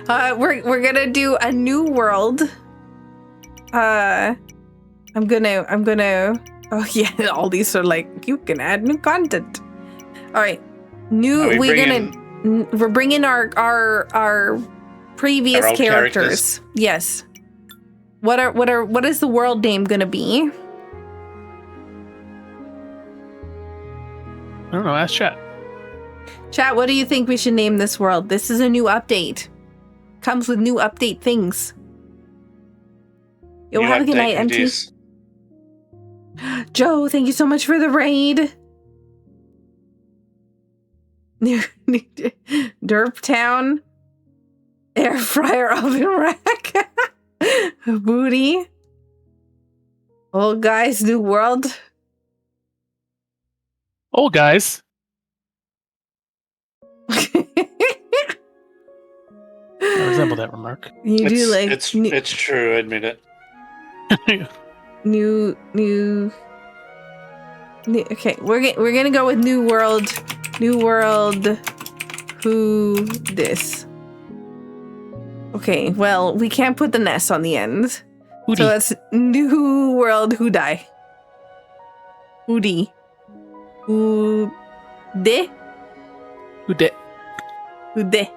We're gonna do a new world. I'm gonna. Oh yeah, all these are like you can add new content. All right, we're bringing our previous our characters. Yes. What is the world name gonna be? I don't know. Ask chat. Chat, what do you think we should name this world? This is a new update. Comes with new update things. Yo, have a good night, MT. Joe, thank you so much for the raid. Derp Town. Air fryer oven rack. Booty. Old guys, new world. Old guys. I resemble that remark. It's true, admit it. New. Okay, we're gonna go with new world. New world. Who this? Okay, well, we can't put the nest on the end. Hootie. So it's new world. Who die? Hootie. Who de? Who did? Who de?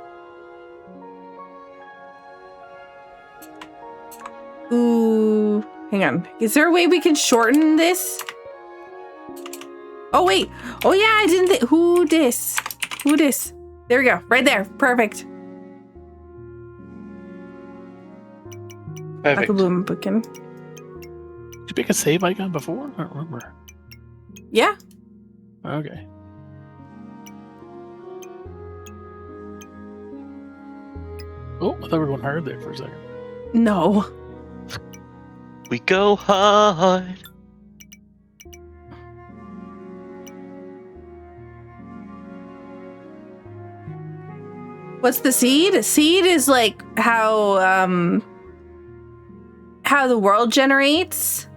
Ooh, hang on. Is there a way we can shorten this? Oh wait. Oh yeah, I didn't think. Who this? Who this? There we go. Right there. Perfect. Perfect. Did you pick a save icon before? I don't remember. Yeah. Okay. Oh, I thought we were going hard there for a second. No. We go hard. What's the seed? Seed is like how the world generates.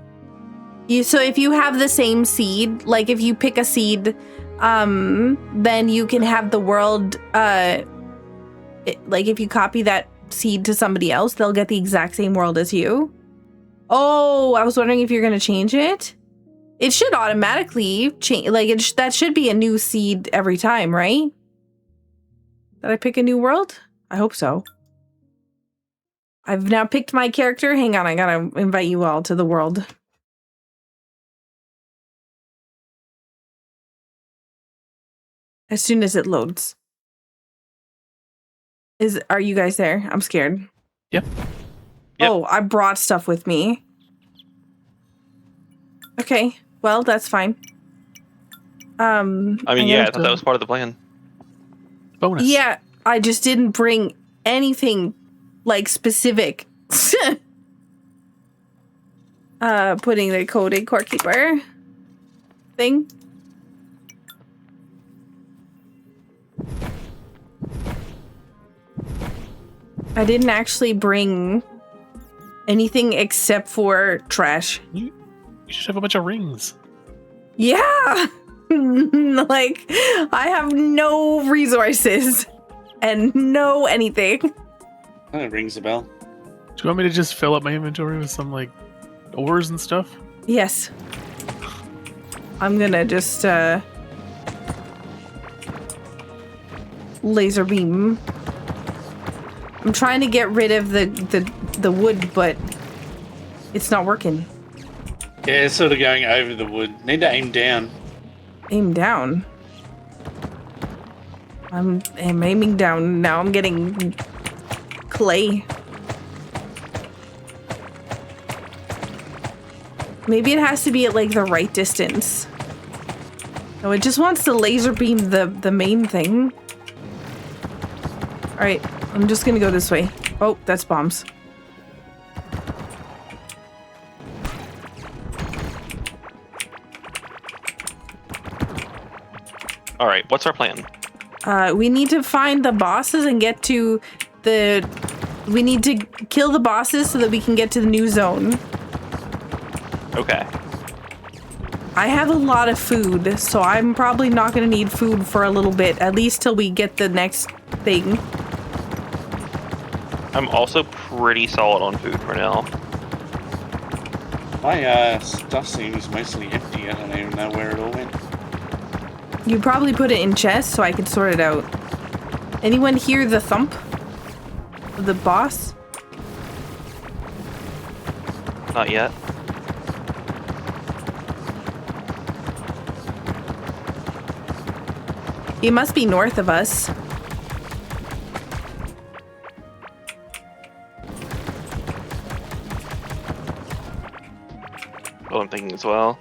So if you have the same seed, like if you pick a seed, then you can have the world. Like if you copy that seed to somebody else, they'll get the exact same world as you. Oh, I was wondering if you're gonna change it. It should automatically change. Like that should be a new seed every time, right? Did I pick a new world? I hope so. I've now picked my character. Hang on, I gotta invite you all to the world. As soon as it loads. Are you guys there? I'm scared. Yep. Oh, I brought stuff with me. Okay, well, that's fine. I mean, yeah, I thought that was part of the plan. Bonus. Yeah, I just didn't bring anything, like, specific. Putting the coded core keeper thing. I didn't actually bring anything except for trash. You should have a bunch of rings. Yeah! Like, I have no resources and no anything. That rings a bell. Do you want me to just fill up my inventory with some, like, ores and stuff? Yes. I'm gonna just, laser beam. I'm trying to get rid of the wood, but it's not working. Yeah, it's sort of going over the wood. Need to aim down. Aim down? I'm aiming down. Now I'm getting clay. Maybe it has to be at like the right distance. No, it just wants to laser beam the main thing. Alright, I'm just gonna go this way. Oh, that's bombs. All right, what's our plan? We need to find the bosses and get to the... We need to kill the bosses so that we can get to the new zone. Okay. I have a lot of food, so I'm probably not going to need food for a little bit, at least till we get the next thing. I'm also pretty solid on food for now. My stuff seems mostly empty. I don't even know where it all went. You probably put it in chests so I could sort it out. Anyone hear the thump of the boss? Not yet. He must be north of us. Oh, I'm thinking as well.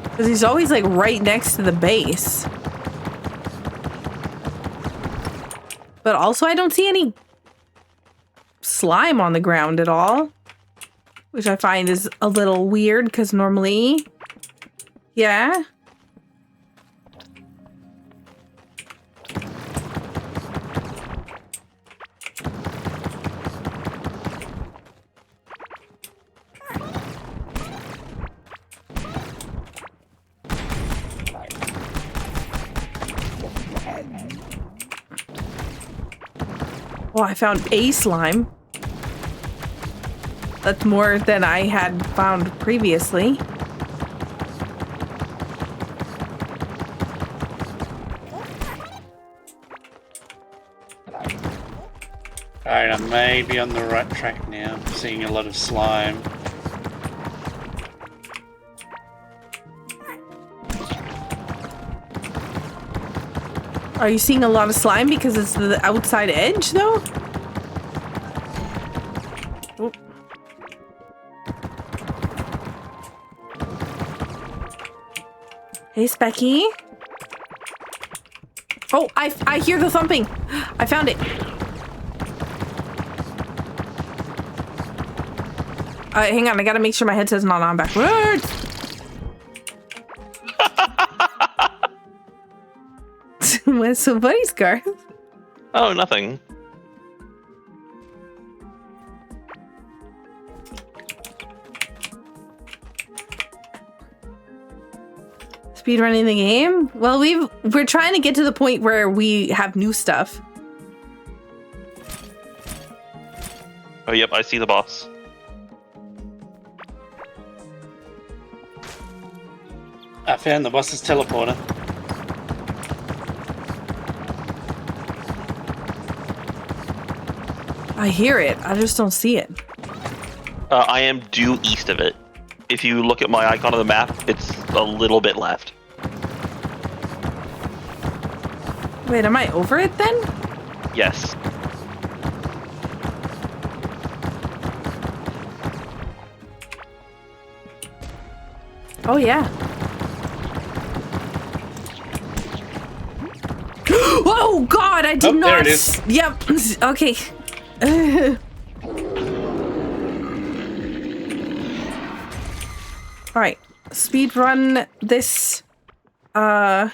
Because he's always like right next to the base. But also I don't see any slime on the ground at all. Which I find is a little weird because normally... Yeah? Oh, I found a slime. That's more than I had found previously. Alright, I may be on the right track now. I'm seeing a lot of slime. Are you seeing a lot of slime because it's the outside edge, though? Oh. Hey, Specky. Oh, I hear the thumping. I found it. Hang on, I gotta make sure my headset's not on backwards. What's so funny, Scar? Oh, nothing. Speedrunning the game? Well, we're trying to get to the point where we have new stuff. Oh, yep, I see the boss. I found the boss's teleporter. I hear it. I just don't see it. I am due east of it. If you look at my icon on the map, it's a little bit left. Wait, am I over it then? Yes. Oh, yeah. Oh, God, I did not. There it is. Yep. Okay. All right. Speed run this. I'm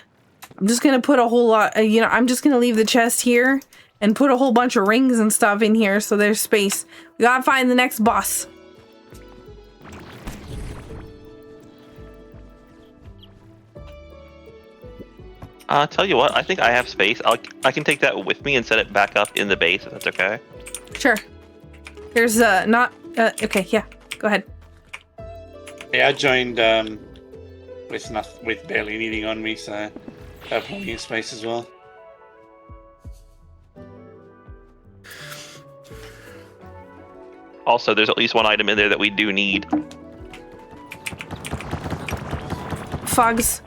just going to put a whole lot, I'm just going to leave the chest here and put a whole bunch of rings and stuff in here so there's space. We got to find the next boss. Tell you what, I think I have space. I can take that with me and set it back up in the base, if that's okay. Sure. There's okay, yeah. Go ahead. Yeah, I joined with barely anything on me, so I have plenty of space as well. Also, there's at least one item in there that we do need. Fogs.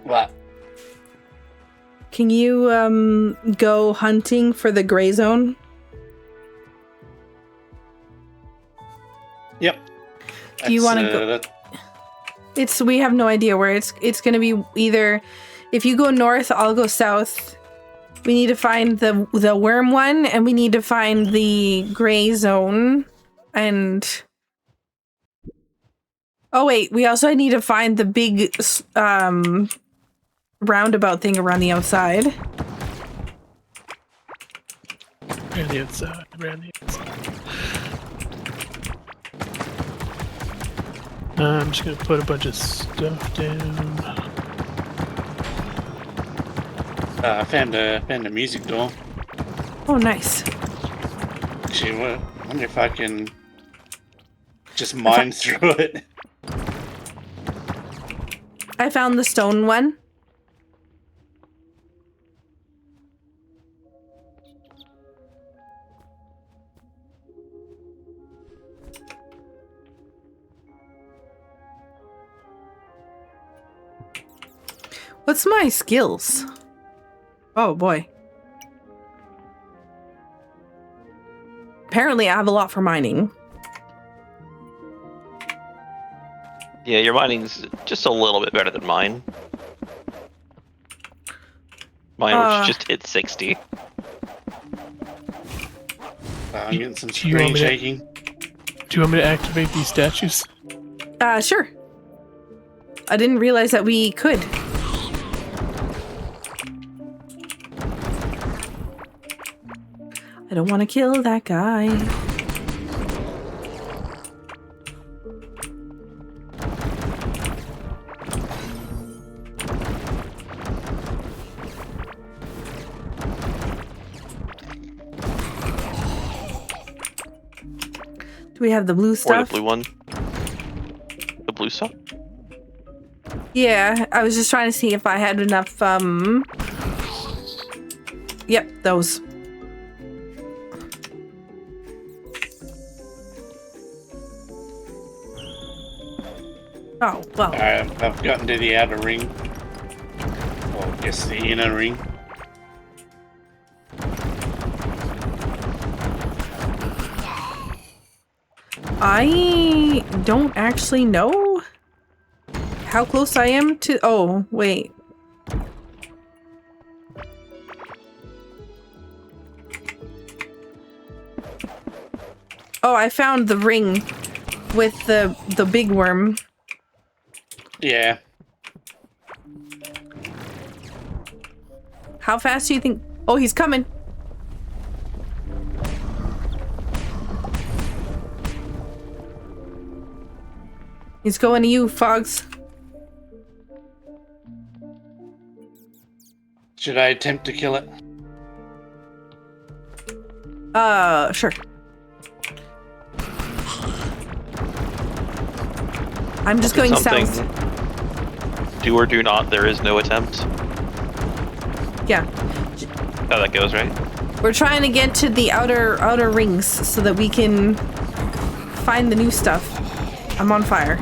What? Can you go hunting for the gray zone? Yep. Do you want to go? We have no idea where it's going to be. Either if you go north, I'll go south. We need to find the worm one, and we need to find the gray zone. And oh wait, we also need to find the big roundabout thing around the outside. Around the outside. Around the outside. I'm just gonna put a bunch of stuff down. I found a music door. Oh, nice. Actually, I wonder if I can just mine through it. I found the stone one. What's my skills? Oh boy. Apparently I have a lot for mining. Yeah, your mining's just a little bit better than mine. Mine which just hit 60. I'm getting some Do you want screen me to- shaking. Do you want me to activate these statues? Sure. I didn't realize that we could. I don't want to kill that guy. Do we have the blue Or stuff? the blue one. The blue stuff? Yeah, I was just trying to see if I had enough, Yep, those. Oh, well. Alright, I've gotten to the outer ring. Or I guess the inner ring. I don't actually know how close I am to... Oh, wait. Oh, I found the ring with the big worm. Yeah. How fast do you think... Oh, he's coming. He's going to you, Fogs. Should I attempt to kill it? Sure. I'm just going Something. south. Do or do not, there is no attempt. Yeah. How that goes, right? We're trying to get to the outer rings so that we can find the new stuff. I'm on fire.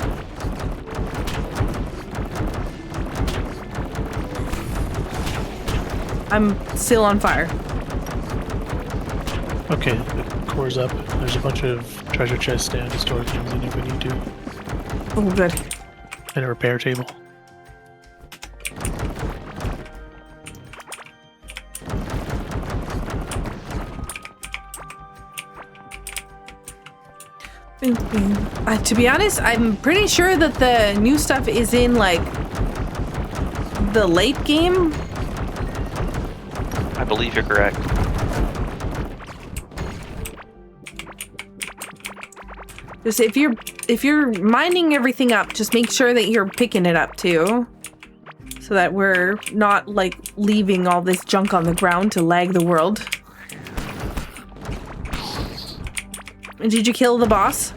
I'm still on fire. Okay, the core's up. There's a bunch of treasure chests down to store things in if we need to. Oh, good. And a repair table. To be honest, I'm pretty sure that the new stuff is in, like, the late game. I believe you're correct. Just if you're mining everything up, just make sure that you're picking it up too. So that we're not, like, leaving all this junk on the ground to lag the world. Did you kill the boss?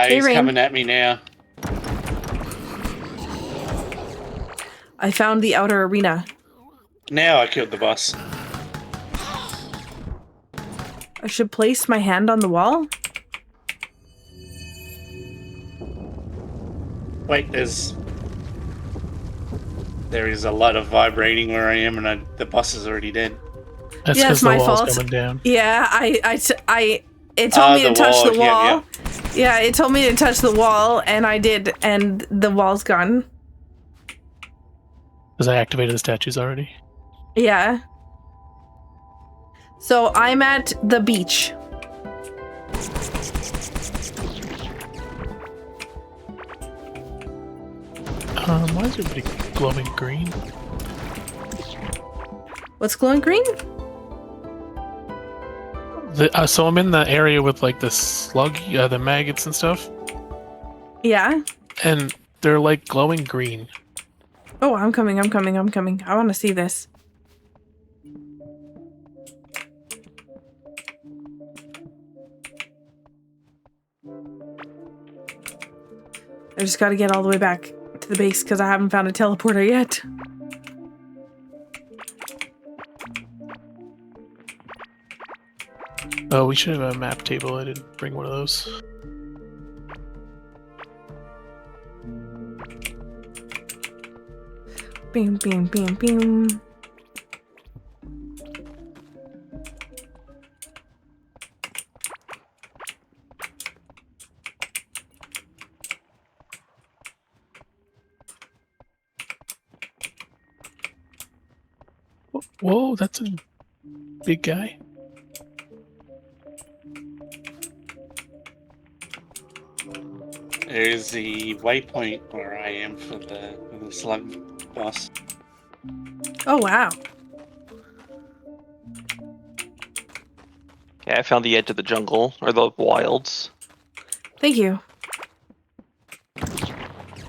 He's Rain. coming at me now. I found the outer arena. Now I killed the boss. I should place my hand on the wall. Wait, there is a lot of vibrating where I am, and the boss is already dead. That's Yeah, because it's the my wall's fault. coming down. Yeah, it told me to The touch wall, the yeah, wall. Yeah, it told me to touch the wall, and I did, and the wall's gone. Because I activated the statues already. Yeah. So I'm at the beach. Why is everybody glowing green? What's glowing green? So I'm in the area with like the slug, the maggots and stuff, Yeah. and they're like glowing green. Oh, I'm coming. I want to see this. I just got to get all the way back to the base because I haven't found a teleporter yet. Oh, we should have a map table. I didn't bring one of those. Bing, bing, bing, bing. Whoa, that's a big guy. There's the waypoint where I am for the slug boss. Oh, wow. Okay, I found the edge of the jungle, or the wilds. Thank you.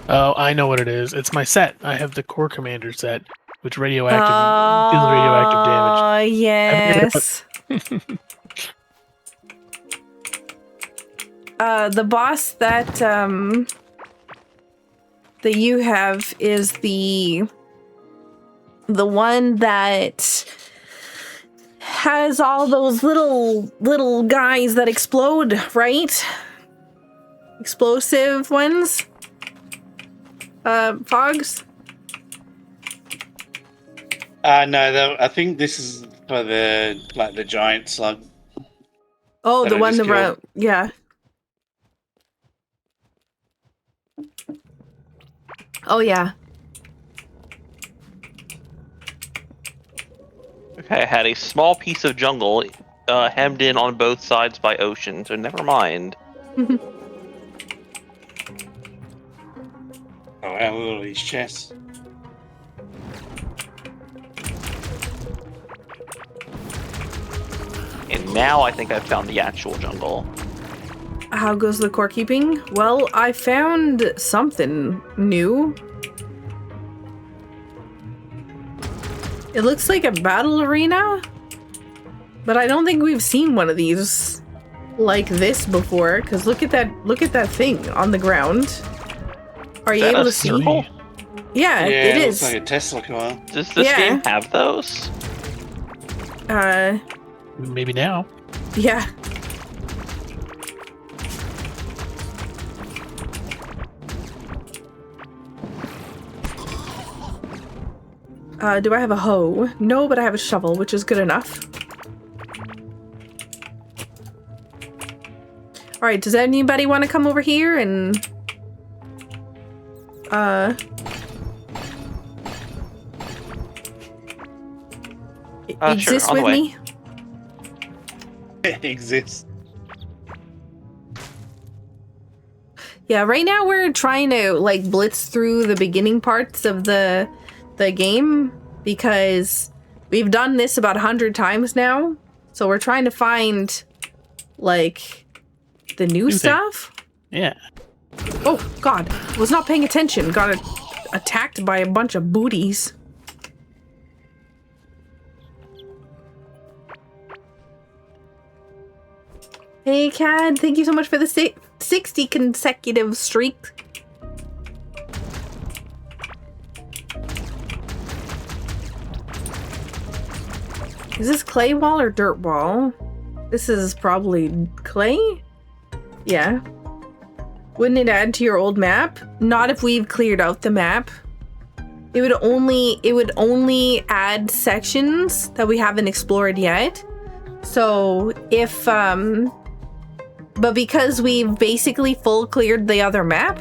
Oh, I know what it is. It's my set. I have the core commander set, which deals radioactive damage. Yes. The boss that you have is the one that has all those little guys that explode, right? Explosive ones. Fogs. No, I think this is for the giant slug. Oh, that the I one just around. killed. Yeah. Oh yeah. Okay, I had a small piece of jungle hemmed in on both sides by ocean, so never mind. Oh wow, look at all these chests. And now I think I've found the actual jungle. How goes the core keeping? Well, I found something new. It looks like a battle arena, but I don't think we've seen one of these like this before. Because look at that thing on the ground. Are you able to see? Circle? Yeah, Yeah, it looks is. like a Tesla car. Does this Yeah. game have those? Maybe now. Yeah. Do I have a hoe? No, but I have a shovel, which is good enough. Alright, does anybody want to come over here and... exist sure, on the with way. me? It exists. Yeah, right now we're trying to like blitz through the beginning parts of the game because we've done this about 100 times now. So we're trying to find like the new thing. stuff. Yeah. Oh god, was not paying attention. Got attacked by a bunch of booties. Hey Cad, thank you so much for the 60 consecutive streak. Is this clay wall or dirt wall? This is probably clay? Yeah. Wouldn't it add to your old map? Not if we've cleared out the map. It would only add sections that we haven't explored yet. So if but because we've basically full cleared the other map,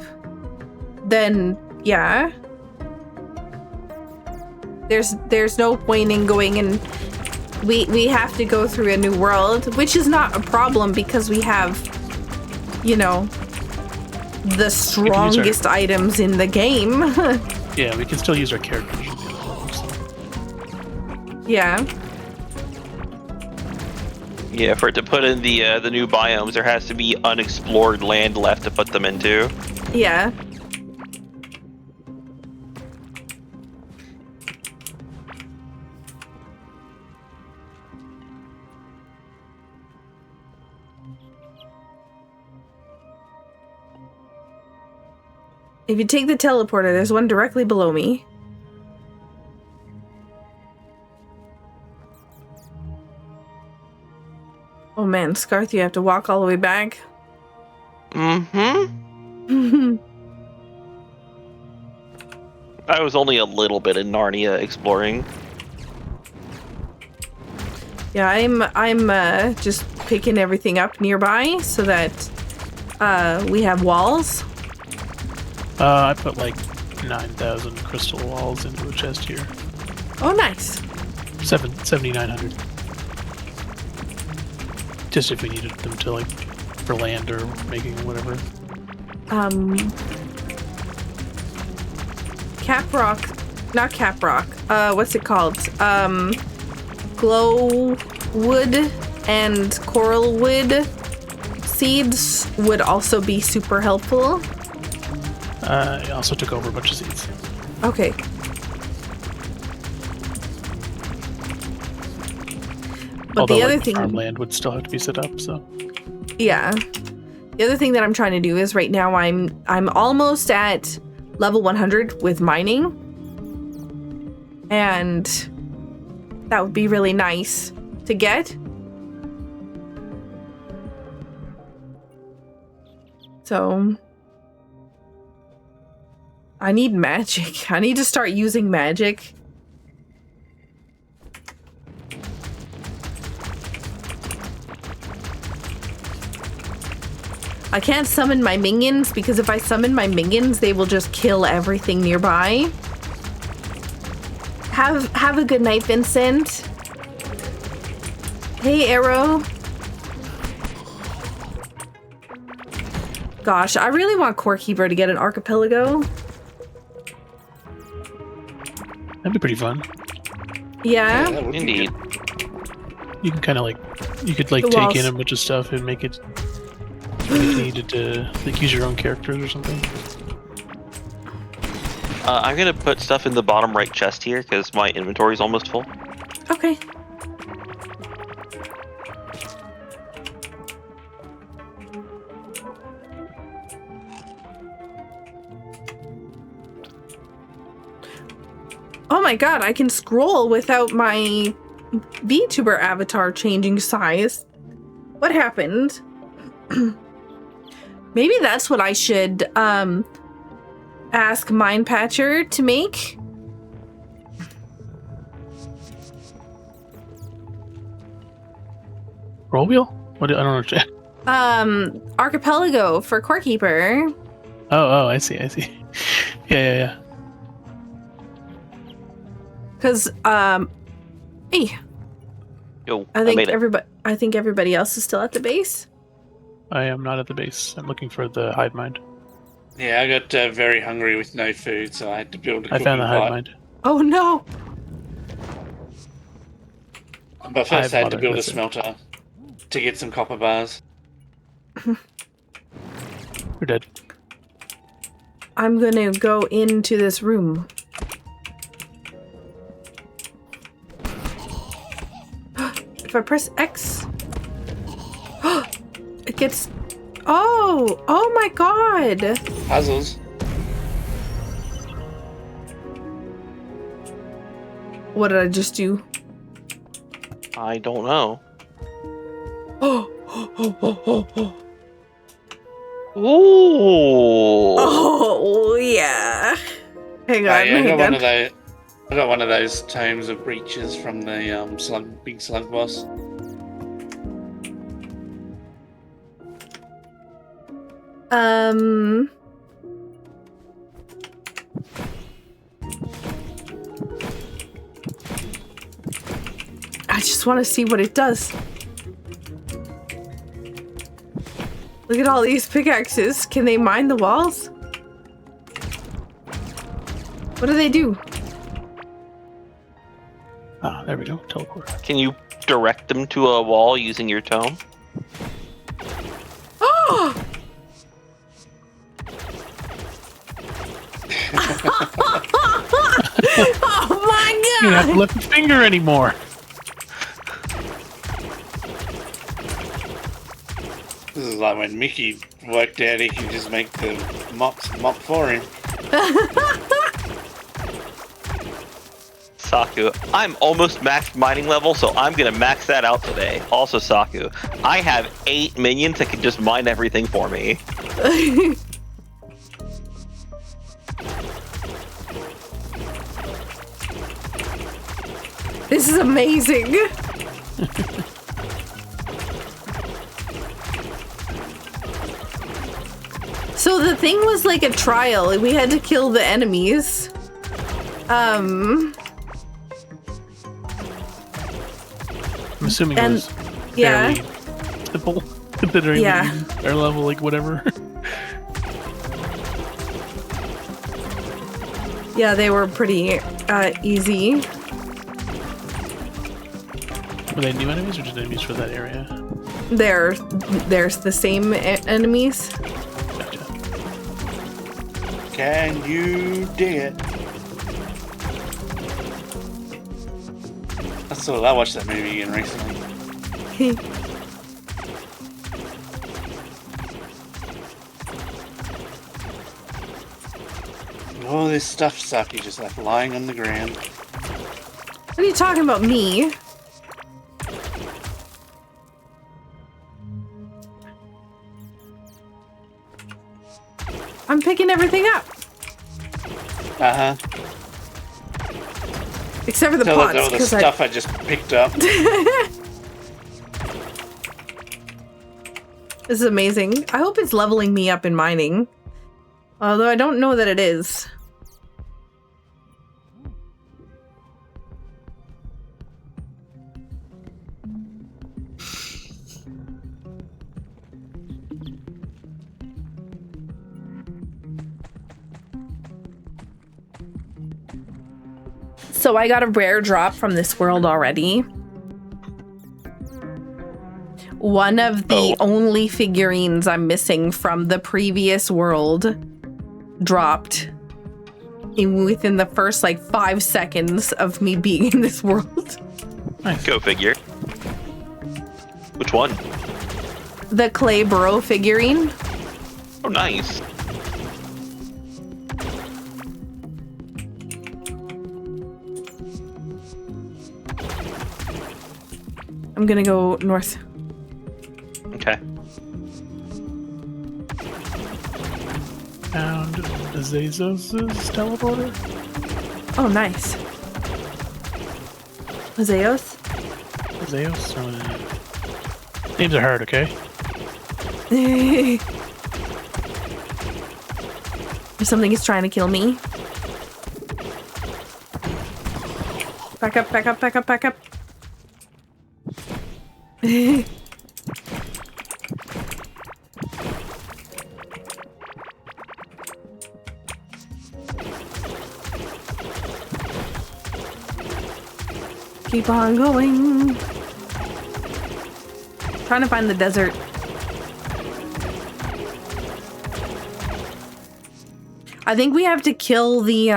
then yeah. There's no point in going and we have to go through a new world, which is not a problem because we have, you know, the strongest items in the game. Yeah, we can still use our characters. Yeah. Yeah, Yeah, for it to put in the new biomes, there has to be unexplored land left to put them into. Yeah. If you take the teleporter, there's one directly below me. Oh man, Scarth, you have to walk all the way back. Mm-hmm. I was only a little bit in Narnia exploring. Yeah, I'm just picking everything up nearby so that we have walls. I put like 9,000 crystal walls into a chest here. Oh, nice. 7,900. Just if we needed them to like for land or making whatever. Not Caprock. What's it called? Glow wood and coral wood seeds would also be super helpful. I also took over a bunch of seeds. Okay. But Although the other like, thing, farmland would still have to be set up. So yeah. The other thing that I'm trying to do is right now I'm almost at level 100 with mining, and that would be really nice to get. So I need magic. I need to start using magic. I can't summon my minions because if I summon my minions, they will just kill everything nearby. Have a good night, Vincent. Hey, Arrow. Gosh, I really want Core Keeper to get an archipelago. that'd be pretty fun. Yeah. that would be Indeed. You can kind of like, you could like The take walls. in a bunch of stuff and make it if you needed to like use your own characters or something. I'm gonna put stuff in the bottom right chest here because my inventory is almost full. Okay. Oh my god, I can scroll without my VTuber avatar changing size. What happened? Maybe that's what I should ask Mindpatcher to make. Roll wheel? What? I don't know. Archipelago for Core Keeper. Oh, I see. Yeah. Cause hey, Yo, I made think it. I think everybody else is still at the base. I am not at the base. I'm looking for the hive mind. Yeah, I got very hungry with no food, so I had to build a I found the cooking hive pot. mind. Oh no! But first I had to bothered build a with it. smelter to get some copper bars. You're dead. I'm gonna go into this room. If I press X, it gets. Oh my god! Puzzles. What did I just do? I don't know. Ooh. Oh yeah. Hang on, I got hang one on. of those. I got one of those tomes of breaches from the big slug boss. I just want to see what it does. Look at all these pickaxes. Can they mine the walls? What do they do? Ah, there we go. Teleport. Can you direct them to a wall using your tome? Oh! Oh my You don't have to god! lift a finger anymore. This is like when Mickey worked out he could just make the mop for him. Saku, I'm almost maxed mining level, so I'm gonna max that out today. Also, Saku, I have 8 minions that can just mine everything for me. This is amazing. So the thing was like a trial. We had to kill the enemies. I'm assuming it was yeah. fairly simple, considering Yeah. that our level, like whatever. Yeah, they were pretty easy. Were they new enemies or just enemies for that area? There's the same enemies. Gotcha. Can you dig it? I watched that movie again recently. All this stuff Saki just left lying on the ground. What are you talking about, me? I'm picking everything up. Uh-huh. Except for the Tell pots. all the stuff I just picked up. This is amazing. I hope it's leveling me up in mining. Although I don't know that it is. So I got a rare drop from this world already. One of the only figurines I'm missing from the previous world dropped within the first like 5 seconds of me being in this world. Nice. Go figure. Which one? The clay bro figurine. Oh, nice. I'm gonna go north. Okay. Found Azazos' teleporter. Oh, nice. Zeos? Azazos? Names are hard, okay? If something is trying to kill me. Back up, back up, back up, back up. Keep on going. Trying to find the desert. I think we have to kill the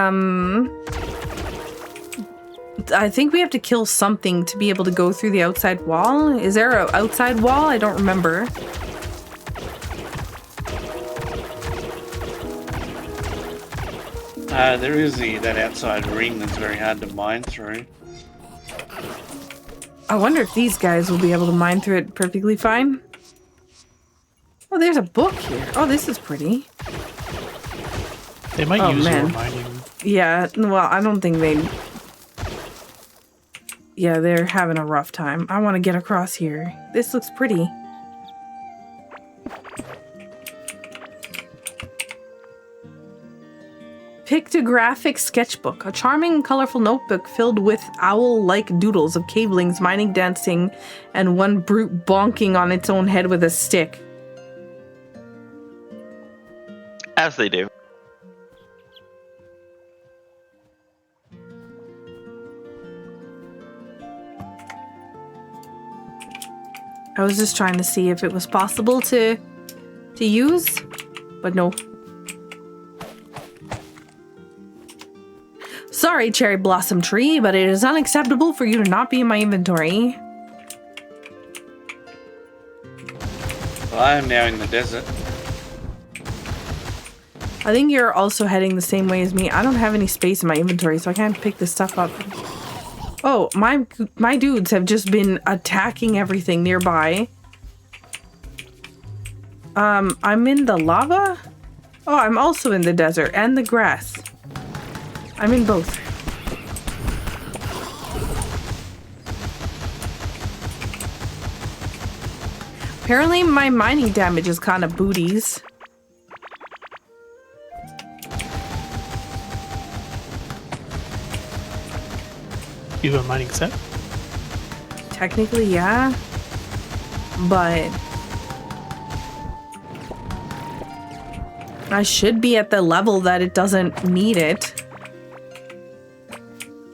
I think we have to kill something to be able to go through the outside wall. Is there an outside wall? I don't remember. There is that outside ring that's very hard to mine through. I wonder if these guys will be able to mine through it perfectly fine. Oh, there's a book here. Oh, this is pretty. They might use man. your mining. Yeah, well, I don't think they... Yeah, they're having a rough time. I want to get across here. This looks pretty. Pictographic sketchbook. A charming and colorful notebook filled with owl-like doodles of cavelings, mining, dancing, and one brute bonking on its own head with a stick. As they do. I was just trying to see if it was possible to use, but no. Sorry, cherry blossom tree, but it is unacceptable for you to not be in my inventory. Well, I am now in the desert. I think you're also heading the same way as me. I don't have any space in my inventory, so I can't pick this stuff up. Oh, my dudes have just been attacking everything nearby. I'm in the lava? Oh, I'm also in the desert and the grass. I'm in both. Apparently my mining damage is kind of booties. You have a mining set? Technically, yeah. But I should be at the level that it doesn't need it.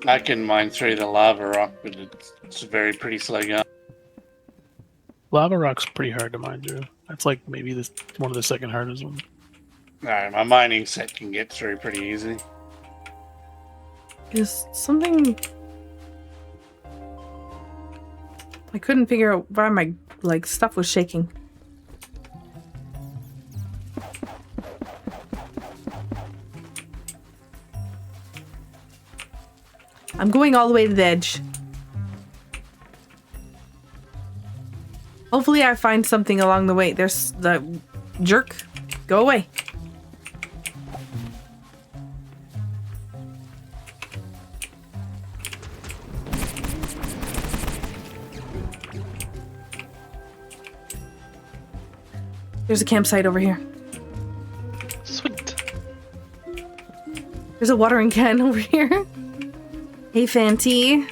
I can mine through the lava rock, but it's a very pretty slow going. Lava rock's pretty hard to mine through. That's like maybe one of the second hardest ones. No, my mining set can get through pretty easy. Is something... I couldn't figure out why my, stuff was shaking. I'm going all the way to the edge. Hopefully I find something along the way. There's the jerk. Go away. There's a campsite over here. Sweet. There's a watering can over here. Hey, Fanty.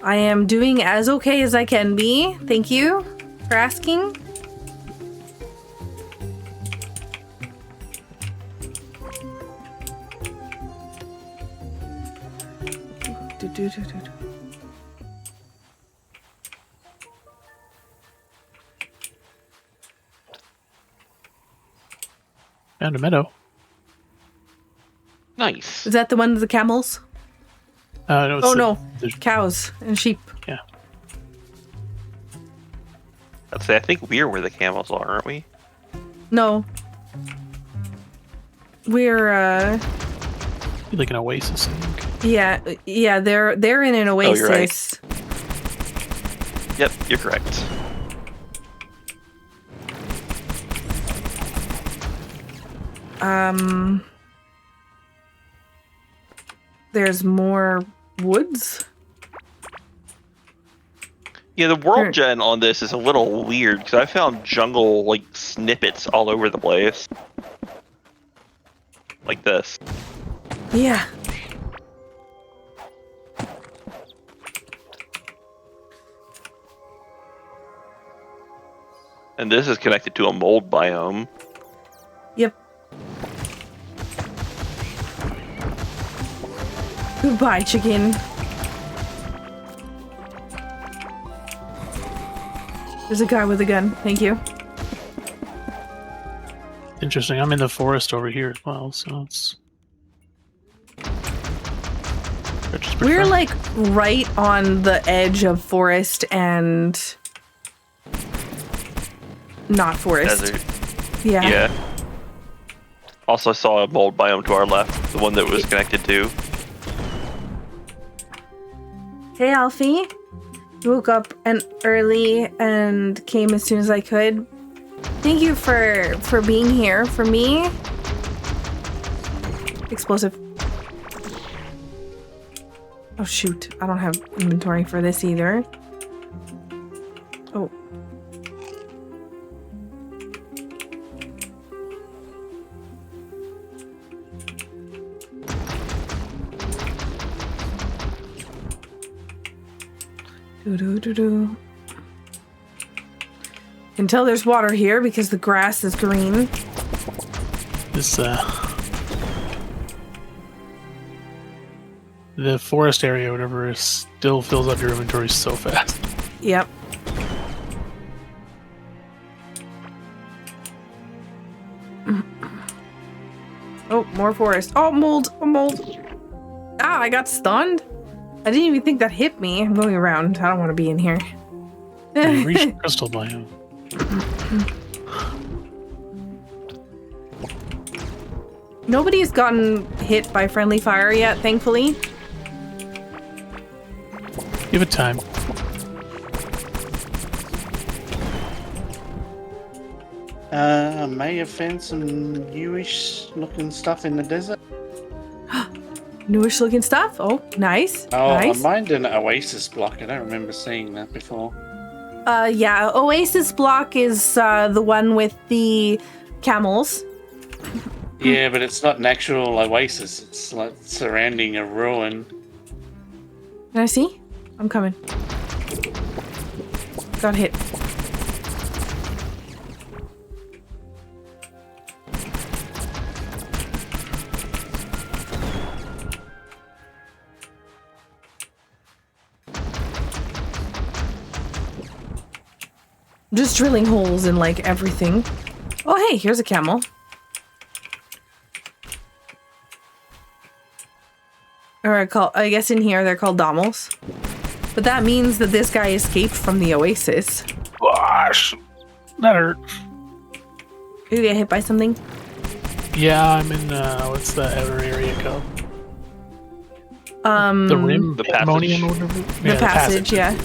I am doing as okay as I can be. Thank you for asking. Found a meadow. Nice. Is that the one with the camels? No, Oh, cows and sheep. Yeah. I'd say I think we're where the camels are, aren't we? No. We're, Like an oasis, I think. yeah, they're in an oasis. you're right. Yep, you're correct. There's more woods. Yeah, the world gen on this is a little weird because I found jungle snippets all over the place. Like this. Yeah. And this is connected to a mold biome. Yep. Goodbye, chicken. There's a guy with a gun. Thank you. Interesting. I'm in the forest over here as well, so it's... We're right on the edge of forest and not forest. Desert. Yeah. Yeah. Also saw a mold biome to our left, the one that was connected to. Hey, Alfie. Woke up early and came as soon as I could. Thank you for being here for me. Explosive. Oh shoot, I don't have inventory for this either. Oh. Do. Can tell there's water here because the grass is green. This, the forest area, whatever, still fills up your inventory so fast. Yep. Oh, more forest. Oh, mold. Oh, mold. Ah, I got stunned. I didn't even think that hit me. I'm going around. I don't want to be in here. You reached the crystal biome. Nobody's gotten hit by friendly fire yet, thankfully. Give it time. I may have found some newish looking stuff in the desert. Newish looking stuff. Oh, nice. Oh, nice. I mined an oasis block. I don't remember seeing that before. Yeah, Oasis block is the one with the camels. Yeah, but it's not an actual oasis. It's like surrounding a ruin. Can I see? I'm coming. Got hit. Just drilling holes in like everything. Oh, hey, here's a camel. Or I guess in here they're called domels. But that means that this guy escaped from the oasis. Gosh, that hurt. Did you get hit by something? Yeah, I'm in, what's the outer area called? The rim? The passage. Ammonium or whatever? The passage, yeah.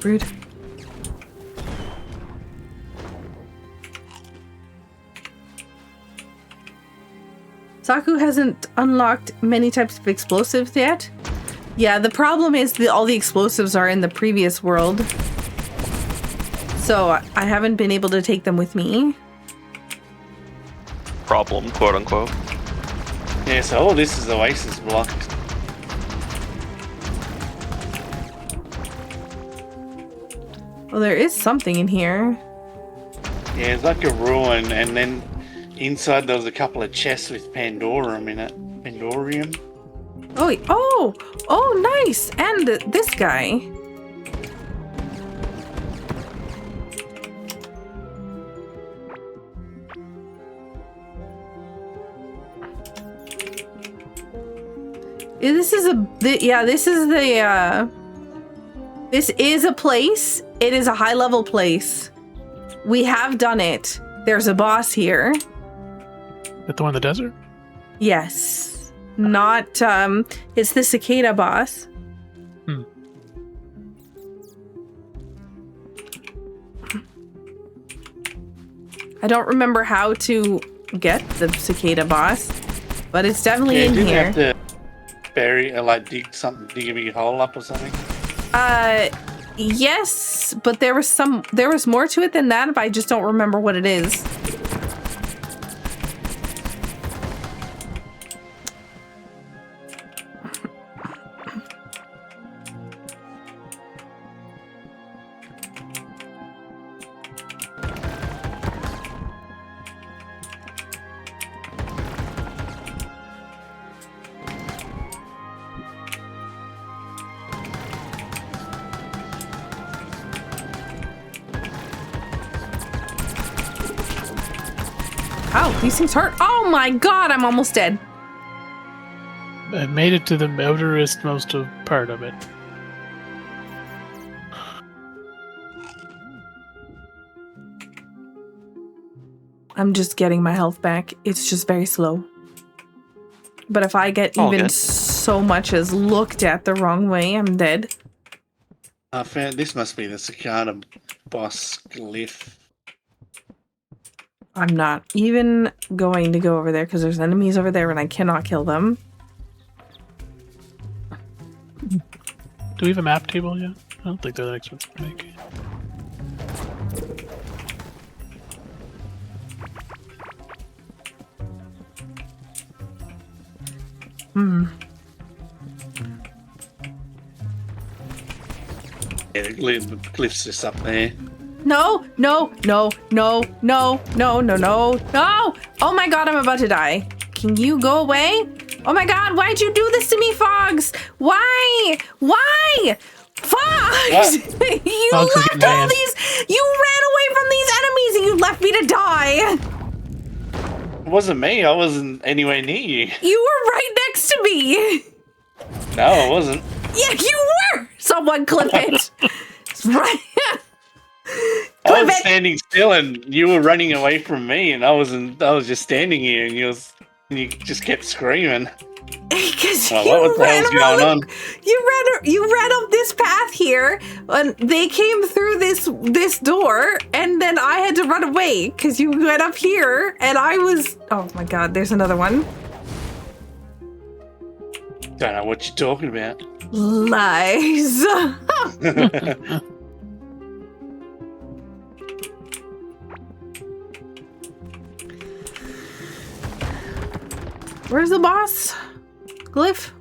Rude. Saku hasn't unlocked many types of explosives yet. Yeah, the problem is that all the explosives are in the previous world. So I haven't been able to take them with me. Problem, quote unquote. Yeah, so all this is oasis block. Well, there is something in here. Yeah, it's like a ruin, and then inside there was a couple of chests with Pandorum in it. Pandorium. Oh, nice! And this guy. This is a place. It is a high level place. We have done it. There's a boss here. Is that the one in the desert? Yes. Not, it's the cicada boss. I don't remember how to get the cicada boss, but it's definitely in you here. have to bury, dig a big hole up or something. Yes, but there was more to it than that, but I just don't remember what it is. Ow, these things hurt. Oh my god, I'm almost dead. I made it to the outerest most of part of it. I'm just getting my health back. It's just very slow. But if I get even so much as looked at the wrong way, I'm dead. I found this must be the cicada boss glyph. I'm not even going to go over there because there's enemies over there and I cannot kill them. Do we have a map table yet? I don't think they're that expensive to make. Yeah, the glyph's just up there. No, no, no, no, no, no, no, no, no. Oh my god, I'm about to die. Can you go away? Oh my god, why'd you do this to me, Fogs? Why? Why? Fogs! You Fogs is left getting all mad. these. You ran away from these enemies and you left me to die. It wasn't me. I wasn't anywhere near you. You were right next to me. No, I wasn't. Yeah, you were. Someone clip it. Right. I Clip was it. standing still, and you were running away from me, and I wasn't. I was just standing here, and you just kept screaming. Because Well, you what the ran hell's going around. on? You ran up this path here, and they came through this door, and then I had to run away because you went up here, and I was. Oh my god! There's another one. Don't know what you're talking about. Lies. Where's the boss? Glyph?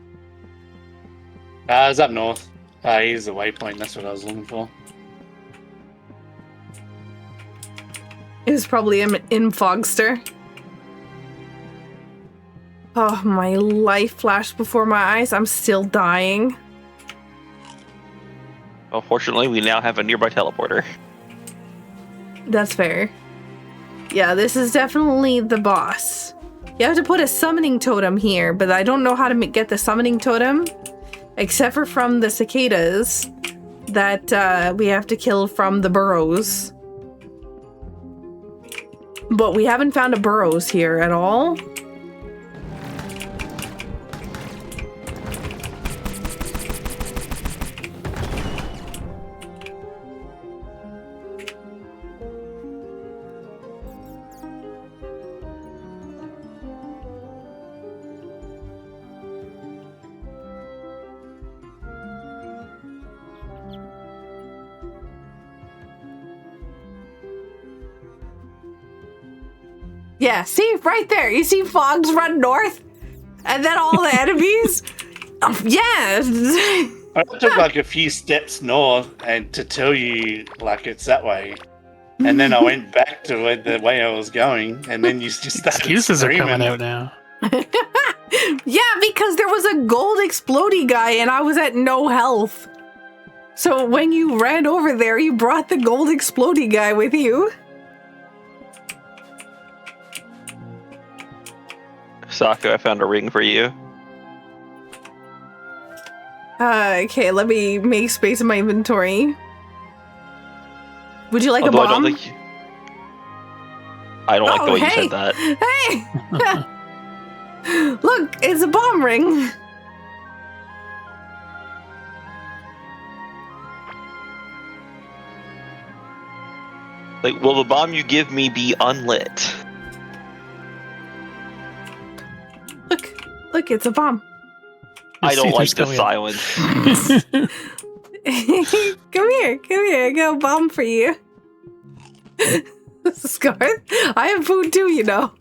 It's up north. Here's the waypoint. That's what I was looking for. It was probably in Fogster. Oh, my life flashed before my eyes. I'm still dying. Well, fortunately, we now have a nearby teleporter. That's fair. Yeah, this is definitely the boss. You have to put a summoning totem here, but I don't know how to get the summoning totem. Except for from the cicadas that we have to kill from the burrows. But we haven't found a burrows here at all. Yeah, see, right there. You see Fogs run north? And then all the enemies? Oh, yeah. I took like a few steps north and to tell you like it's that way. And then I went back to the way I was going, and then you just started Excuses screaming. are coming out now. Yeah, because there was a gold explodey guy and I was at no health. So when you ran over there, you brought the gold explodey guy with you. Saku, I found a ring for you. Okay, let me make space in my inventory. Would you like Although a bomb? I don't like the way you hey. said that. Hey! Look, it's a bomb ring. Like, will the bomb you give me be unlit? Look, it's a bomb. I don't See, like there's the coming. silence. Come here, I got a bomb for you. Scarth, I have food too, you know.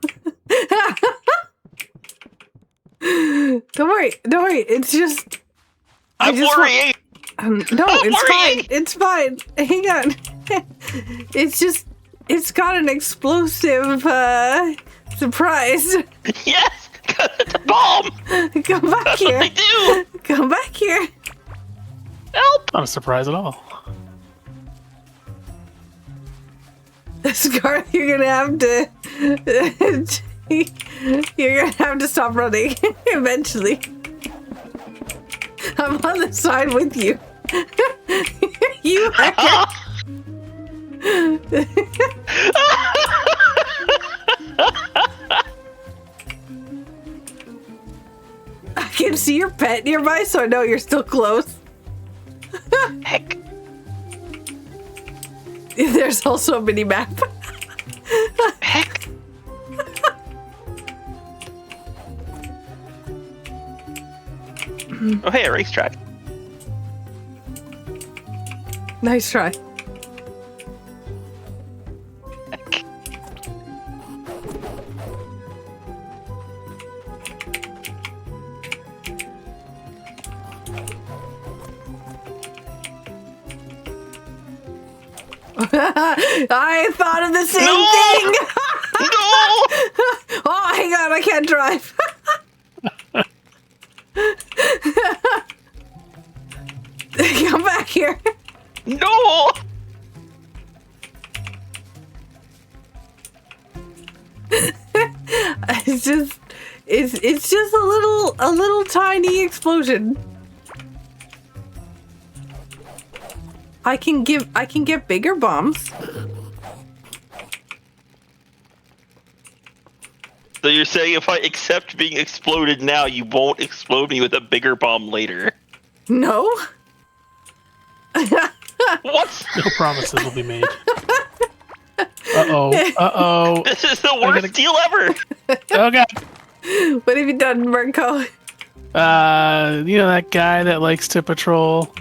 Don't worry, it's just... I'm worrying! No, it's fine, hang on. It's got an explosive, surprise. Yes! Because it's a bomb! Come back That's here. what they do! Come back here. Help! Not a surprise at all. Scarf, you're gonna have to stop running eventually. I'm on the side with you. You I can see your pet nearby, so I know you're still close. Heck. There's also a mini map. Heck. Oh, hey, a racetrack. Nice try. Heck. I thought of the same No! thing. No! Oh, hang on, I can't drive. Come back here. No! It's just a little tiny explosion. I can get bigger bombs. So you're saying if I accept being exploded now, you won't explode me with a bigger bomb later? No. What? No promises will be made. Uh-oh. Uh-oh. This is the worst deal ever! Oh, God. What have you done, Marco? You know that guy that likes to patrol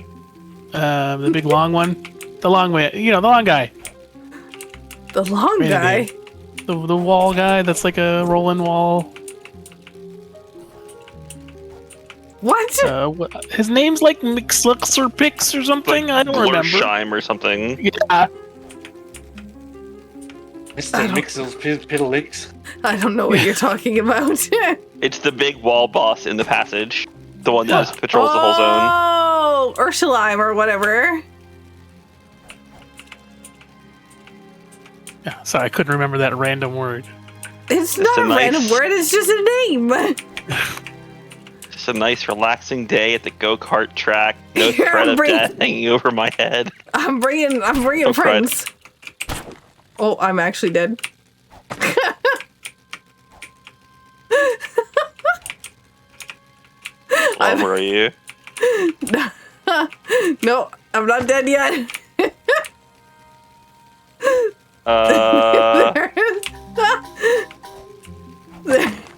the big long one? The long way. You know, the long guy. The long Maybe. guy. The wall guy that's like a rolling wall. What? His name's like Mixlux or Pix or something? I don't remember. Glorshime or something. Yeah. Mr. Mixel's Piddlix. I don't know what you're talking about. It's the big wall boss in the passage. The one that patrols the whole zone. Oh, Ursulime or whatever. Yeah, sorry, I couldn't remember that random word. It's not a a random nice- word, it's just a name. Just a nice relaxing day at the go-kart track. No Here, threat of bring- death hanging over my head. I'm bringing Oh, friends. Oh, I'm actually dead. Where are you? No, I'm not dead yet.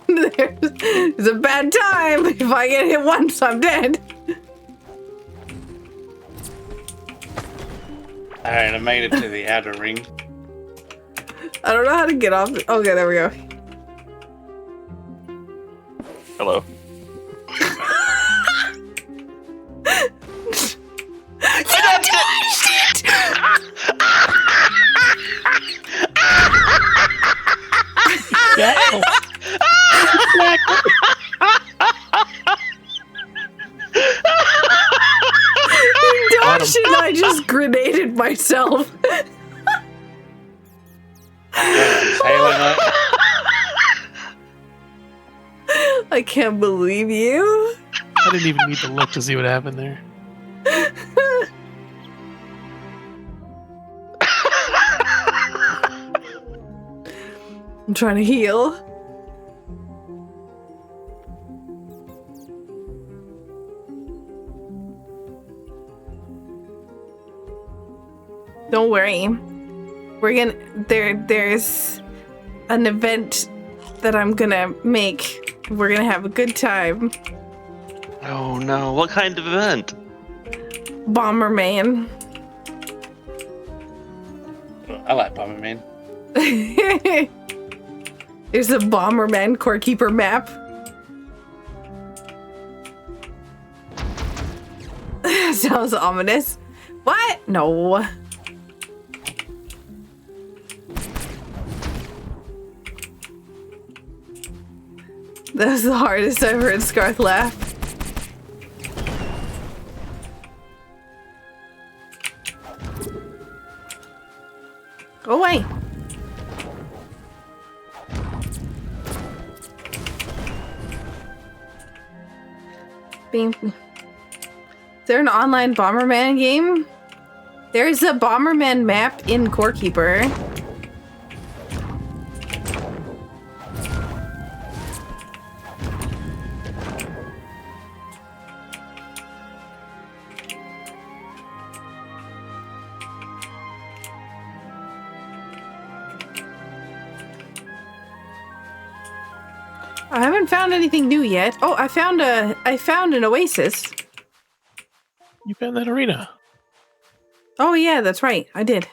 There's a bad time. If I get hit once, I'm dead. Alright, I made it to the outer ring. I don't know how to get off. Okay, there we go. Hello. Yeah. Gosh, and I just grenaded myself. Halo Knight. I can't believe you. I didn't even need to look to see what happened there. I'm trying to heal. Don't worry. We're gonna there's an event that I'm gonna make. We're gonna have a good time. Oh no, what kind of event? Bomberman. I like Bomberman. There's a Bomberman Core Keeper map. Sounds ominous. What? No. That was the hardest I've heard Scarth laugh. Go away. Is there an online Bomberman game? There's a Bomberman map in Core Keeper. I haven't found anything new yet. Oh, I found an oasis. You found that arena. Oh yeah, that's right. I did.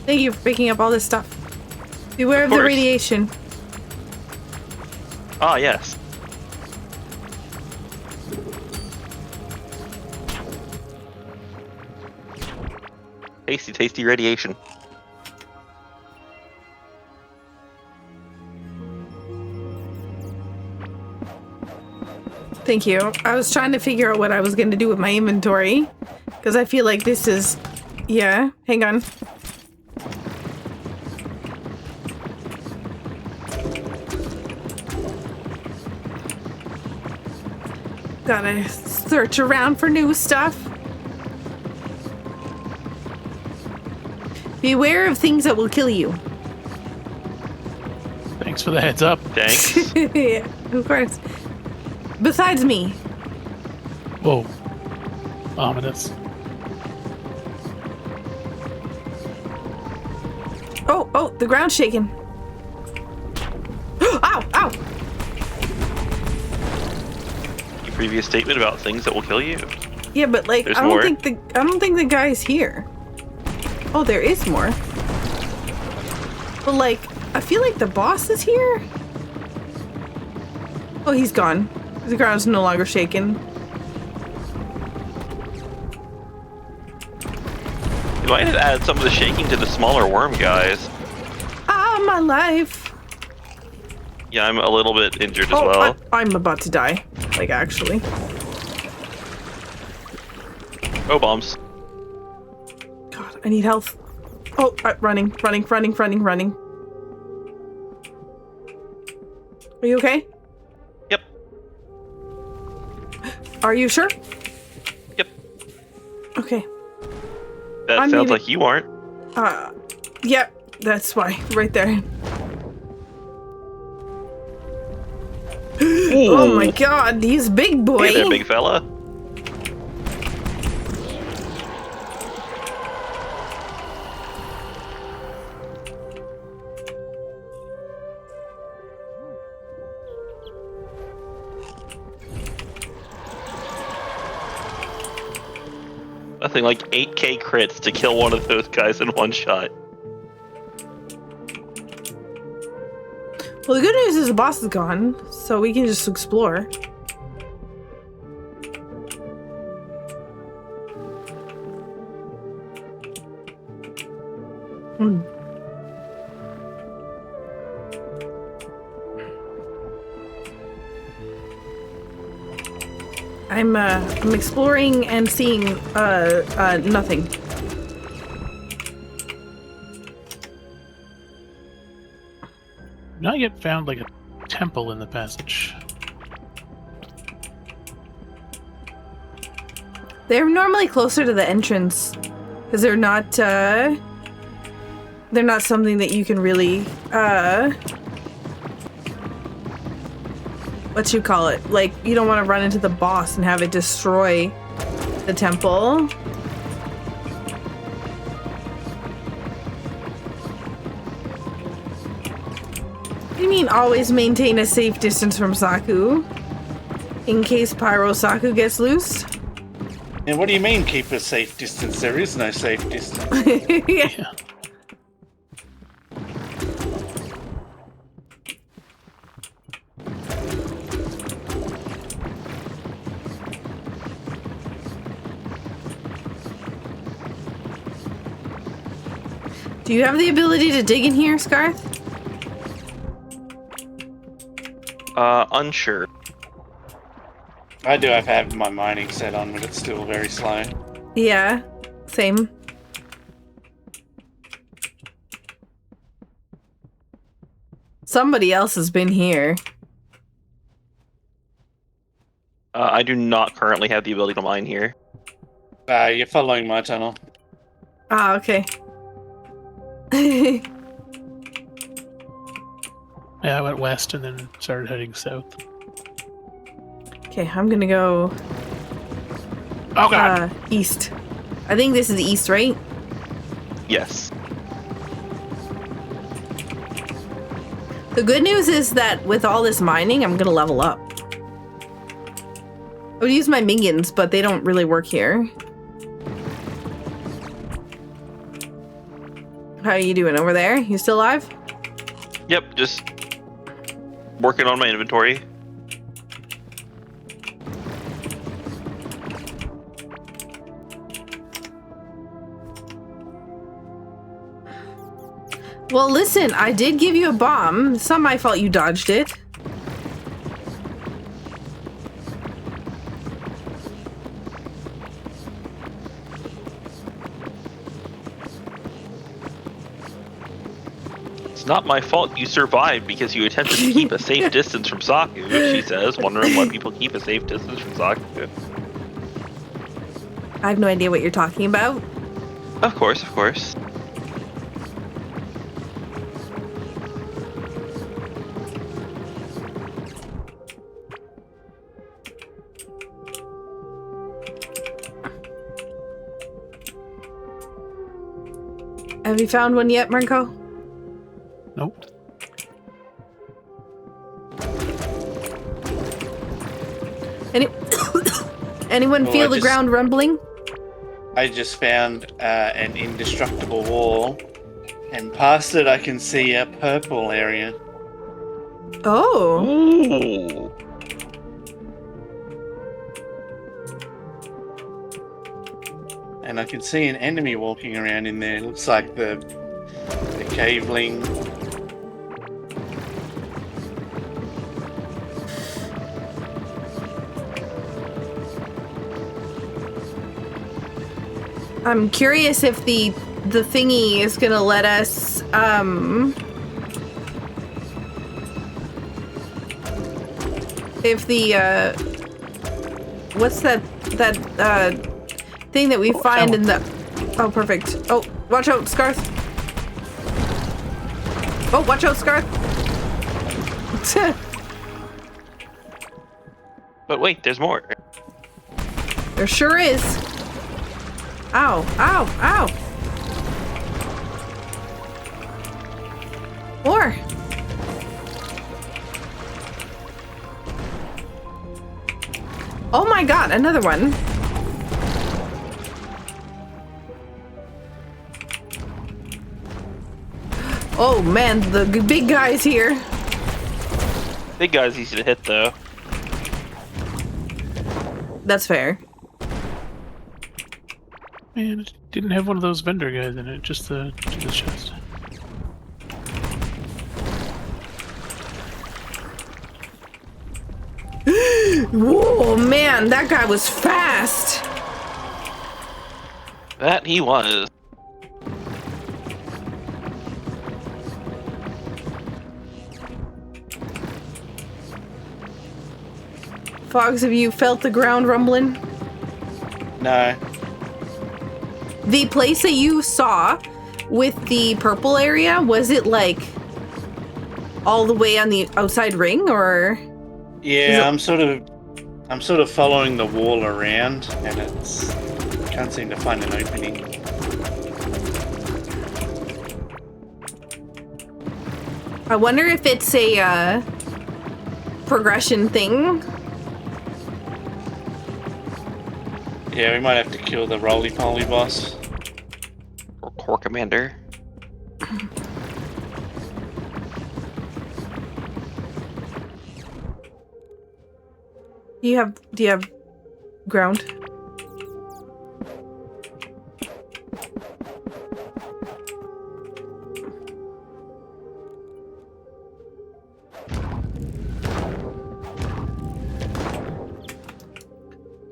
Thank you for picking up all this stuff. Beware of the course. radiation. Ah, yes. Tasty, tasty radiation. Thank you. I was trying to figure out what I was going to do with my inventory. Because I feel like this is... Yeah, hang on. Gotta search around for new stuff. Beware of things that will kill you. Thanks for the heads up. Thanks. Yeah, of course. Besides me. Whoa. Ominous. Oh, the ground's shaking. Ow, ow! Your previous statement about things that will kill you. Yeah, but like There's I don't more. think the guy's here. Oh, there is more. But like I feel like the boss is here. Oh, he's gone. The ground's no longer shaking. You might have added some of the shaking to the smaller worm guys. Ah, my life. Yeah, I'm a little bit injured as Oh, well. I'm about to die. Like actually. Oh, bombs. God, I need health. Oh, running. Are you okay? Yep. Are you sure? Yep. Okay. That I'm sounds maybe- like you aren't. Yep, that's why. Right there. Oh my god, he's big boy. Hey there, big fella. Nothing like 8k crits to kill one of those guys in one shot. Well, the good news is the boss is gone, so we can just explore. I'm exploring and seeing nothing. Not yet found like a temple in the passage. They're normally closer to the entrance because they're not something that you can really what you call it, like you don't want to run into the boss and have it destroy the temple. What do you mean always maintain a safe distance from Saku in case Pyro Saku gets loose? And what do you mean keep a safe distance? There is no safe distance. Yeah. Yeah. Do you have the ability to dig in here, Scarth? Unsure. I do have my mining set on, but it's still very slow. Yeah, same. Somebody else has been here. I do not currently have the ability to mine here. You're following my tunnel. Ah, okay. Yeah, I went west and then started heading south. Okay, I'm gonna go Oh god! east. I think this is east, right? Yes. The good news is that with all this mining, I'm gonna level up. I would use my minions, but they don't really work here. How are you doing over there? You still alive? Yep, just working on my inventory. Well, listen, I did give you a bomb. It's not my fault you dodged it. It's not my fault you survived because you attempted to keep a safe distance from Saku, she says, wondering why people keep a safe distance from Saku. I have no idea what you're talking about. Of course, of course. Have you found one yet, Marco? Nope. Any Anyone Oh, feel I the just- ground rumbling? I just found an indestructible wall, and past it I can see a purple area. Oh. Ooh. And I can see an enemy walking around in there. Looks like the caveling. I'm curious if the thingy is gonna let us if the what's that thing that we find ammo. in the oh perfect. Oh, watch out, Scarth. Oh, watch out, Scarth. But wait, there's more. There sure is. Ow, ow, ow. More. Oh my god, another one. Oh man, the big guy's here. Big guy's easy to hit, though. That's fair. Man, it didn't have one of those vendor guys in it, just the chest. Whoa, man, that guy was fast. That he was. Fogs, have you felt the ground rumbling? No. The place that you saw with the purple area, was it like all the way on the outside ring, or? Yeah, I'm sort of following the wall around, and can't seem to find an opening. I wonder if it's a progression thing. Yeah, we might have to kill the roly-poly boss. Or Core Commander. Do you have ground?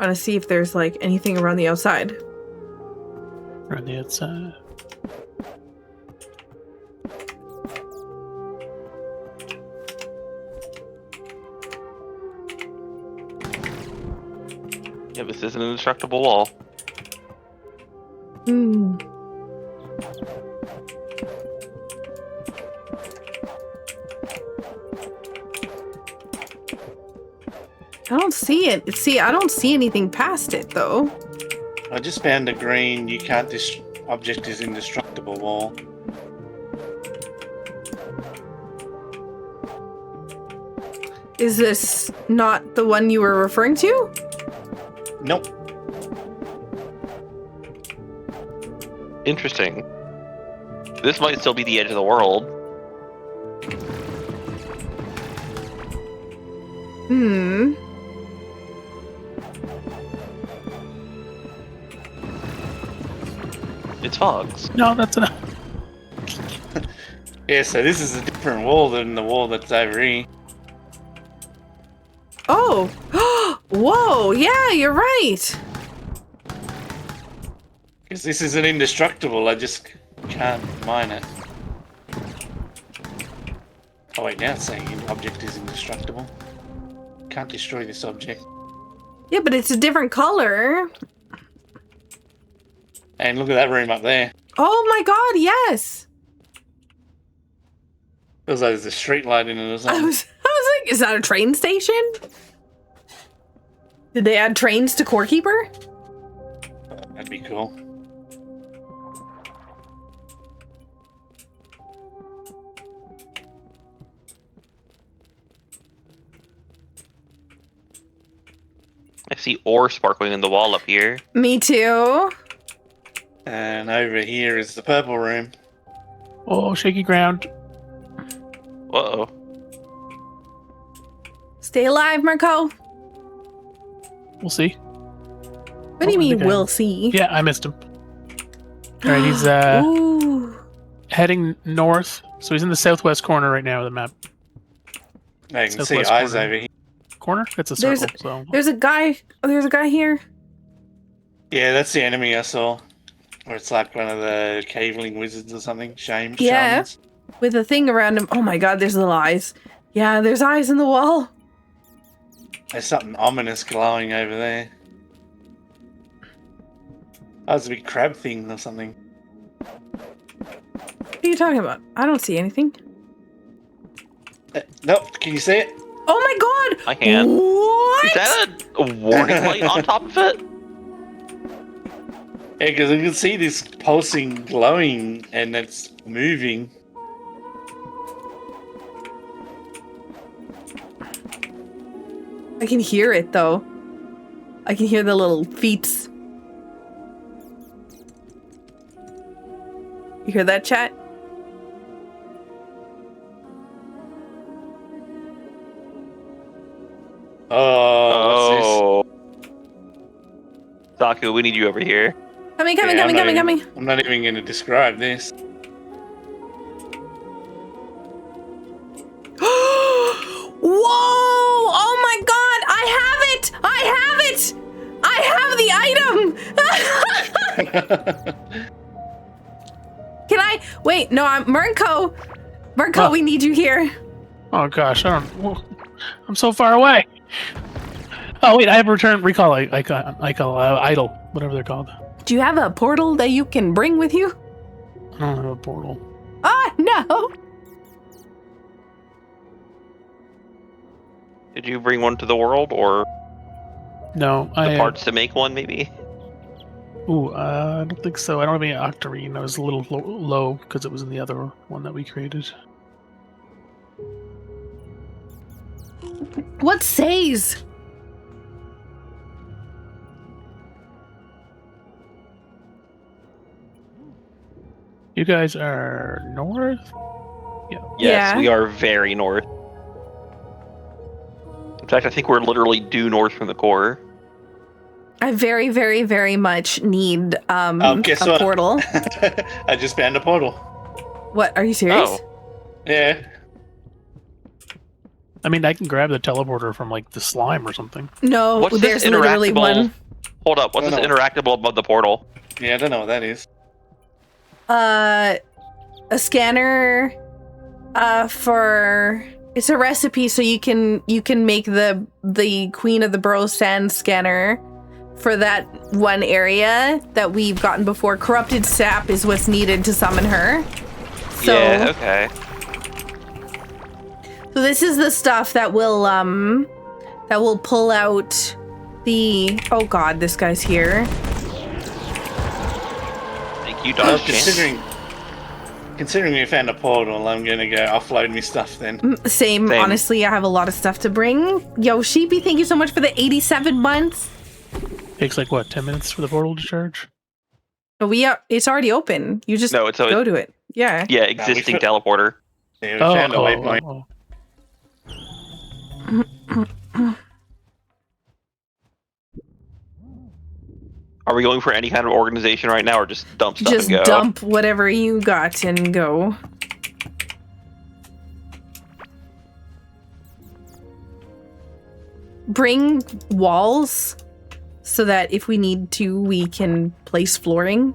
I want to see if there's like anything around the outside. Or on the outside. Yeah, this is an indestructible wall. Hmm. I don't see it. See, I don't see anything past it though. I just found a green object is indestructible wall. Is this not the one you were referring to? Nope. Interesting. This might still be the edge of the world. Hmm. It's fogs. No, that's enough. Yeah, so this is a different wall than the wall that's over here. Oh. Whoa. Yeah, you're right. Because this isn't indestructible, I just can't mine it. Oh wait, now it's saying an object is indestructible. Can't destroy this object. Yeah, but it's a different color. And look at that room up there. Oh my god, yes. Feels like there's a street light in it or I something. was like, is that a train station? Did they add trains to Core Keeper? That'd be cool. I see ore sparkling in the wall up here. Me too. And over here is the purple room. Oh, shaky ground. Uh-oh. Stay alive, Marco. We'll see. What do you Oh, mean, okay. we'll see? Yeah, I missed him. All right, he's Ooh. heading north. So he's in the southwest corner right now of the map. I can see Southwest eyes corner. over here. Corner? That's a There's circle. So There's a guy. Oh, there's a guy here. Yeah, that's the enemy I saw. Or it's like one of the caveling wizards or something. Yeah. Shamans. With a thing around him. Oh my god, there's little eyes. Yeah, there's eyes in the wall. There's something ominous glowing over there. That was a big crab thing or something. What are you talking about? I don't see anything. Nope, can you see it? Oh my god! I can. What? Is that a warning light on top of it? Yeah, because you can see this pulsing glowing and it's moving. I can hear it though. I can hear the little feet. You hear that, chat? Oh, Saku, we need you over here. Coming, what's coming, this? coming, coming, coming. I'm not even going to describe this. Whoa! Oh my god! I have it! I have it! I have the item! Can I wait? No, I'm Murnco. Murnco, Huh. we need you here. oh gosh, I'm so far away. Oh wait, I have recall idol, whatever they're called. Do you have a portal that you can bring with you? I don't have a portal. Ah, no. Did you bring one to the world, or No, the parts to make one, maybe? I don't think so. I don't have any octarine. I was a little low because it was in the other one that we created. What says? You guys are north? Yes, Yeah. we are very north. In fact, I think we're literally due north from the core. I very, very, very much need Guess a what? portal. I just found a portal. What? Are you serious? Oh. Yeah. I mean, I can grab the teleporter from like the slime or something. No, What's there's this literally interactable? one. Hold up, what's No, this no. interactable above the portal? Yeah, I don't know what that is. A scanner for it's a recipe so you can make the Queen of the Burrow Sand scanner for that one area that we've gotten before. Corrupted sap is what's needed to summon her. So Yeah, okay. So this is the stuff that will pull out the oh god, this guy's here. Thank you, Well, Dodge Chance. considering we found a portal, I'm gonna go offload me stuff then. Same, Same. honestly, I have a lot of stuff to bring. Yo, Sheepy, thank you so much for the 87 months. Takes like what, 10 minutes for the portal to charge? It's already open. You just No, it's go to it. Yeah. Yeah, existing teleporter. Yeah, we found a waypoint. Are we going for any kind of organization right now, or just dump stuff Just and go? dump whatever you got and go. Bring walls so that if we need to, we can place flooring.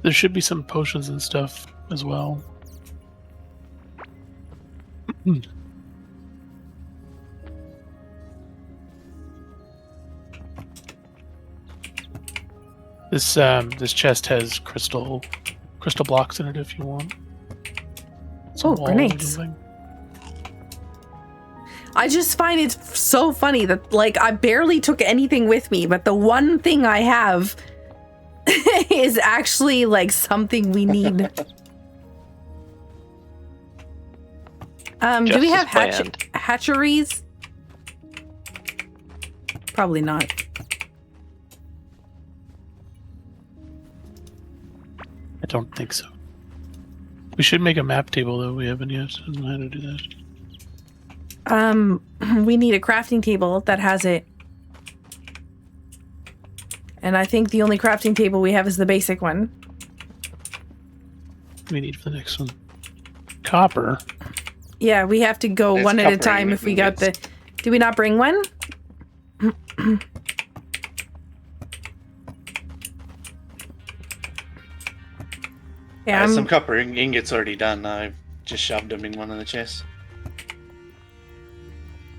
There should be some potions and stuff as well. This chest has crystal blocks in it if you want. Some Oh, walls or grenades. something. I just find it so funny that, like, I barely took anything with me, but the one thing I have is actually, like, something we need. Do we have hatcheries? Probably not. I don't think so. We should make a map table though. We haven't yet. I don't know how to do that. We need a crafting table that has it. And I think the only crafting table we have is the basic one. We need for the next one. Copper. Yeah, we have to go There's one at a copper time if we got the... Did we not bring one? Yeah, Some copper ingots already done. I've just shoved them in one of the chests.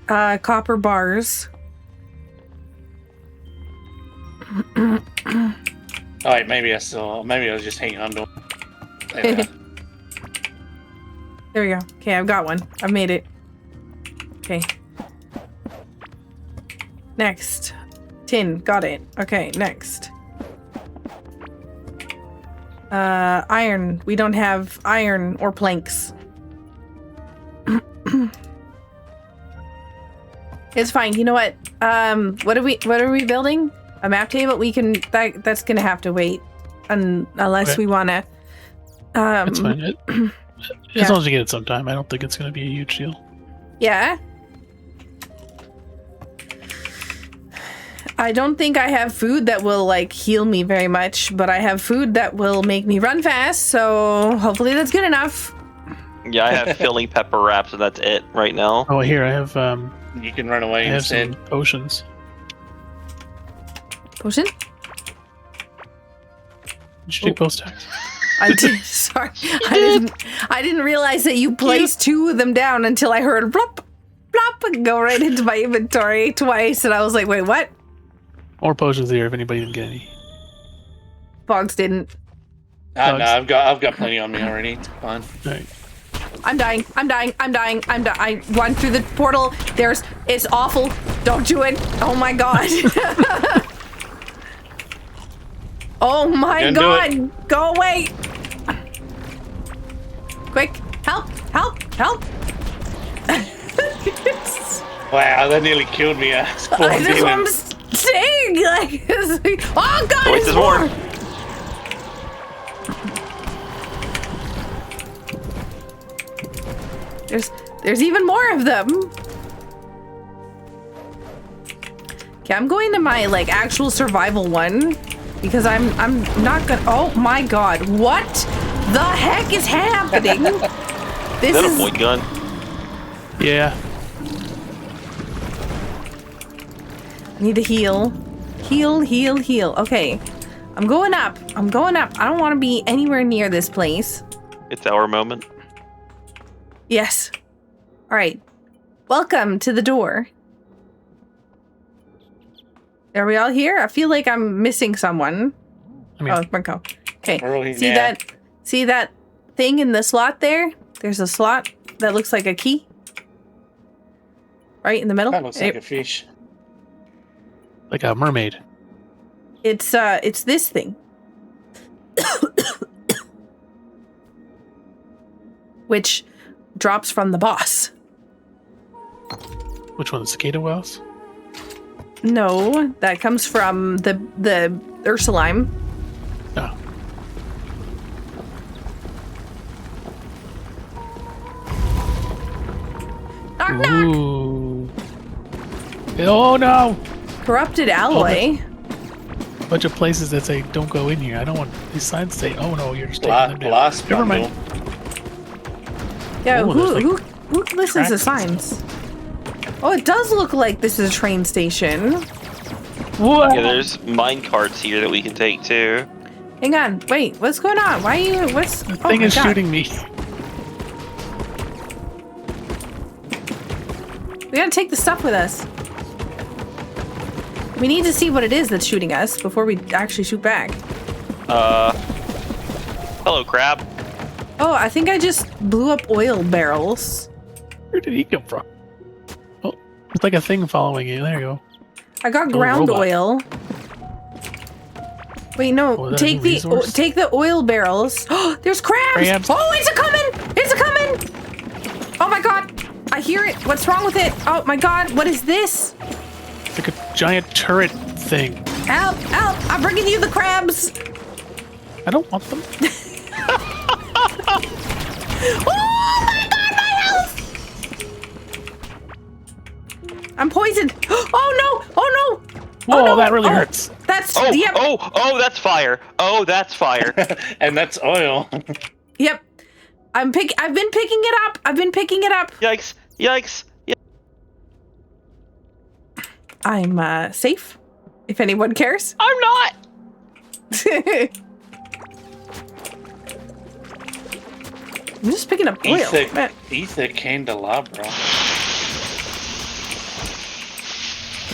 Copper bars. Oh wait, maybe I was just hanging on to them. There we go. There we go. Okay, I've got one. I've made it. Okay. Next. Tin. Got it. Okay, next. Iron. We don't have iron or planks. It's fine. You know what? What are we building? A map table? We can that's gonna have to wait unless Okay. we wanna That's fine. Yeah. As long as you get it sometime, I don't think it's going to be a huge deal. Yeah. I don't think I have food that will, like, heal me very much, but I have food that will make me run fast, so hopefully that's good enough. Yeah, I have filling pepper wraps, and that's it right now. Oh, here I have. You can run away I have instead. some potions. Potion? Did you take both stacks? I did. Sorry. I didn't realize that you placed two of them down until I heard blop, blop, and go right into my inventory twice, and I was like, wait, what? More potions here if anybody didn't get any. Boggs didn't. No, I've got plenty on me already. It's fine. All right. I'm dying. I run through the portal. It's awful. Don't do it. Oh my god. Oh my god. Go away. Quick. Help. Wow, that nearly killed me. That's what I'm saying. Like, oh god, Wait, it's there's more. more. There's even more of them. Okay, I'm going to my, like, actual survival one because I'm not gonna. Oh my god, what the heck is happening? This Is that is a point gun? Yeah. I need to heal. Heal. Okay. I'm going up. I don't want to be anywhere near this place. It's our moment. Yes. All right. Welcome to the door. Are we all here? I feel like I'm missing someone. I mean, Oh, Marco. Okay. Early, See yeah. that thing in the slot there? There's a slot that looks like a key. Right in the middle? That looks like a fish. like a mermaid. It's this thing. Which drops from the boss. Which one? The cicada wells? No, that comes from the Ursulime. No. Knock knock. Ooh. Oh no! Corrupted alloy. A bunch of places that say don't go in here. I don't want these signs to say, oh no, you're just taking them down. Blast Never bundle. mind. Yeah, Oh, there's, like, who listens to tracks. signs? Oh, it does look like this is a train station. What? Yeah, there's mine carts here that we can take too. Hang on, wait, what's going on? Why are you? What's? The Oh thing my is God. shooting me. We gotta take the stuff with us. We need to see what it is that's shooting us before we actually shoot back. Hello, crab. Oh, I think I just blew up oil barrels. Where did he come from? Oh, it's like a thing following you. There you go. I got Oh, ground robot. oil. Wait, no. Oh, is that a take new the resource? take the oil barrels. Oh, there's crabs. Crabs. Oh, it's a coming! It's a coming! Oh my God! I hear it. What's wrong with it? Oh my God! What is this? It's like a giant turret thing. Help! Help! I'm bringing you the crabs. I don't want them. Oh my God! My health! I'm poisoned. Oh no! Oh no! Whoa, no. that really Oh. hurts. That's Oh, yep. oh, that's fire. Oh, that's fire. And that's oil. Yep. I've been picking it up. I've been picking it up. Yikes! Yikes! I'm safe. If anyone cares. I'm not. I'm just picking up oil. Man. Ether candelabra.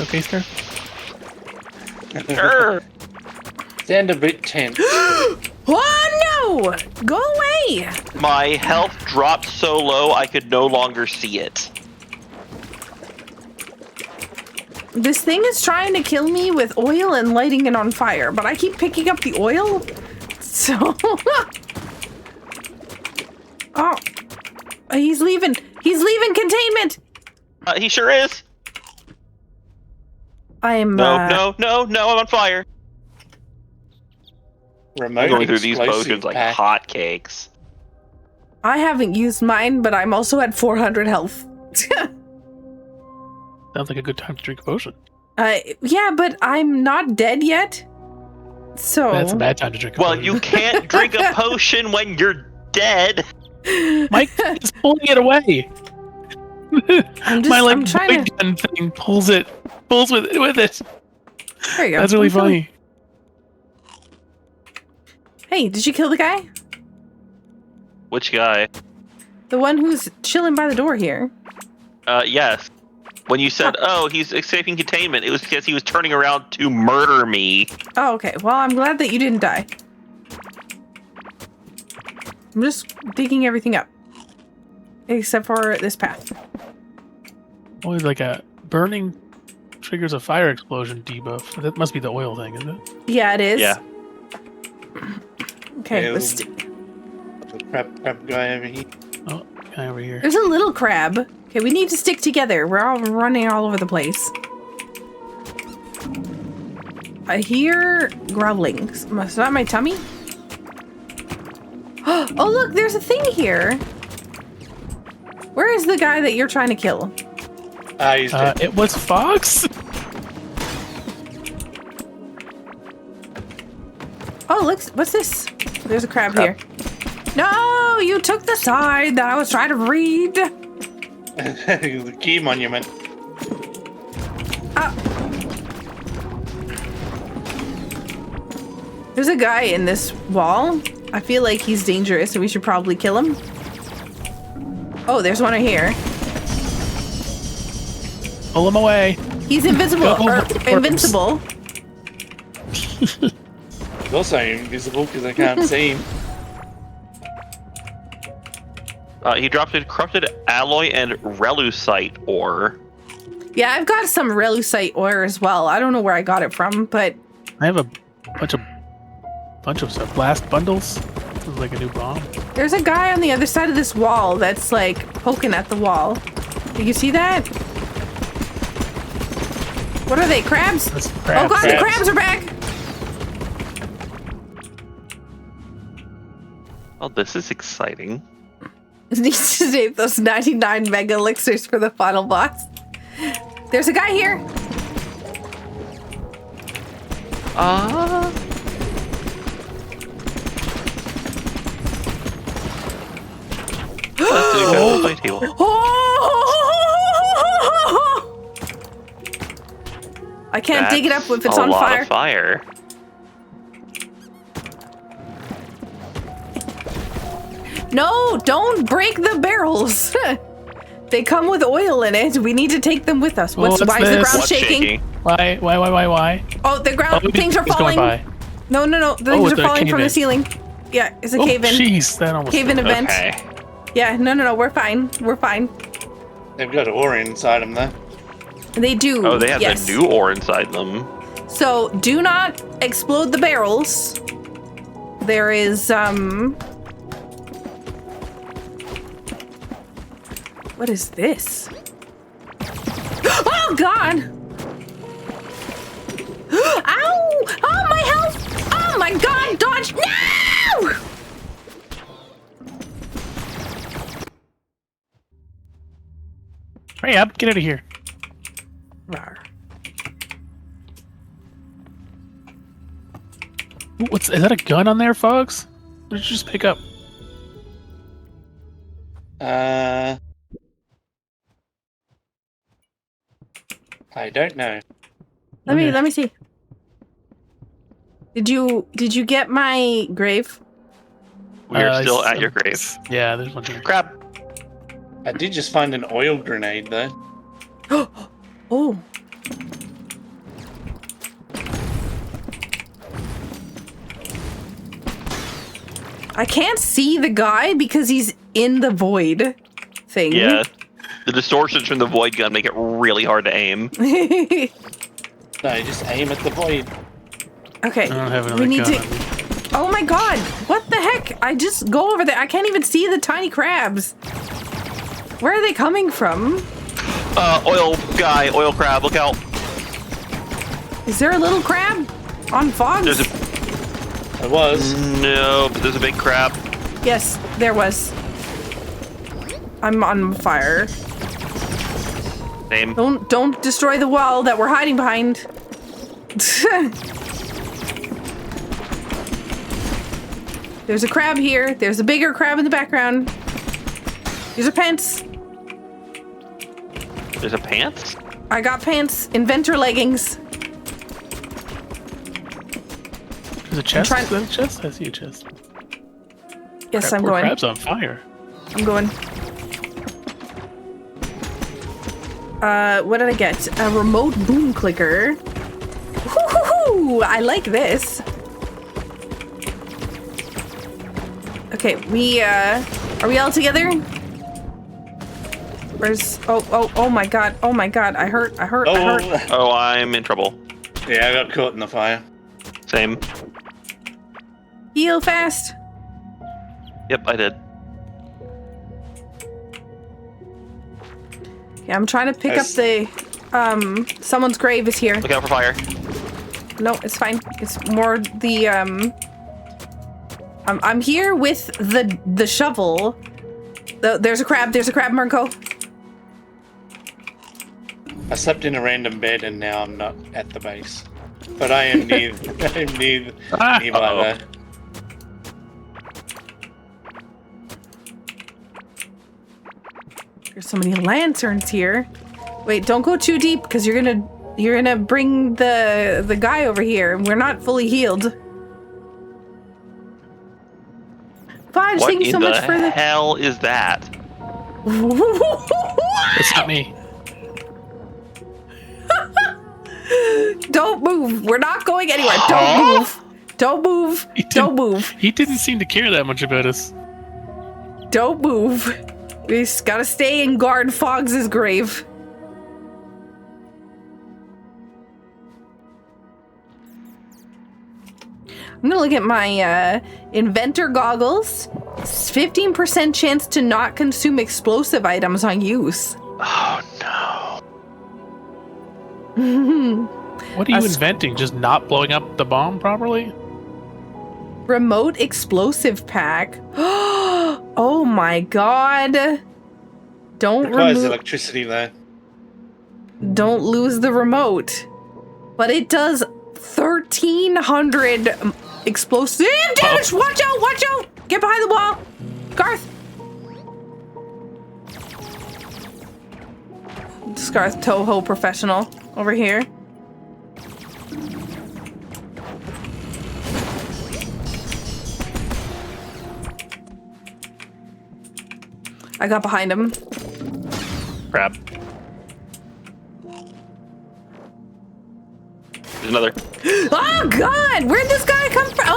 Okay, sir. Sure. Sound a bit tense. Oh no! Go away! My health dropped so low I could no longer see it. This thing is trying to kill me with oil and lighting it on fire, but I keep picking up the oil. So oh, he's leaving. He's leaving containment. He sure is. I'm No, I'm on fire. Remote I'm going through these explosive potions like pack. hotcakes. I haven't used mine, but I'm also at 400 health. Sounds like a good time to drink a potion. Yeah, but I'm not dead yet. So That's a bad time to drink a Well, potion. you can't drink a potion when you're dead. Mike is pulling it away. I'm just, My like I'm trying to. void gun thing pulls with it. There you go. That's really I'm feeling- funny. Hey, did you kill the guy? Which guy? The one who's chilling by the door here. Yes. When you said, "Oh, he's escaping containment," it was because he was turning around to murder me. Oh, okay. Well, I'm glad that you didn't die. I'm just digging everything up. Except for this path. Oh, it's like a burning triggers a fire explosion debuff. That must be the oil thing, isn't it? Yeah, it is. Yeah. Okay, Yeah, let's the crab guy over here. Oh, guy over here. there's a little crab. Okay, we need to stick together. We're all running all over the place. I hear growling. Is that my tummy? Oh, look, there's a thing here. Where is the guy that you're trying to kill? He's dead. It was Fox. Oh, look, what's this? There's a crab here. No, you took the side that I was trying to read. The key monument. There's a guy in this wall. I feel like he's dangerous, so we should probably kill him. Oh, there's one right here. Pull him away. He's invisible. Go Or over the invincible. He's also invisible because I can't see him. He dropped a corrupted alloy and relusite ore. Yeah, I've got some relusite ore as well. I don't know where I got it from, but I have a bunch of stuff. Blast bundles. This is like a new bomb. there's a guy on the other side of this wall that's like poking at the wall. Do you see that? What are they? Crabs? That's Oh crabs. god, the crabs are back! Oh, this is exciting. Need to save those 99 mega elixirs for the final boss. There's a guy here. Let's do a fight table. I can't dig it up if it's a on lot fire. Of fire. No, don't break the barrels. They come with oil in it. We need to take them with us. What's Why is the this? ground What's shaking? Why? Oh, the ground things are It's going falling. by. No. The things it's are a falling from the cave-in. ceiling. Yeah, it's a Oh, cave-in. jeez, that almost. Cave-in event. Okay. Yeah, no. We're fine. We're fine. They've got ore inside them though. They do. Oh, they have yes. the new ore inside them. So do not explode the barrels. There is What is this? Oh god! Ow! Oh my health! Oh my god! Dodge! No! Hurry up! Get out of here! Rawr. Is that a gun on there, folks? What did you just pick up? I don't know. Let me see. Did you get my grave? We're still at your grave. Yeah, there's one here. Crab. I did just find an oil grenade though. Oh. I can't see the guy because he's in the void thing. Yeah. The distortions from the void gun make it really hard to aim. No, just aim at the void. Okay. I don't have another we need gun. to. Oh my god! What the heck? I just go over there. I can't even see the tiny crabs. Where are they coming from? Oil guy, oil crab, look out. Is there a little crab on fogs? There's It was. No, but there's a big crab. Yes, there was. I'm on fire. Same. Don't destroy the wall that we're hiding behind. There's a crab here. There's a bigger crab in the background. These are pants. There's a pants? I got pants. Inventor leggings. There's a chest. trying- Is that a chest? I see a chest. Yes, I'm Poor going. crab's on fire. I'm going. What did I get? A remote boom clicker. Woo-hoo-hoo! I like this. Okay, are we all together? Where's, oh my god, I hurt. Oh, I'm in trouble. Yeah, I got caught in the fire. Same. Heal fast. Yep, I did. Yeah, I'm trying to pick up the, someone's grave is here. Look out for fire. No, it's fine. It's more the, I'm here with the shovel. There's a crab, Marco. I slept in a random bed and now I'm not at the base. But I am near nearby there. There's so many lanterns here. Wait, don't go too deep because you're gonna bring the guy over here. We're not fully healed. Fudge, What thank you so in much for the the. hell is that? It's not me. Don't move. We're not going anywhere. Don't move. Don't move. Don't move. He didn't seem to care that much about us. Don't move. We just gotta stay and guard Foggs' grave. I'm gonna look at my inventor goggles. 15% chance to not consume explosive items on use. Oh no. What are you inventing? Just not blowing up the bomb properly? Remote explosive pack. Oh my god. Don't Requires electricity though. Don't lose the remote. But it does 1,300 explosive damage! Watch out! Watch out! Get behind the wall! Garth! Garth Toho professional over here. I got behind him. Crap. There's another. Oh god! Where'd this guy come from? Oh,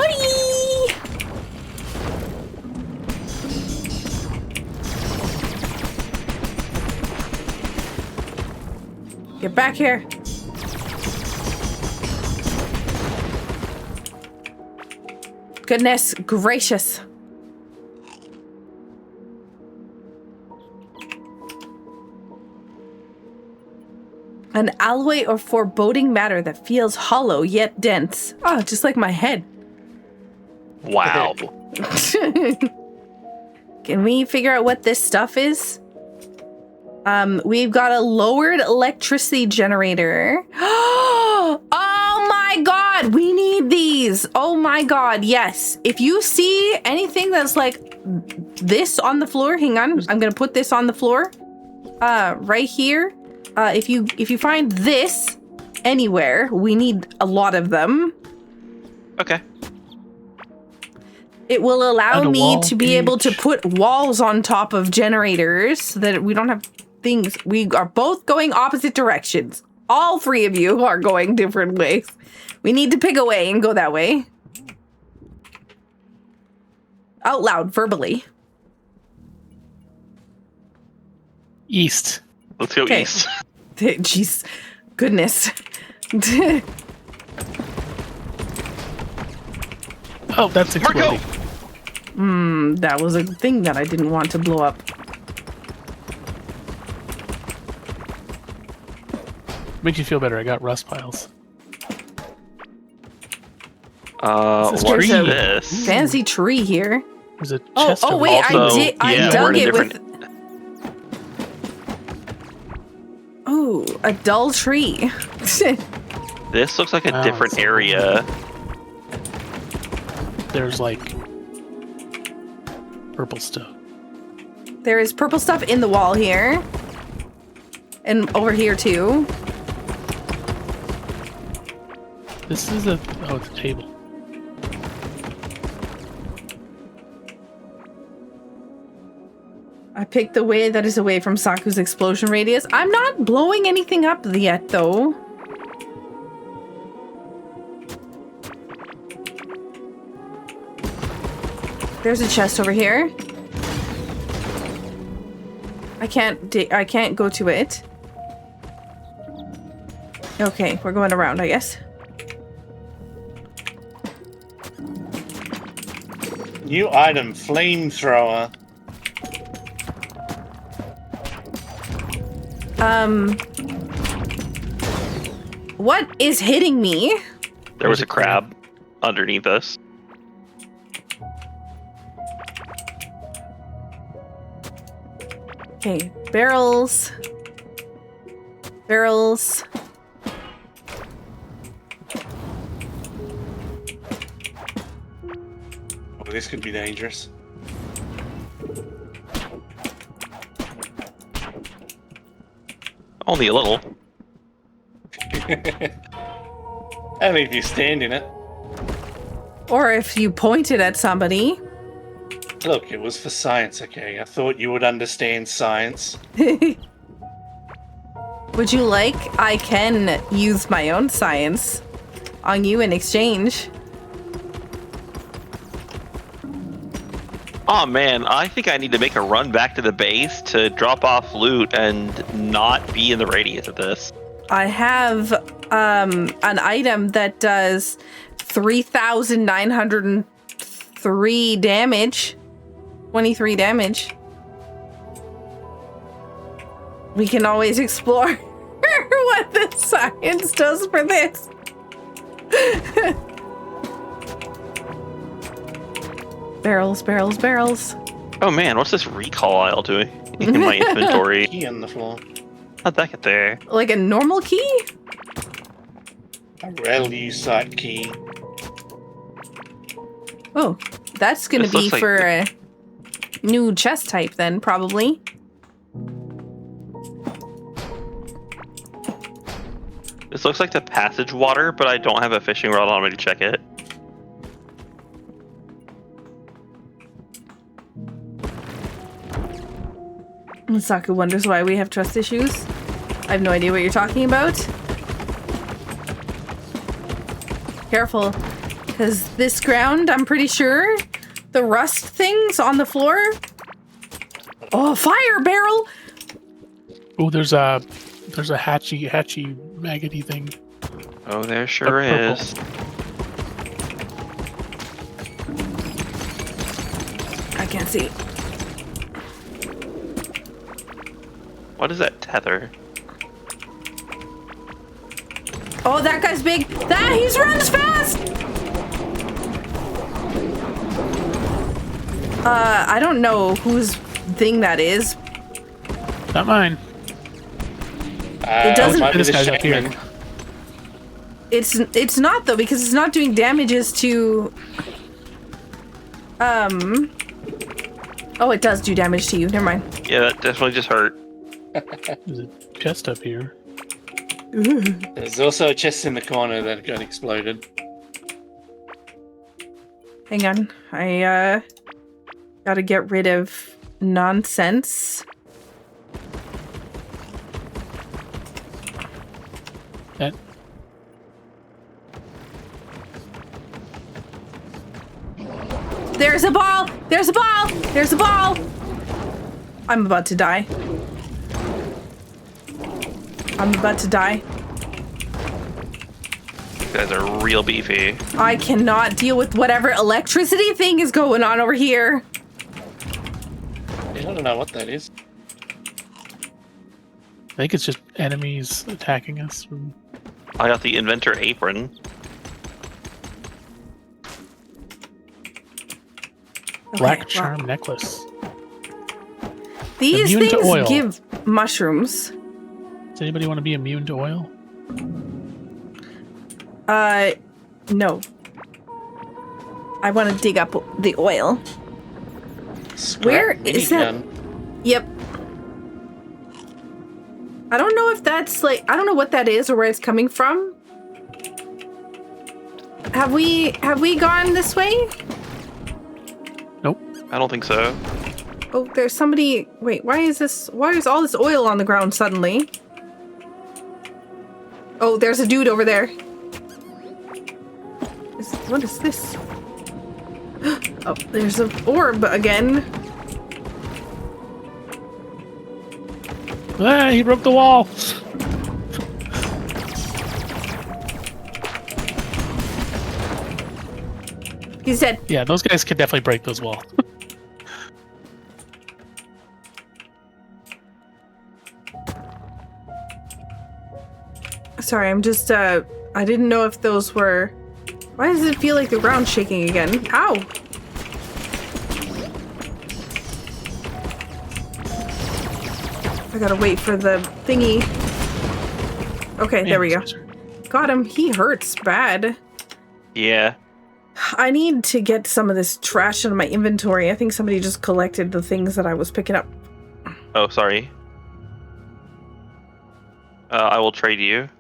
get back here. Goodness gracious. An alloy or foreboding matter that feels hollow yet dense. Oh, just like my head. Wow. Can we figure out what this stuff is? We've got a lowered electricity generator. Oh my god, we need these. Oh my god, yes. If you see anything that's like this on the floor, hang on, I'm gonna put this on the floor. Right here. If you find this anywhere, we need a lot of them. Okay. It will allow me to be able to put walls on top of generators so that we don't have things. We are both going opposite directions. All three of you are going different ways. We need to pick a way and go that way. Out loud, verbally. East. Let's go east. Jeez. Goodness. Oh, that's exploding. That was a thing that I didn't want to blow up. Makes you feel better. I got rust piles. What is a this? Fancy tree here. There's a chest. Oh wait, Also, I yeah, dug we're in a it different- with... Oh, a dull tree. This looks like a Oh, different it's- area. There's like purple stuff. There is purple stuff in the wall here. And over here too. This is a it's a table. I picked the way that is away from Saku's explosion radius. I'm not blowing anything up yet though. There's a chest over here. I can't go to it. Okay, we're going around, I guess. New item, flamethrower. What is hitting me? There was a crab underneath us. Okay, barrels. Barrels. Oh, this could be dangerous. Only a little. Only if you stand in it. Or if you pointed at somebody. Look, it was for science, okay? I thought you would understand science. Would you like? I can use my own science on you in exchange. Oh man, I think I need to make a run back to the base to drop off loot and not be in the radius of this. I have an item that does 3,903 damage. 23 damage. We can always explore what the science does for this. Barrels, barrels, barrels. Oh man, what's this recall aisle doing in my inventory? Key on the floor. How'd that get there? Like a normal key? A rarely used site key. Oh, that's gonna This be looks like for a new chest type then, probably. This looks like the passage water, but I don't have a fishing rod on me to check it. Saku wonders why we have trust issues. I have no idea what you're talking about. Careful, because this ground, I'm pretty sure, the rust things on the floor. Oh, fire barrel! Oh, there's a hatchy maggoty thing. Oh, there sure Purple. is. I can't see. What is that tether? Oh, that guy's big. He runs fast. I don't know whose thing that is. Not mine. It doesn't- Might be This the guy's up here. shaman. It's not though, because it's not doing damages to. Oh, it does do damage to you. Never mind. Yeah, that definitely just hurt. There's a chest up here. There's also a chest in the corner that got exploded. Hang on. I gotta get rid of nonsense. That There's a ball! There's a ball! There's a ball! I'm about to die. I'm about to die. You guys are real beefy. I cannot deal with whatever electricity thing is going on over here. I don't know what that is. I think it's just enemies attacking us. From... I got the inventor apron. Black well, charm necklace. These Immune to things oil. give mushrooms. Does anybody want to be immune to oil? No. I want to dig up the oil. Scrap Where is that? minigun. Yep. I don't know if that's like, I don't know what that is or where it's coming from. Have we gone this way? Nope. I don't think so. Oh, there's somebody. Wait, why is all this oil on the ground suddenly? Oh, there's a dude over there. What is this? Oh, there's an orb again. Ah, he broke the wall. He said, Yeah, those guys could definitely break those walls. sorry, I'm just, I didn't know if those were... Why does it feel like the ground's shaking again? Ow! I gotta wait for the thingy. Okay, there we go. Got him. He hurts bad. Yeah. I need to get some of this trash out of my inventory. I think somebody just collected the things that I was picking up. Oh, sorry. I will trade you.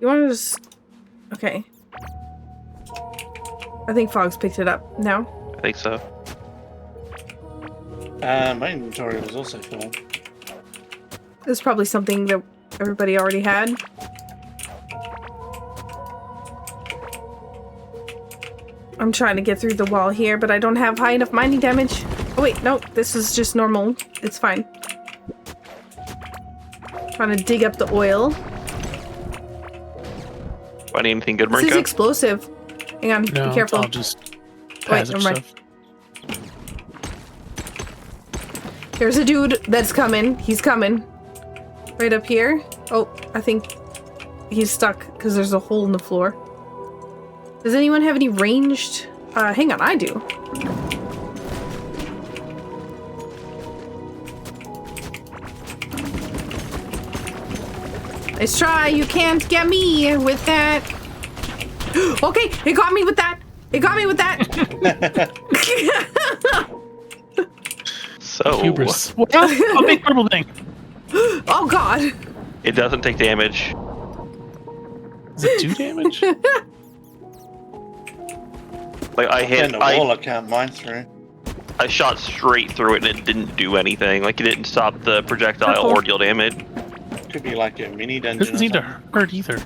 You want to just... Okay. I think Fogg's picked it up now. I think so. My inventory was also full. There's probably something that everybody already had. I'm trying to get through the wall here, but I don't have high enough mining damage. Oh wait, no, this is just normal. It's fine. Trying to dig up the oil. Find anything good, This is Marinko? explosive. Hang on, No, be careful. I'll just Wait, hazard never mind. stuff. There's a dude that's coming. He's coming. Right up here. Oh, I think he's stuck because there's a hole in the floor. Does anyone have any ranged? Hang on, I do. Nice try. You can't get me with that. Okay, it got me with that. It got me with that. So Hubris. What? A big purple thing. Oh God. it doesn't take damage. Is it 2 damage? Like I In hit, the wall, I can't mine through. I shot straight through it and it didn't do anything. Like it didn't stop the projectile Purple. or deal damage. Could be like a mini dungeon. Doesn't or seem to something. hurt either.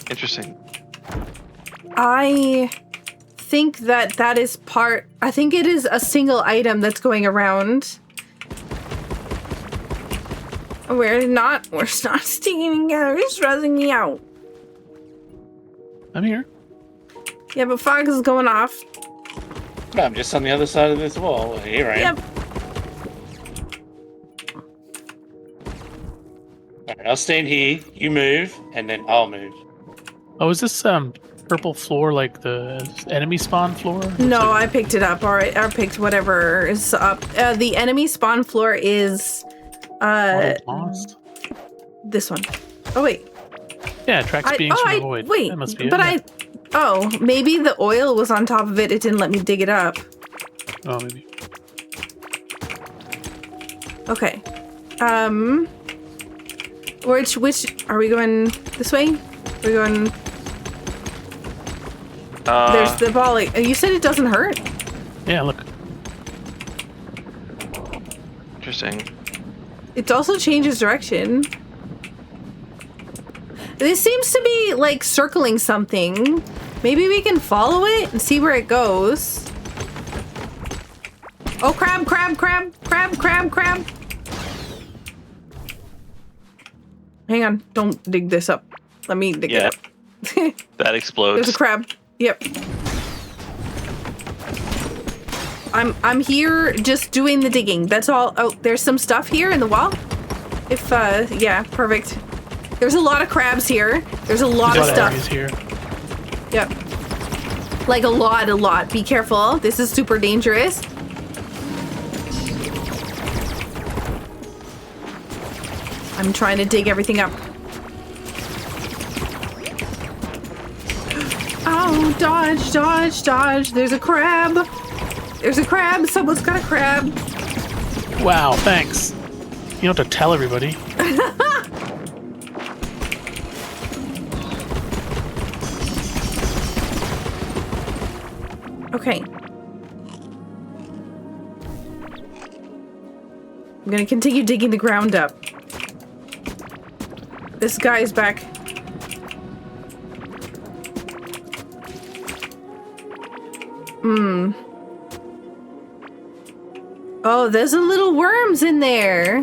Interesting. I think that is part. I think it is a single item that's going around. We're not sticking together. It's stressing me out. I'm here. Yeah, but Fox is going off. No, I'm just on the other side of this wall. Here I am. Yep. Alright, I'll stand here, you move, and then I'll move. Oh, is this purple floor like the enemy spawn floor? No, I picked it up. All right, I picked whatever is up. The enemy spawn floor is Lost? this one. Oh wait. Yeah, tracks beings from the void. Wait, That must be but it. oh, maybe the oil was on top of it. It didn't let me dig it up. Oh, maybe. Okay. Which are we going this way? We're going. There's the ball. You said it doesn't hurt. Yeah, look. Interesting. It also changes direction. This seems to be like circling something. Maybe we can follow it and see where it goes. Oh, crab, crab, crab, crab, crab, crab. Hang on, don't dig this up. Let me dig it Yeah. up. That explodes. There's a crab. Yep. I'm here just doing the digging. That's all. Oh, there's some stuff here in the wall. If yeah, perfect. There's a lot of crabs here. There's a lot of stuff. Areas here. Yep. Like a lot. Be careful. This is super dangerous. I'm trying to dig everything up. Oh, dodge, dodge, dodge. There's a crab. There's a crab. Someone's got a crab. Wow, thanks. You don't have to tell everybody. Okay. I'm gonna continue digging the ground up. This guy's back. Oh, there's a little worms in there.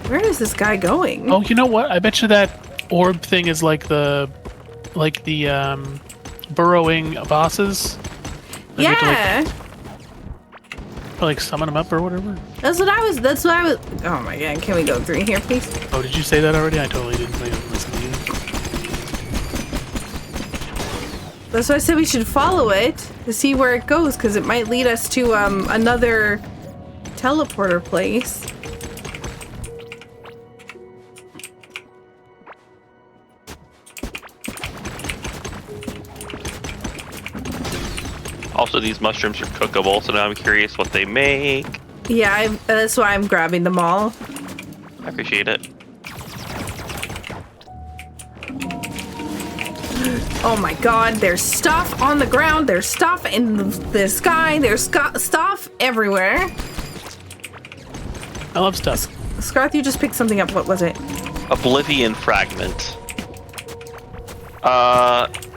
Where is this guy going? Oh, you know what? I bet you that orb thing is like the burrowing bosses. Like you have to, yeah. like summon them up or whatever. That's what I was. Oh my god! Can we go through here, please? Oh, did you say that already? I totally didn't listen to you. That's why I said we should follow it to see where it goes, because it might lead us to another teleporter place. Also, these mushrooms are cookable, so now I'm curious what they make. Yeah, that's why I'm grabbing them all. I appreciate it. Oh my god, there's stuff on the ground, there's stuff in the sky, there's stuff everywhere. I love stuff. Scarth, you just picked something up. What was it? Oblivion fragment.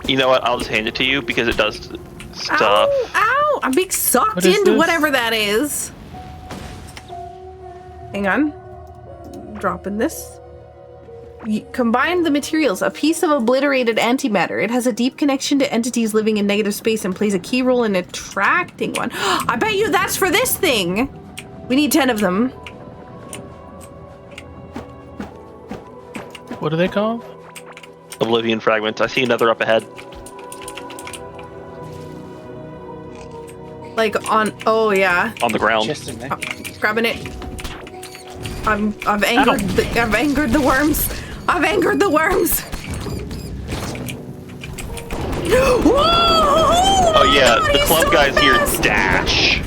You know what? I'll just hand it to you because it does stuff. Ow! Ow! I'm being sucked What is into this? whatever that is. Hang on. Dropping this. Combine the materials. A piece of obliterated antimatter. It has a deep connection to entities living in negative space and plays a key role in attracting one. I bet you that's for this thing. We need 10 of them. What are they called? Oblivion fragments. I see another up ahead. Like on, oh yeah. On the ground. Just in there. Grabbing it. I've angered the worms. I've angered the worms. Whoa! Oh yeah, God, the he's club so guys here fast. dash.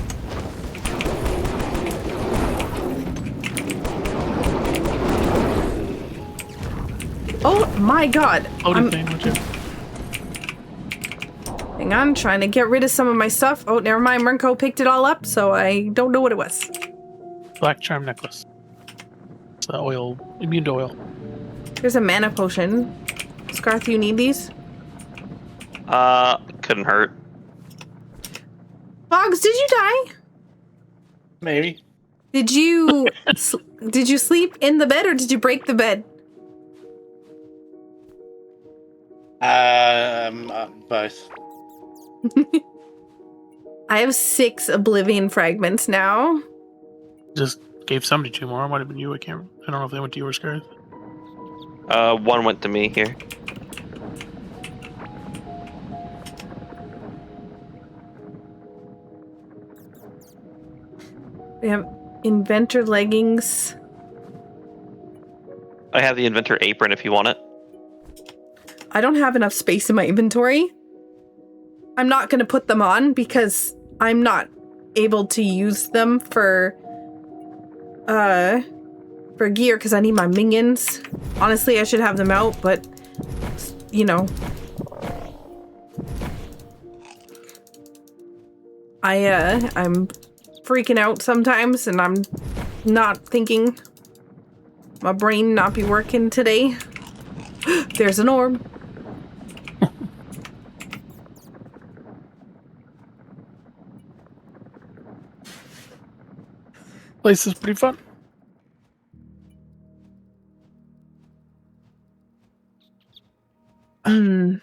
Oh my god. Loading thing, would you? Hang on, trying to get rid of some of my stuff. Oh, never mind. Murnko picked it all up, so I don't know what it was. Black charm necklace. It's oil, immune to oil. There's a mana potion. Scarth, you need these? Couldn't hurt. Boggs, did you die? Maybe. Did you did you sleep in the bed or did you break the bed? Both. I have 6 Oblivion fragments now. Just gave somebody 2 more. It might have been you. I don't know if they went to you or Scarth. One went to me here. We have inventor leggings. I have the inventor apron if you want it. I don't have enough space in my inventory. I'm not going to put them on because I'm not able to use them for gear because I need my minions. Honestly, I should have them out, but you know. I'm freaking out sometimes and I'm not thinking. My brain not be working today. There's an orb. Place is pretty fun. I'm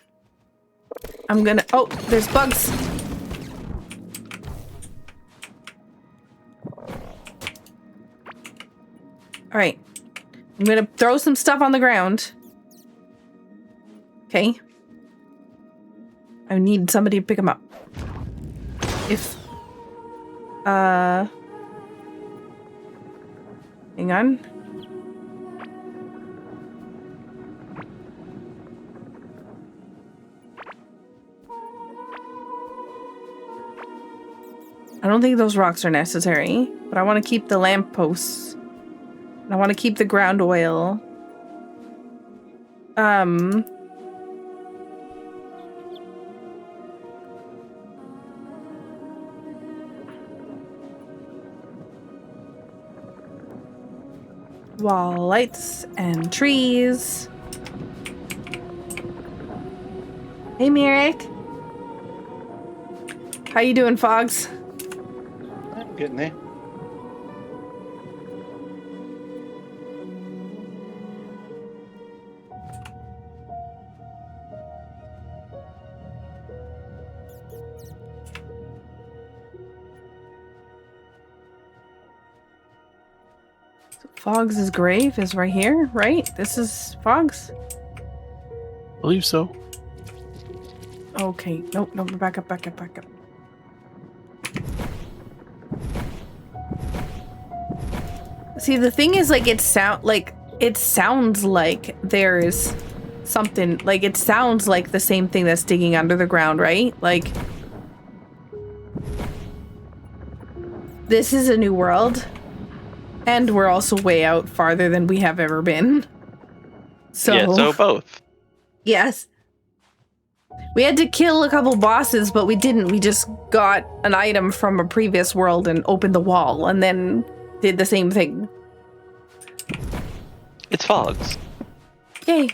gonna. Oh, there's bugs. All right. I'm gonna throw some stuff on the ground. Okay. I need somebody to pick them up. If. Hang on. I don't think those rocks are necessary, but I want to keep the lampposts. And I want to keep the ground oil. Wall lights and trees. Hey, Merrick. How you doing, Fogs? I'm getting there. Fogs' grave is right here, right? This is Fogs? I believe so. Okay. Nope, nope, back up. See, the thing is, like, it sounds like there's something, like, it sounds like the same thing that's digging under the ground, right? Like, this is a new world. And we're also way out farther than we have ever been. So, Yeah, so both. Yes. We had to kill a couple bosses, but we didn't. We just got an item from a previous world and opened the wall and then did the same thing. It's Fogs. Yay.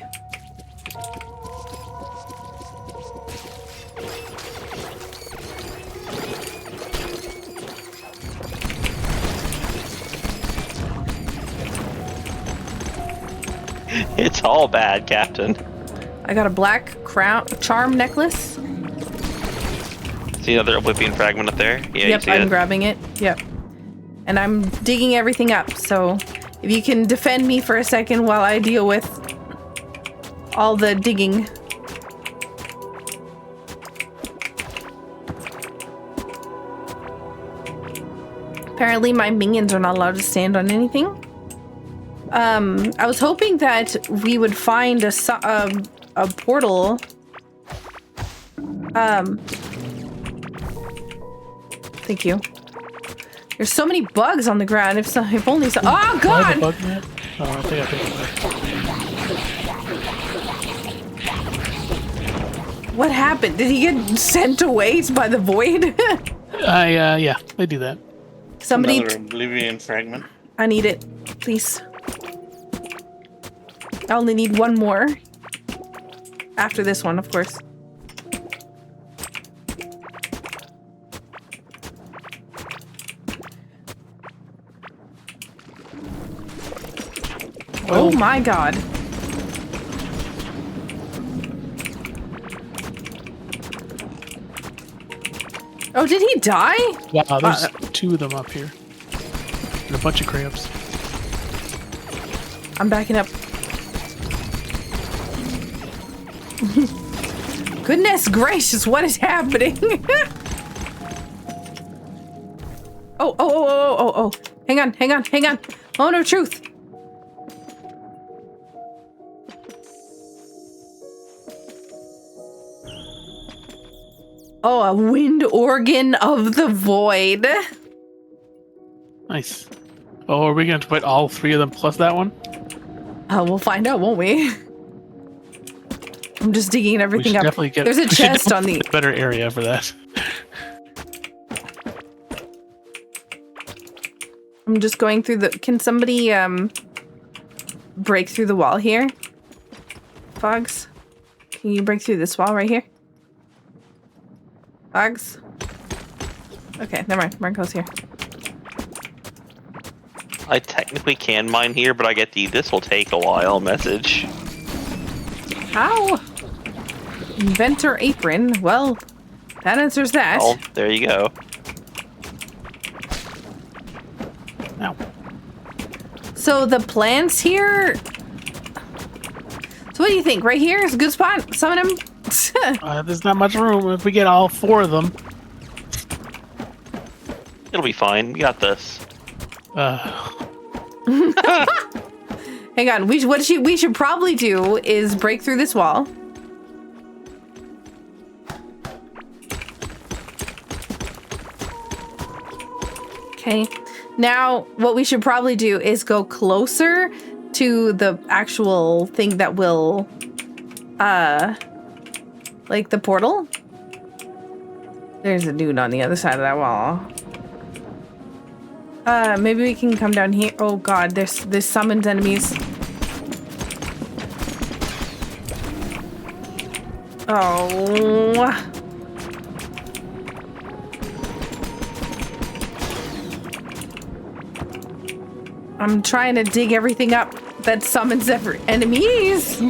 It's all bad, Captain. I got a black charm necklace. See another Oblivion fragment up there? Yeah, you Yep, see I'm it? grabbing it. Yep. And I'm digging everything up, so if you can defend me for a second while I deal with all the digging. Apparently my minions are not allowed to stand on anything. I was hoping that we would find a portal. Thank you. There's so many bugs on the ground. If only so. Oh Do I have a God! bug map? Oh, I think I picked it up. What happened? Did he get sent away by the void? Yeah, they do that. Somebody. Another Oblivion fragment. I need it, please. I only need one more. After this one, of course. Oh my God. Oh, did he die? Wow, there's 2 of them up here. And a bunch of crabs. I'm backing up. Goodness gracious, what is happening? Oh. Hang on. Moment of truth. Oh, a wind organ of the void. Nice. Oh, are we going to put all 3 of them plus that one? We'll find out, won't we? I'm just digging everything up. Definitely get. There's a chest on the. A better area for that. I'm just going through the. Can somebody break through the wall here? Fogs, can you break through this wall right here? Fogs. Okay, never mind. Mark goes here. I technically can mine here, but I get the "this will take a while" message. How? Inventor apron. Well, that answers that. Oh, there you go. Ow. So the plants here. So what do you think? Right here is a good spot. Summon them. There's not much room if we get all 4 of them. It'll be fine. You got this. Hang on. What we should probably do is break through this wall. Okay. Now, what we should probably do is go closer to the actual thing that will, like the portal. There's a dude on the other side of that wall. Maybe we can come down here. Oh God, there's summoned enemies. Oh. I'm trying to dig everything up that summons enemies.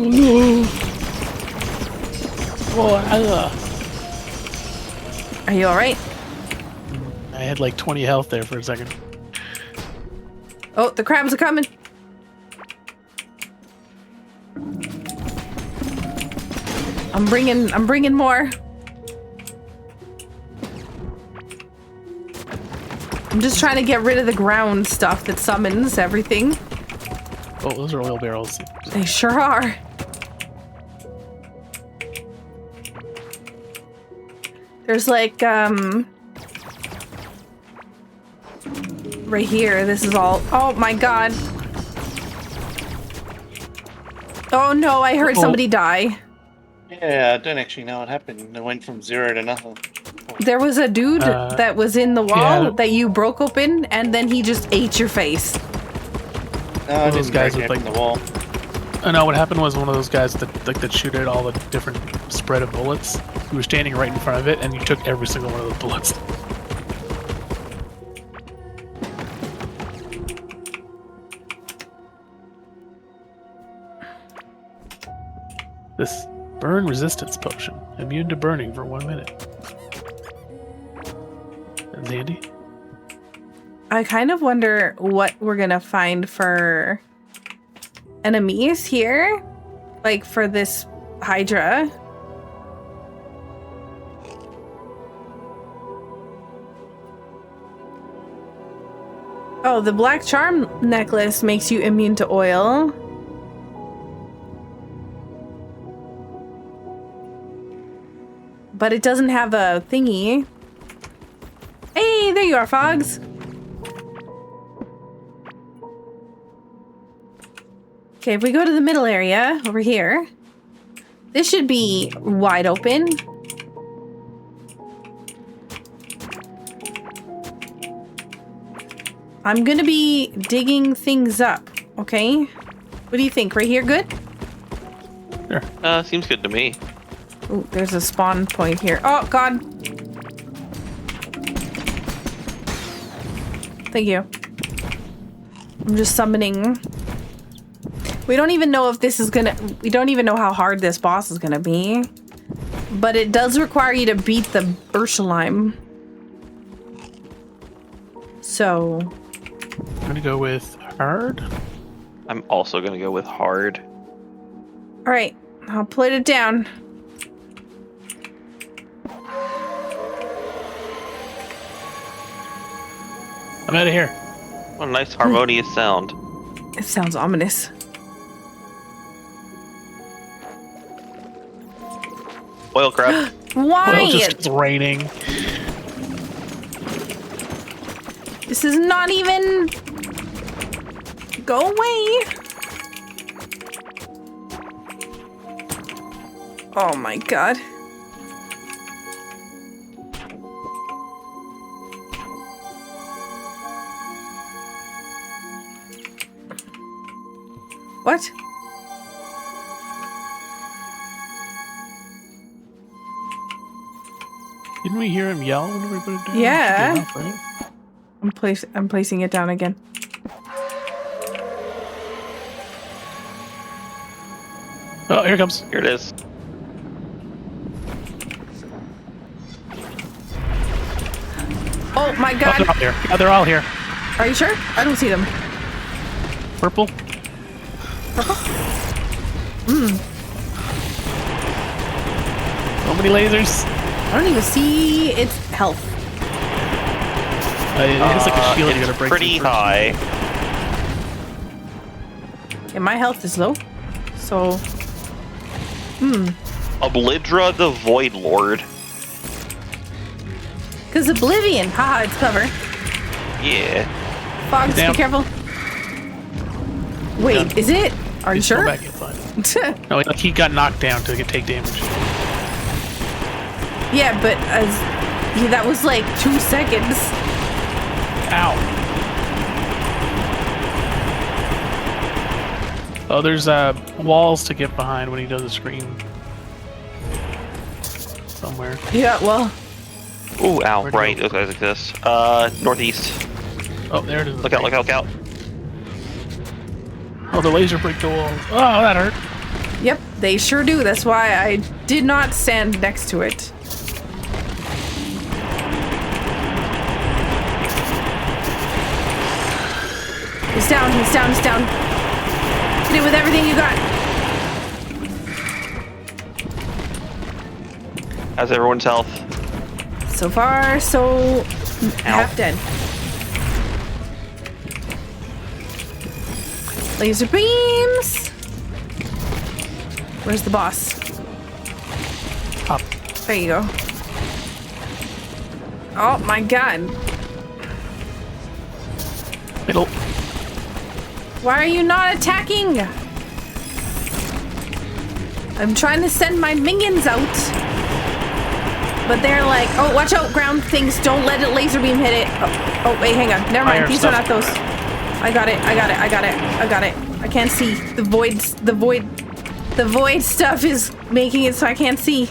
Are you alright? I had like 20 health there for a second. Oh, the crabs are coming. I'm bringing more. I'm just trying to get rid of the ground stuff that summons everything. Oh, those are oil barrels. They sure are. There's like, right here, this is all, oh my God. Oh no, I heard somebody die. Yeah, I don't actually know what happened. It went from 0 to nothing. There was a dude that was in the wall that you broke open, and then he just ate your face. No, Those guys break with it in the wall. Oh no, what happened was one of those guys that shoot at all the different spread of bullets. You were standing right in front of it, and you took every single one of those bullets. This burn resistance potion. Immune to burning for 1 minute. That's handy. I kind of wonder what we're gonna find for enemies here. Like for this Hydra. Oh, the black charm necklace makes you immune to oil. But it doesn't have a thingy. Hey, there you are, Fogs. Okay, if we go to the middle area over here, this should be wide open. I'm gonna be digging things up, okay? What do you think? Right here, good? Sure. Seems good to me. Ooh, there's a spawn point here. Oh, God. Thank you. I'm just summoning. We don't even know if this is gonna... We don't even know how hard this boss is gonna be. But it does require you to beat the Ursulime. So... I'm gonna go with hard. I'm also gonna go with hard. Alright, I'll put it down. I'm out of here. What a nice harmonious sound. It sounds ominous. Oil crab. Why? Well, just raining. This is not even... Go away. Oh my god. What? Didn't we hear him yell when we put it down? Yeah. Up, right? I'm placing it down again. Oh, here it comes. Here it is. Oh my Oh, god. they're all here. Yeah, they're all here. Are you sure? I don't see them. Purple. So many lasers. I don't even see its health. It has like a shield you It's gotta break. pretty through first. high. And my health is low. So... Oblidra the Void Lord. Because Oblivion. Haha, it's cover. Yeah. Fogs, Down. be careful. Wait, Down. is it? Are you He's still sure? back in fine. No, like he got knocked down to take damage. Yeah, but yeah, that was like 2 seconds. Ow. Oh, there's walls to get behind when he does a scream. Somewhere. Yeah, well, Ooh, ow, Where'd it right, go? those guys exist. Northeast. Oh, there it is. Look out, look out, look out. Oh, the laser break the walls. Oh, that hurt. yep, they sure do. That's why I did not stand next to it. He's down, he's down, he's down. Hit it with everything you got. How's everyone's health? So far, so half dead. Laser beams. Where's the boss? Up. There you go. Oh my god. Middle. Why are you not attacking? I'm trying to send my minions out. But they're like, oh, watch out, ground things. Don't let it laser beam hit it. Oh, wait, hang on. Never mind. Fire These stuff. are not those. I got it. I got it. I got it. I got it. I can't see. The void stuff is making it so I can't see.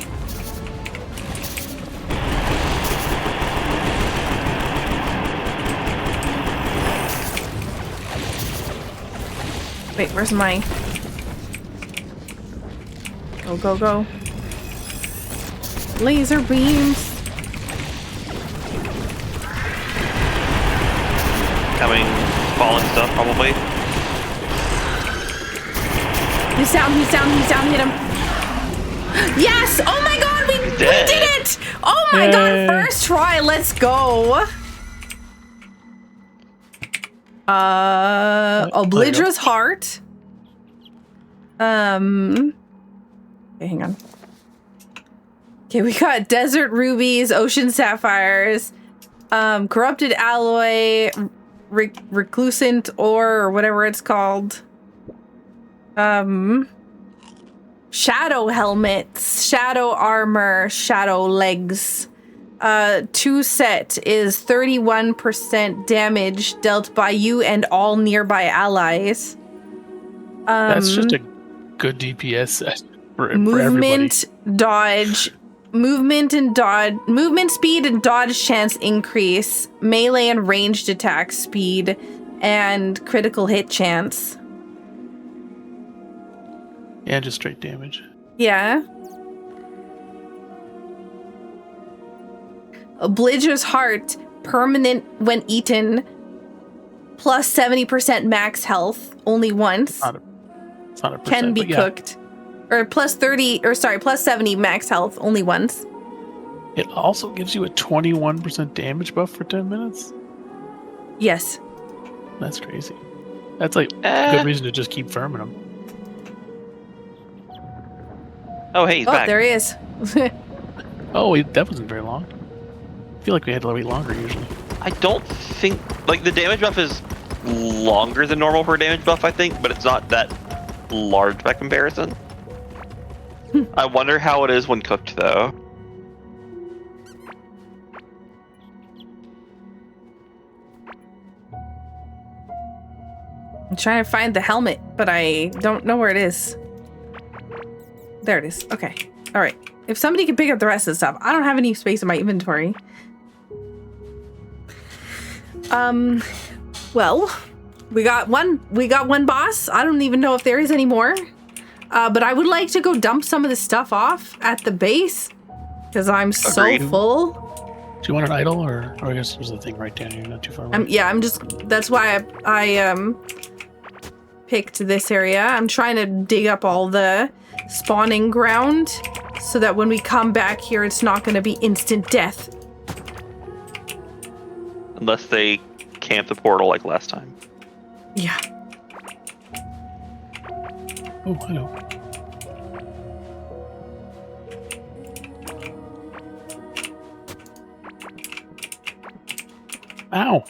Wait, where's my... Go, go, go. Laser beams. Coming, falling stuff, probably. He's down, hit him. Yes! Oh my god, we did it! Oh my god, first try, let's go. Oblidra's heart. Okay, hang on. Okay, we got desert rubies, ocean sapphires, corrupted alloy, reclusant ore, or whatever it's called. Shadow helmets, shadow armor, shadow legs. 2 set is 31% damage dealt by you and all nearby allies. That's just a good DPS set for movement, everybody. dodge, movement speed and dodge chance increase, melee and ranged attack speed, and critical hit chance. Yeah, just straight damage. Yeah. Oblidra's heart, permanent when eaten, plus 70% max health only once. It's not a percent, can be cooked. Or plus 70 max health only once. It also gives you a 21% damage buff for 10 minutes? Yes. That's crazy. That's like a good reason to just keep farming them. Oh, hey, he's back. There he is. That wasn't very long. I feel like we had to wait longer usually. I don't think... Like, the damage buff is longer than normal for a damage buff, I think, but it's not that large by comparison. I wonder how it is when cooked, though. I'm trying to find the helmet, but I don't know where it is. There it is. Okay. All right. If somebody can pick up the rest of the stuff, I don't have any space in my inventory. Well, we got one boss. I don't even know if there is any more. But I would like to go dump some of the stuff off at the base because I'm so full. Do you want an idol, or I guess there's a thing right down here, not too far away? That's why I picked this area. I'm trying to dig up all the spawning ground so that when we come back here, it's not going to be instant death. Unless they camp the portal like last time. Yeah. Oh, hello. Ow.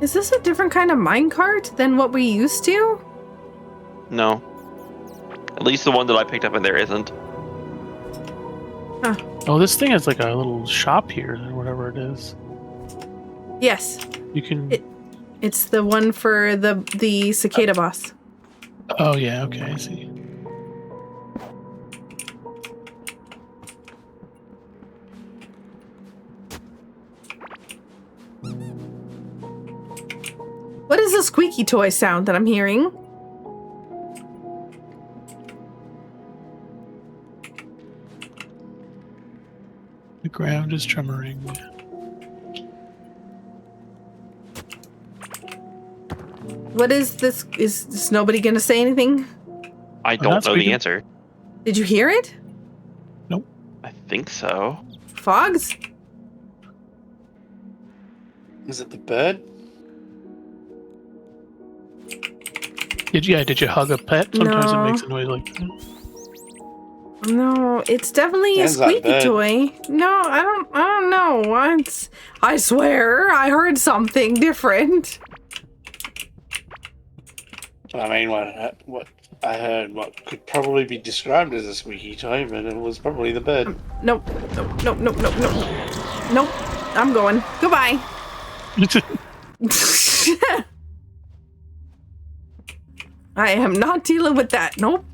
Is this a different kind of minecart than what we used to? No. At least the one that I picked up in there isn't. Huh. Oh, this thing has like a little shop here, or whatever it is. Yes. You can... It's the one for the cicada boss. Oh, yeah, okay, I see. What is the squeaky toy sound that I'm hearing? The ground is tremoring. What is this? Is nobody gonna say anything? I don't know the answer. Did you hear it? Nope. I think so. Fogs? Is it the bird? Did you hug a pet? Sometimes No. it makes a noise like that. No, it's definitely a Sounds like squeaky bird. toy. No, I don't know. I swear I heard something different. I mean, what I heard, what could probably be described as a squeaky toy, but it was probably the bird. Nope. Nope. I'm going. Goodbye. I am not dealing with that. Nope.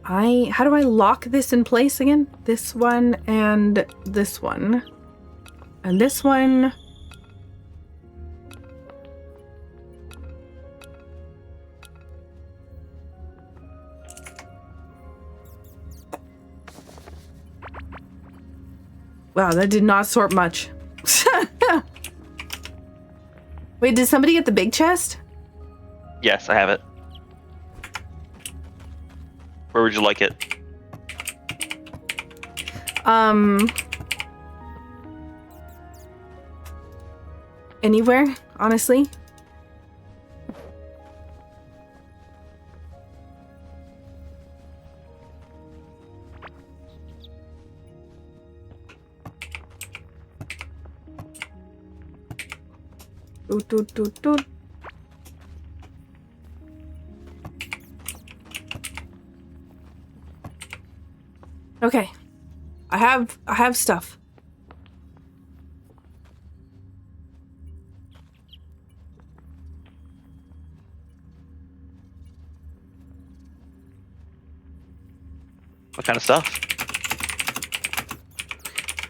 How do I lock this in place again? This one and this one. And this one. Wow, that did not sort much. Wait, did somebody get the big chest? Yes, I have it. Where would you like it? Anywhere, honestly. Doot, doot, doot, doot. Okay. I have stuff. What kind of stuff?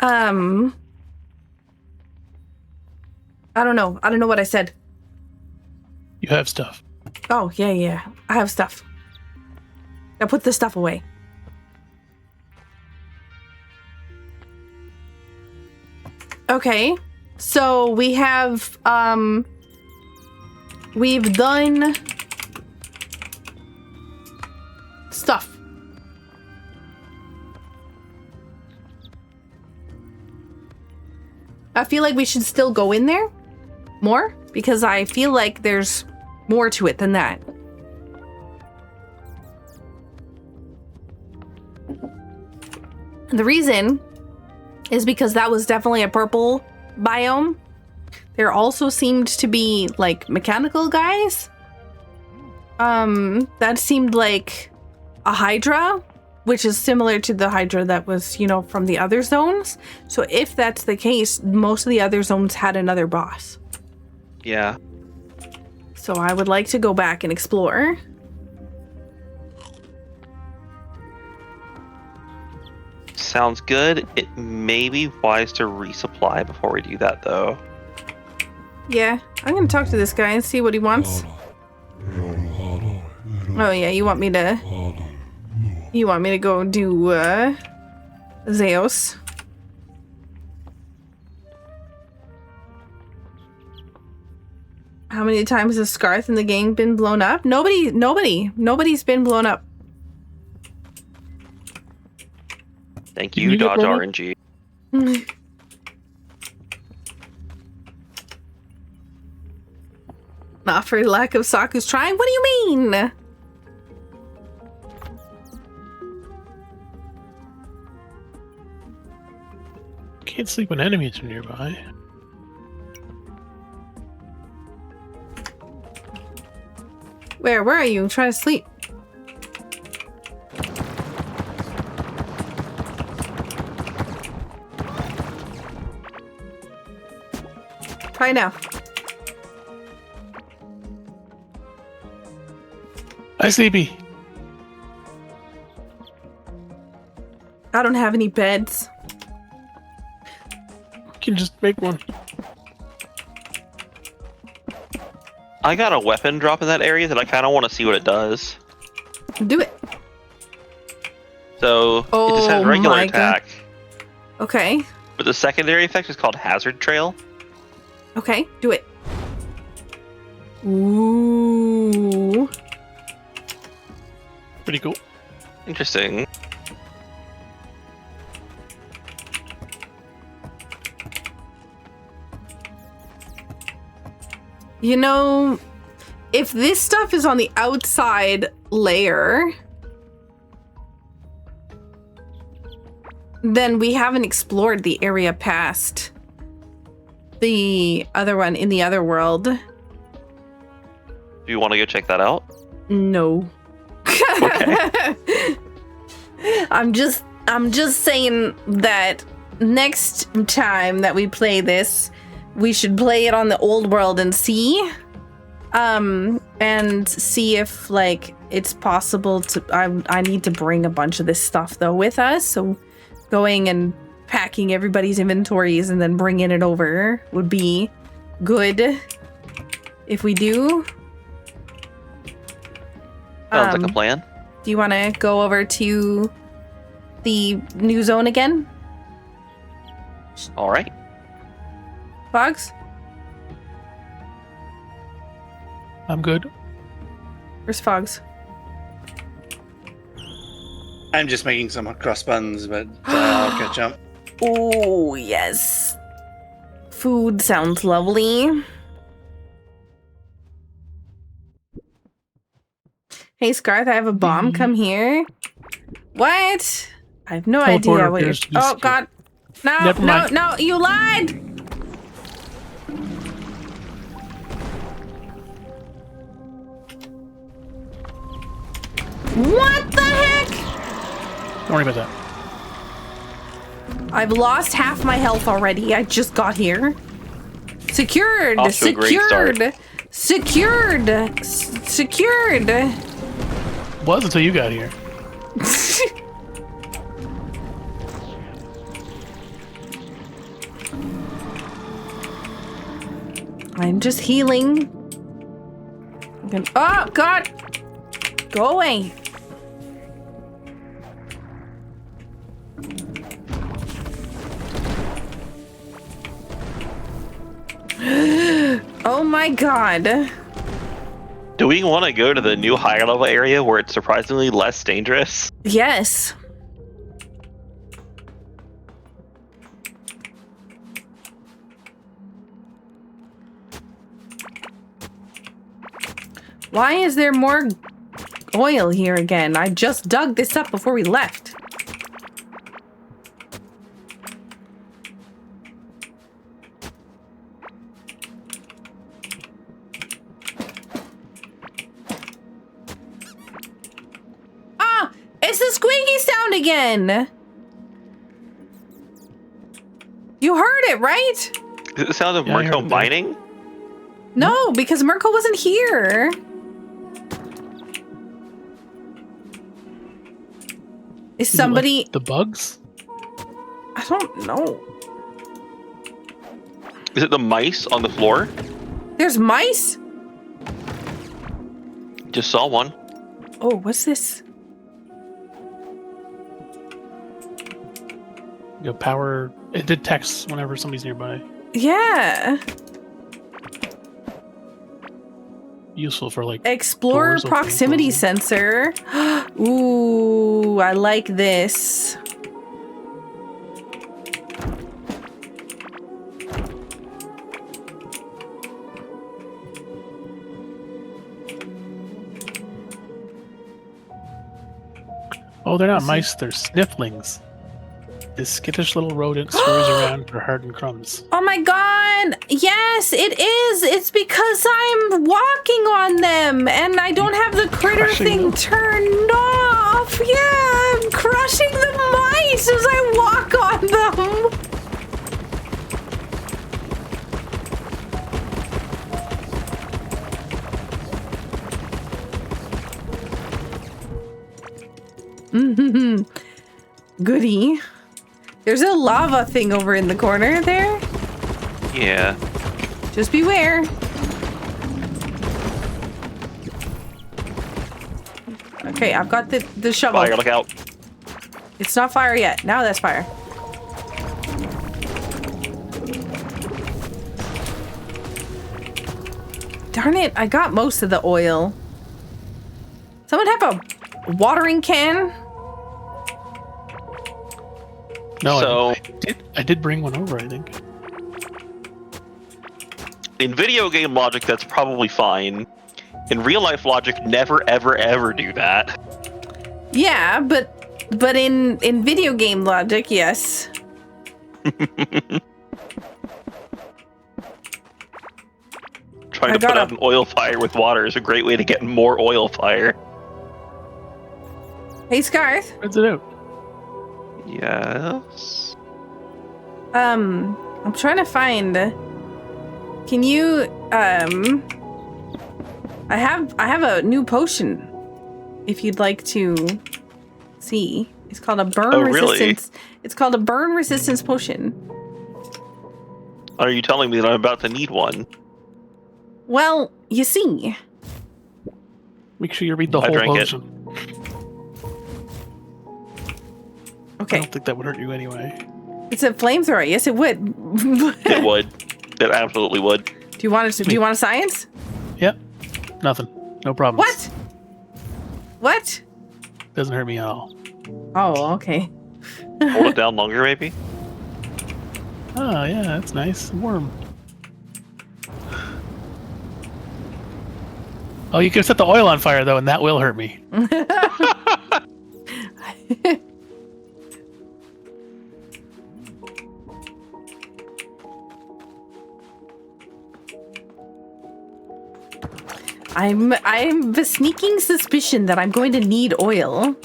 I don't know. I don't know what I said. You have stuff. Oh, yeah. I have stuff. Now put this stuff away. Okay. So we have, we've done stuff. I feel like we should still go in there more because I feel like there's more to it than that. And the reason is because that was definitely a purple biome. There also seemed to be like mechanical guys. That seemed like a Hydra, which is similar to the Hydra that was, you know, from the other zones. So if that's the case, most of the other zones had another boss. Yeah. So I would like to go back and explore. Sounds good. It may be wise to resupply before we do that, though. Yeah, I'm gonna talk to this guy and see what he wants. Oh yeah, you want me to go do Zeus. How many times has Scarth and the gang been blown up? Nobody's been blown up. Thank you, Dodge RNG. Not for lack of Saku's trying. What do you mean? Can't sleep when enemies are nearby. Where are you? I'm trying to sleep. Try now. Hi, Sleepy. I don't have any beds. You can just make one. I got a weapon drop in that area that I kind of want to see what it does. Do it. So, it just has regular attack. Okay. But the secondary effect is called Hazard Trail. Okay, do it. Ooh. Pretty cool. Interesting. You know, if this stuff is on the outside layer, then we haven't explored the area past the other one in the other world. Do you want to go check that out? No. Okay. I'm just saying that next time that we play this, we should play it on the old world and see. and see if like it's possible to. I need to bring a bunch of this stuff though with us, so going and packing everybody's inventories and then bringing it over would be good if we do. Sounds like a plan. Do you want to go over to the new zone again? All right. Fogs? I'm good. Where's Fogs? I'm just making some cross buns, but I'll catch up. Oh, yes. Food sounds lovely. Hey, Scarth, I have a bomb. Come here. What? I have no idea what you're... Oh, God. No, Never no, mind. no, you lied! What the heck? Don't worry about that. I've lost half my health already. I just got here. Secured! Off to a great start. Secured! Secured! Was until you got here. I'm just healing. Oh, God! Go away. Oh my God. Do we want to go to the new higher level area where it's surprisingly less dangerous? Yes. Why is there more oil here again? I just dug this up before we left. Ah! It's the squeaky sound again! You heard it, right? Is it the sound of Yeah, I heard Mirko it there. mining? No, because Mirko wasn't here. Is Is it somebody... like the bugs? I don't know. Is it the mice on the floor? There's mice? Just saw one. Oh, what's this? You know, power. It detects whenever somebody's nearby. Yeah. Useful for like. Explorer Doors opening, proximity closing. sensor. Ooh, I like this. Oh, they're not mice. They're snifflings. This skittish little rodent scurries around for hardened crumbs. Oh my God. Yes, it is. It's because I'm walking on them and I don't have the critter Crushing thing them. turned off. Yeah, I'm crushing the mice as I walk on them. Goody. There's a lava thing over in the corner there. Yeah. Just beware. Okay, I've got the shovel. Fire, look out. It's not fire yet. Now that's fire. Darn it, I got most of the oil. Someone have a watering can? No, So- I did bring one over, I think. In video game logic, that's probably fine. In real life logic, never, ever, ever do that. Yeah, but in video game logic, yes. Trying I to put gotta- out an oil fire with water is a great way to get more oil fire. Hey, Scarth. Spreads it out. Yes. I'm trying to find. Can you I have a new potion. If you'd like to see, it's called a burn resistance. It's called a burn resistance potion. Are you telling me that I'm about to need one? Well, you see. Make sure you read the whole drank it. potion. Okay. I don't think that would hurt you anyway. It's a flamethrower. Yes, it would. It would. It absolutely would. Do you want a science? Yep. Nothing. No problem. What? What? Doesn't hurt me at all. Oh, okay. Hold it down longer, maybe? Oh, yeah, that's nice. A worm. Oh, you can set the oil on fire, though, and that will hurt me. I'm a sneaking suspicion that I'm going to need oil.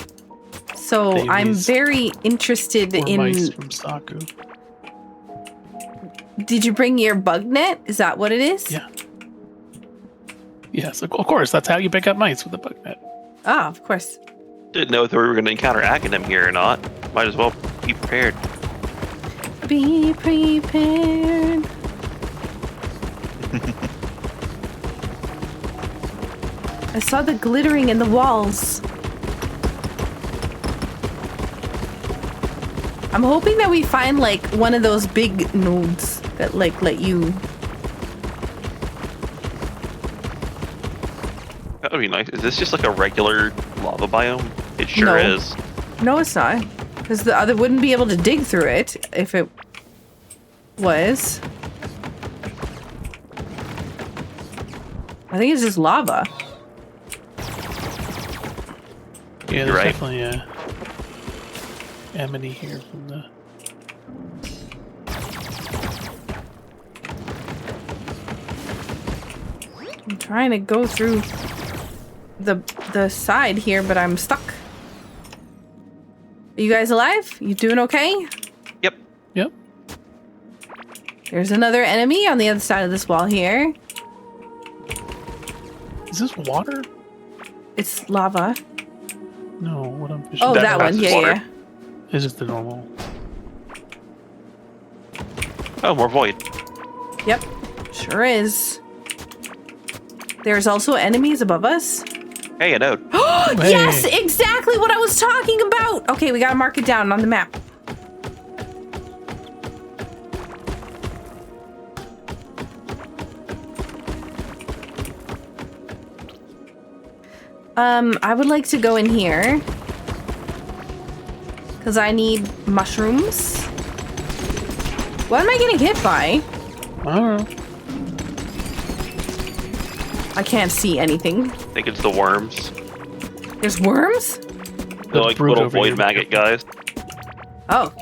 So Babies. I'm very interested Or in... mice from Saku. Did you bring your bug net? Is that what it is? Yeah. Yes, of course. That's how you pick up mice with a bug net. Ah, of course. Didn't know if we were going to encounter Aghanim here or not. Might as well be prepared. Be prepared. I saw the glittering in the walls. I'm hoping that we find like one of those big nodes that like let you. That would be nice. Is this just like a regular lava biome? It sure No. is. No, it's not. Because the other wouldn't be able to dig through it if it was. I think it's just lava. Yeah, You're there's right. definitely amity here from the... I'm trying to go through the side here, but I'm stuck. Are you guys alive? You doing okay? Yep. Yep. There's another enemy on the other side of this wall here. Is this water? It's lava. No, what I'm fishing. Oh, That that one. passes Yeah, water. yeah. Is it the normal? Oh, more void. Yep. Sure is. There's also enemies above us. Hey, a node. Hey. Yes, exactly what I was talking about. Okay, we gotta mark it down on the map. I would like to go in here because I need mushrooms. What am I getting hit by? I don't know. I can't see anything. I think it's the worms. There's worms? They're like brood little over void here. maggot guys. Oh.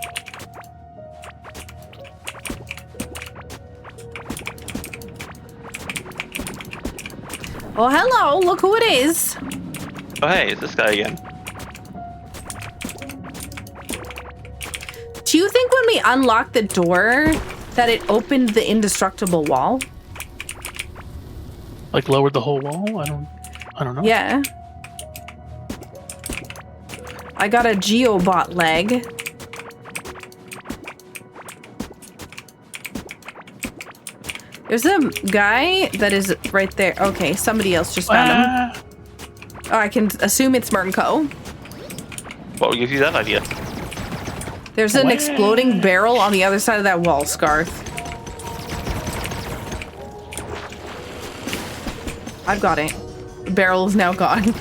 Well, hello. Look who it is. Oh, hey, it's this guy again. Do you think when we unlocked the door that it opened the indestructible wall? Like lowered the whole wall? I don't know. Yeah. I got a Geobot leg. There's a guy that is right there. Okay, somebody else just found him. Ah, Oh, I can assume it's Mernco. What gives you that idea? There's an Wow. exploding barrel on the other side of that wall, Scarth. I've got it. The barrel is now gone.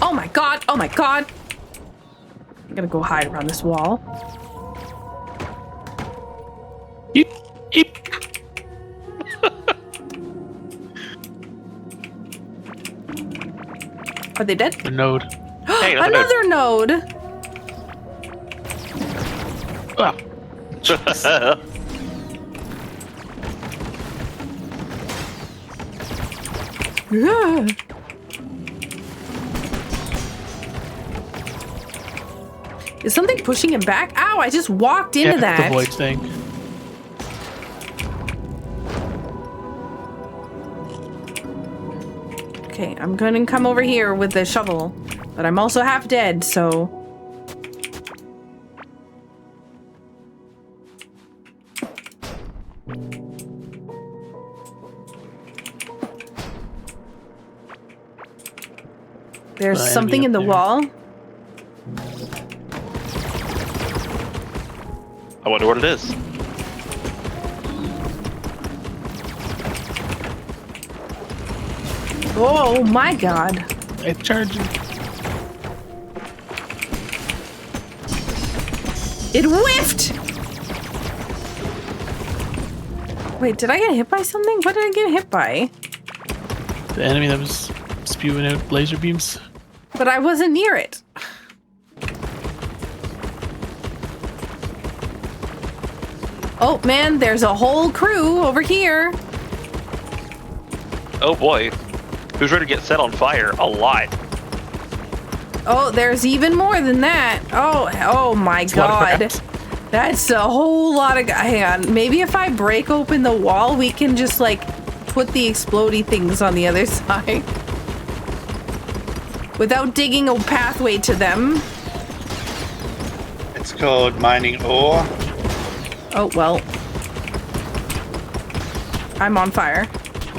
Oh my god! Oh my god! I'm gonna go hide around this wall. Eep, eep. Are they dead? The node. Hey, another Another node! Ah, node. Yeah. Is something pushing him back? Ow, I just walked into yeah, that. the void thing. Okay, I'm gonna come over here with the shovel, but I'm also half dead, so... There's Enemy something up in the there. wall. I wonder what it is. Oh my god. It's charging. It whiffed! Wait, did I get hit by something? What did I get hit by? The enemy that was spewing out laser beams. But I wasn't near it. Oh man, there's a whole crew over here. Oh boy. Who's ready to get set on fire? A lot. Oh, there's even more than that. Oh my It's a lot of god. crabs. That's a whole lot of... Hang on. Maybe if I break open the wall, we can just, like, put the explodey things on the other side. Without digging a pathway to them. It's called mining ore. Oh, well. I'm on fire.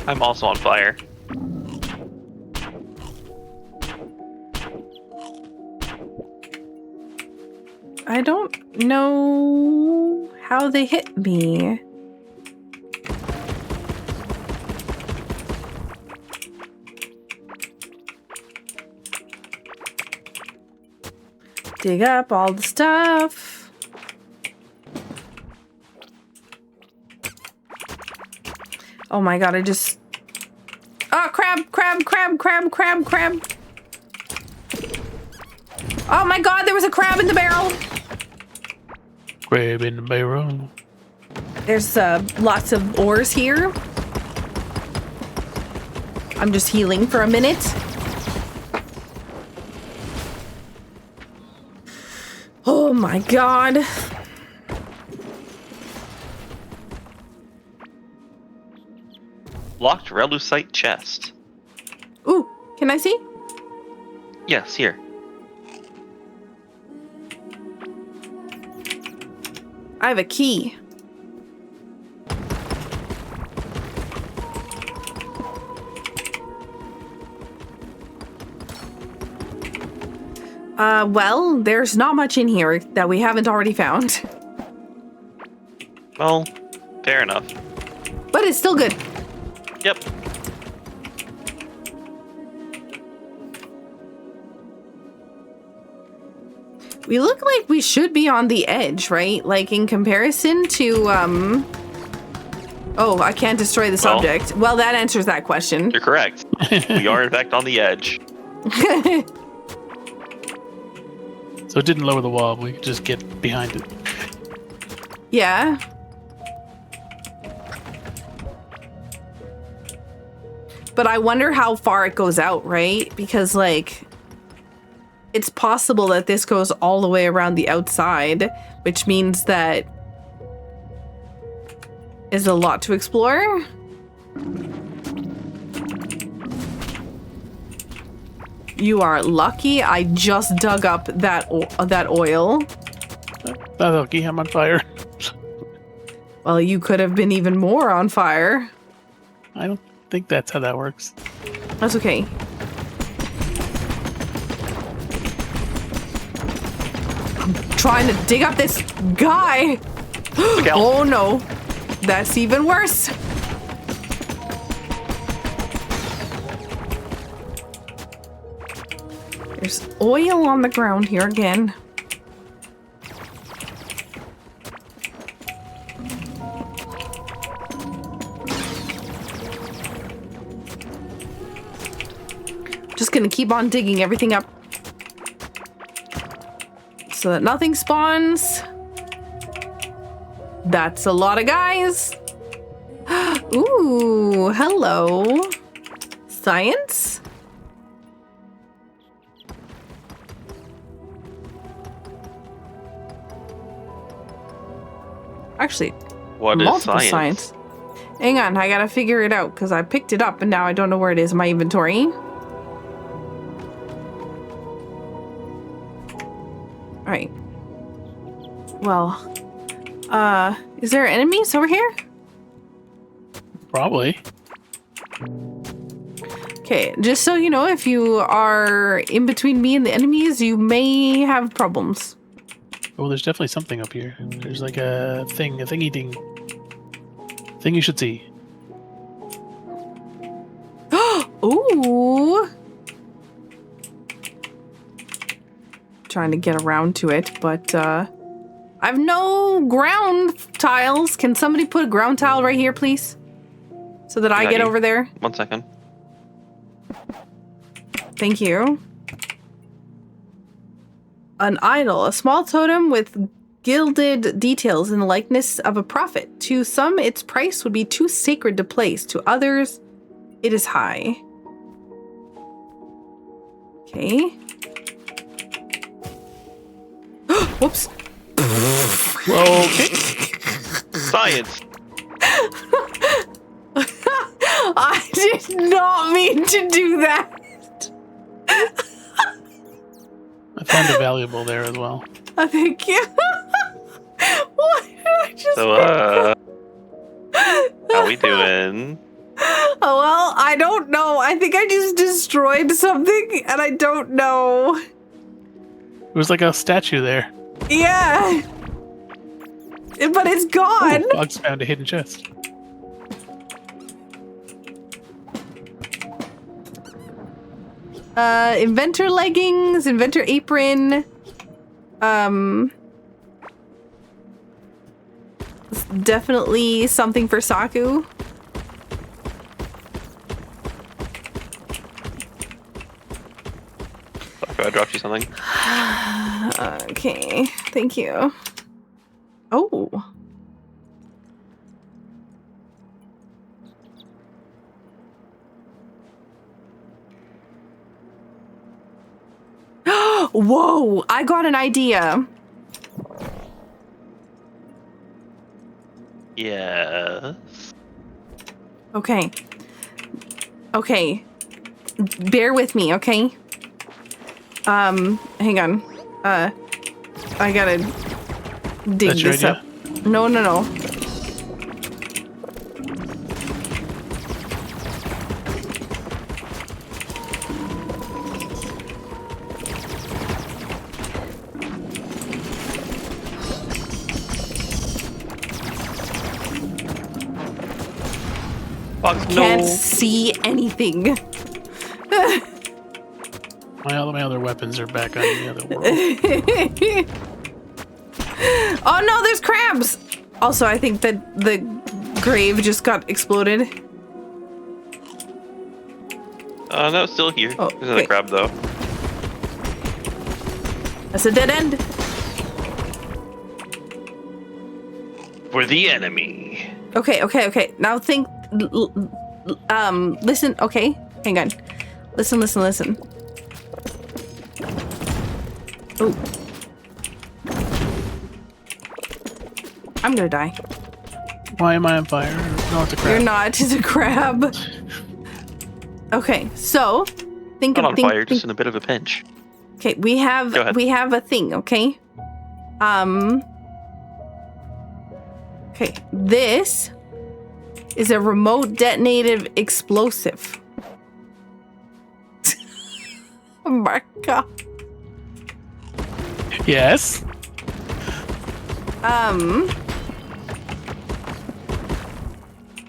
I'm also on fire. I don't know how they hit me. Dig up all the stuff. Oh my god, I just... Oh, crab, crab, crab, crab, crab, crab. Oh my god, there was a crab in the barrel. Crab in the barrel. There's lots of ores here. I'm just healing for a minute. Oh my god. Locked Relusite chest. Ooh, can I see? Yes, here. I have a key. Well, there's not much in here that we haven't already found. Well, fair enough. But it's still good. Yep. We look like we should be on the edge, right? Like in comparison to, Oh, I can't destroy the subject. Well, that answers that question. You're correct. We are in fact on the edge. So it didn't lower the wall. We could just get behind it. Yeah. But I wonder how far it goes out, right? Because, like, it's possible that this goes all the way around the outside, which means that is a lot to explore. You are lucky I just dug up that oil. Not lucky, I'm on fire. Well, you could have been even more on fire. I don't think that's how that works. That's okay. I'm trying to dig up this guy. Look out. Oh no, that's even worse. There's oil on the ground here again. Just gonna keep on digging everything up so that nothing spawns. That's a lot of guys. Ooh, hello. Science? Actually, What is multiple science? Hang on, I gotta figure it out because I picked it up and now I don't know where it is in my inventory. right. Well, is there enemies over here? Probably. Okay, just so you know, if you are in between me and the enemies, you may have problems. Oh, there's definitely something up here. There's like a thingy ding. Thing you should see. Ooh. Trying to get around to it, but I have no ground tiles. Can somebody put a ground tile right here, please? So that I get over there. 1 second. Thank you. An idol, a small totem with gilded details in the likeness of a prophet. To some, its price would be too sacred to place. To others, it is high. Okay. Whoops. Okay. Science. I did not mean to do that. I found a valuable there as well. Thank you. Why did I just... So, how we doing? Oh, well, I don't know. I think I just destroyed something, and I don't know. There was like a statue there. Yeah. But it's gone. Oh, Bugs found a hidden chest. Inventor leggings, inventor apron. Definitely something for Saku. I dropped you something. Okay, thank you. Oh. Whoa, I got an idea. Yes. Okay. Okay. Bear with me, okay? Hang on. I gotta dig That's your this idea? up. No, no, no. Bugs, Can't no. see anything. My other weapons are back on the other world. Oh no, there's crabs! Also, I think that the grave just got exploded. No, it's still here. Oh, There's another okay. crab, though. That's a dead end. For the enemy. Okay, okay, okay. Now think, listen, okay? Hang on. Listen, listen, listen. Oh. I'm gonna die. Why am I on fire? No, it's a crab. You're not, it's a crab. Okay, so, think Not of on think, fire, think, just in a bit of a pinch. okay, Go ahead. we have a thing, okay? Okay, this is a remote detonated explosive. Oh my god. Yes.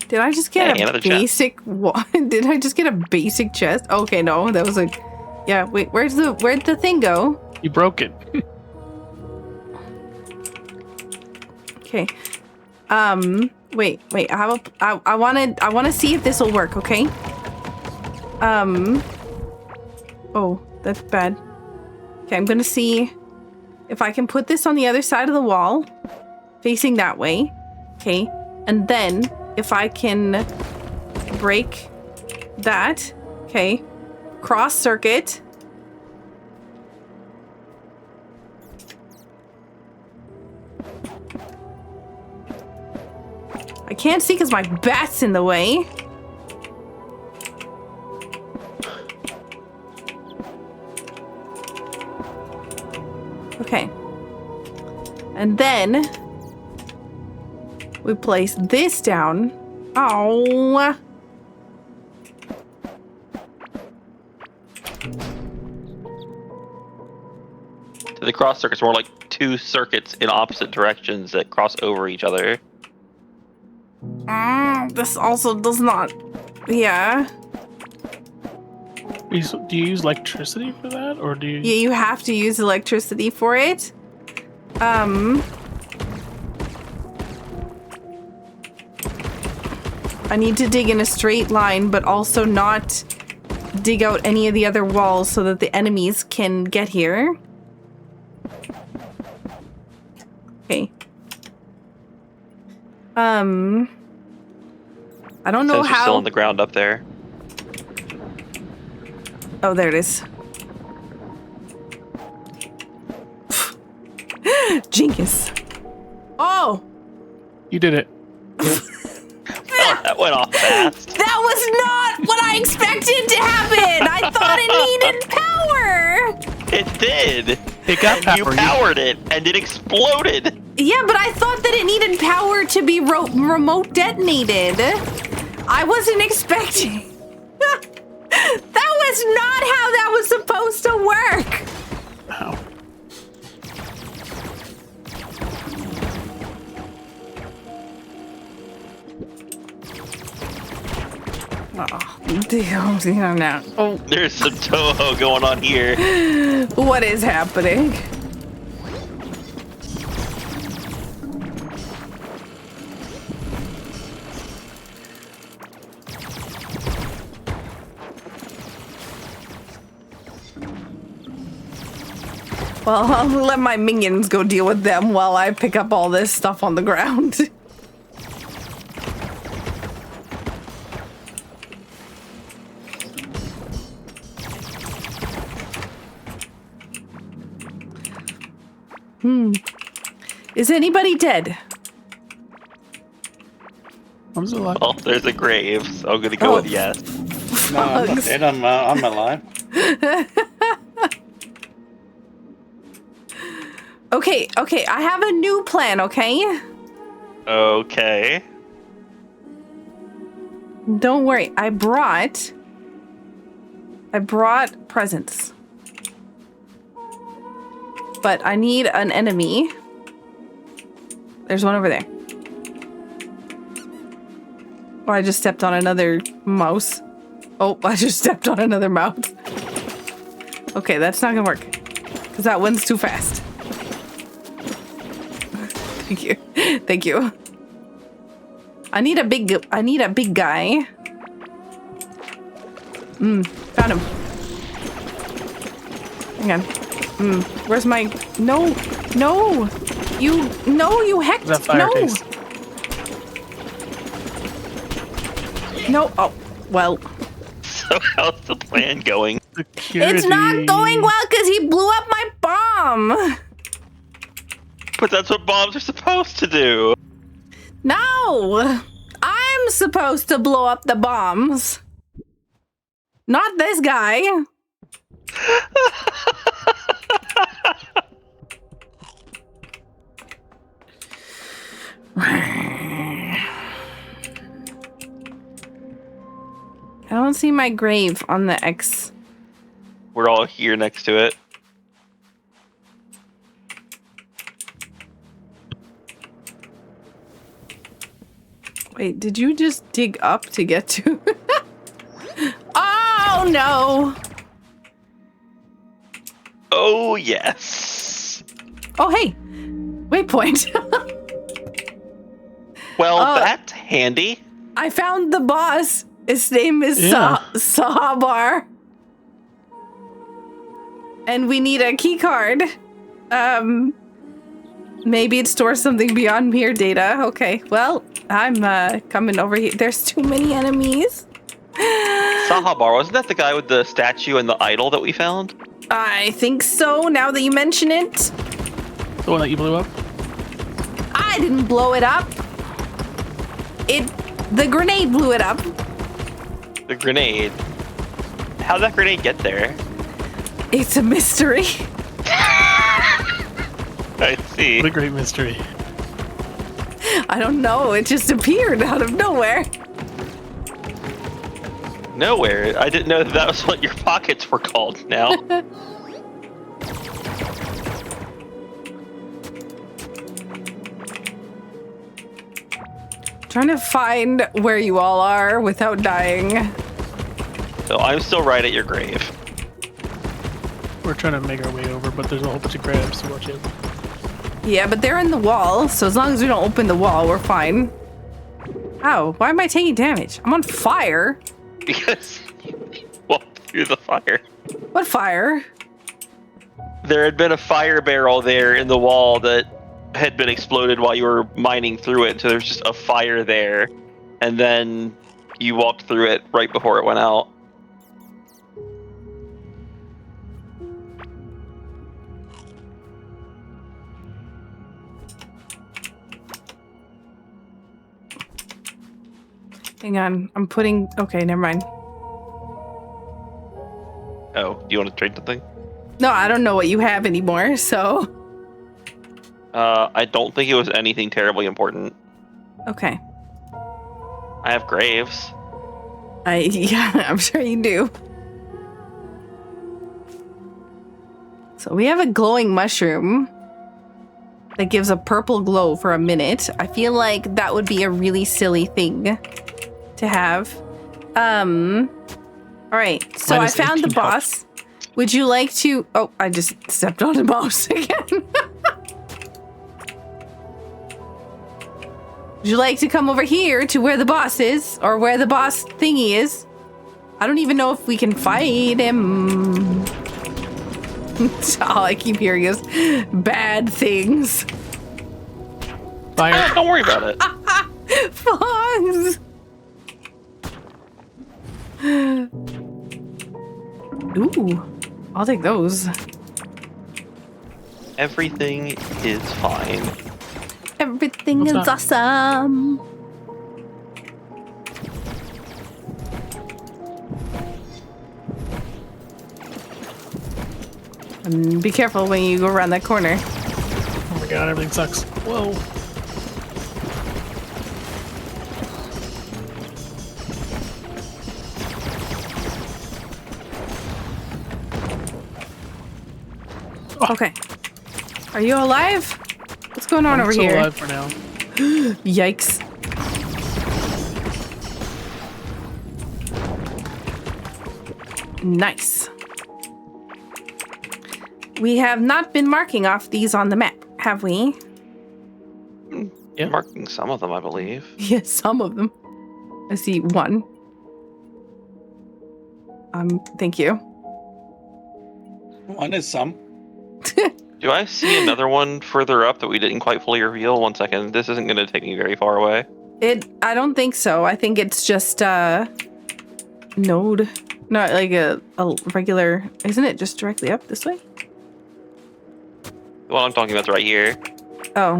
Did I just get Hey, a another chest. basic what? Did I just get a basic chest? Okay, no, that was a yeah, wait, where'd the thing go? You broke it. Okay. Wait, I wanna see if this will work, okay? Oh, that's bad. Okay, I'm gonna see if I can put this on the other side of the wall, facing that way. Okay, and then if I can break that, okay, cross circuit. I can't see because my bat's in the way. Okay. And then we place this down. Oh. The cross circuits are more like 2 circuits in opposite directions that cross over each other. This also does not. Yeah. Do you use electricity for that, or do you? Yeah, you have to use electricity for it. I need to dig in a straight line, but also not dig out any of the other walls so that the enemies can get here. Okay. I don't know Since you're how. still on the ground up there. Oh, there it is. Jinkus. Oh! You did it. That went off fast. That was not what I expected to happen! I thought it needed power! It did. It got power. You powered it, and it exploded. Yeah, but I thought that it needed power to be remote detonated. I wasn't expecting. That was not how that was supposed to work. Ow. Oh, damn, no. Oh, There's some Toho going on here. what is happening? Well, I'll let my minions go deal with them while I pick up all this stuff on the ground. Is anybody dead? I'm still alive. Well, there's a grave, so I'm gonna go with yes. No, I'm not dead. I'm alive. Okay, I have a new plan, okay? Okay. Don't worry, I brought presents. But I need an enemy. There's one over there. Oh, I just stepped on another mouse. Oh, I just stepped on another mouse. Okay, that's not gonna work. Because that one's too fast. Thank you. Thank you. I need a big guy. Found him. Hang on. Where's my... No! You hecked... That fire no! taste. No! Oh, well. So how's the plan going? Security. It's not going well because he blew up my bomb! But that's what bombs are supposed to do. No! I'm supposed to blow up the bombs. Not this guy. I don't see my grave on the X. We're all here next to it. Wait, did you just dig up to get to? Oh no! Oh yes. Oh hey, waypoint. Well, that's handy. I found the boss. His name is Yeah. Sahabar. And we need a key card. Maybe it stores something beyond mere data. Okay, well, I'm coming over here. There's too many enemies. Sahabar, wasn't that the guy with the statue and the idol that we found? I think so, now that you mention it. The one that you blew up? I didn't blow it up. The grenade blew it up. The grenade. How'd that grenade get there? It's a mystery. I see. What a great mystery. I don't know. It just appeared out of nowhere. Nowhere. I didn't know that was what your pockets were called now. Trying to find where you all are without dying. So I'm still right at your grave. We're trying to make our way over, but there's a whole bunch of crabs to watch out. Yeah, but they're in the wall, so as long as we don't open the wall, we're fine. Ow, why am I taking damage? I'm on fire. Because you walked through the fire. What fire? There had been a fire barrel there in the wall that had been exploded while you were mining through it, so there's just a fire there. And then you walked through it right before it went out. Hang on, I'm putting... Okay, never mind. Oh, do you want to trade something? No, I don't know what you have anymore, so... I don't think it was anything terribly important. Okay. I have graves. Yeah, I'm sure you do. So we have a glowing mushroom that gives a purple glow for a minute. I feel like that would be a really silly thing to have. All right, so I found the boss. Would you like to... Oh, I just stepped on the mouse again. Would you like to come over here to where the boss is? Or where the boss thingy is? I don't even know if we can fight him. All I keep hearing is bad things. Fire. Don't worry about it. Fogs! Ooh, I'll take those. Everything is fine. Everything What's is that? awesome. And be careful when you go around that corner. Oh my god, everything sucks. Whoa. Okay. Are you alive? What's going on I'm over still here? alive for now. Yikes. Nice. We have not been marking off these on the map, have we? Yeah. Marking some of them, I believe. Yes, some of them. I see one. Thank you. One is some. Do I see another one further up that we didn't quite fully reveal? 1 second. This isn't going to take me very far away. I don't think so. I think it's just node. Not like a regular. Isn't it just directly up this way? The one I'm talking about is right here. Oh.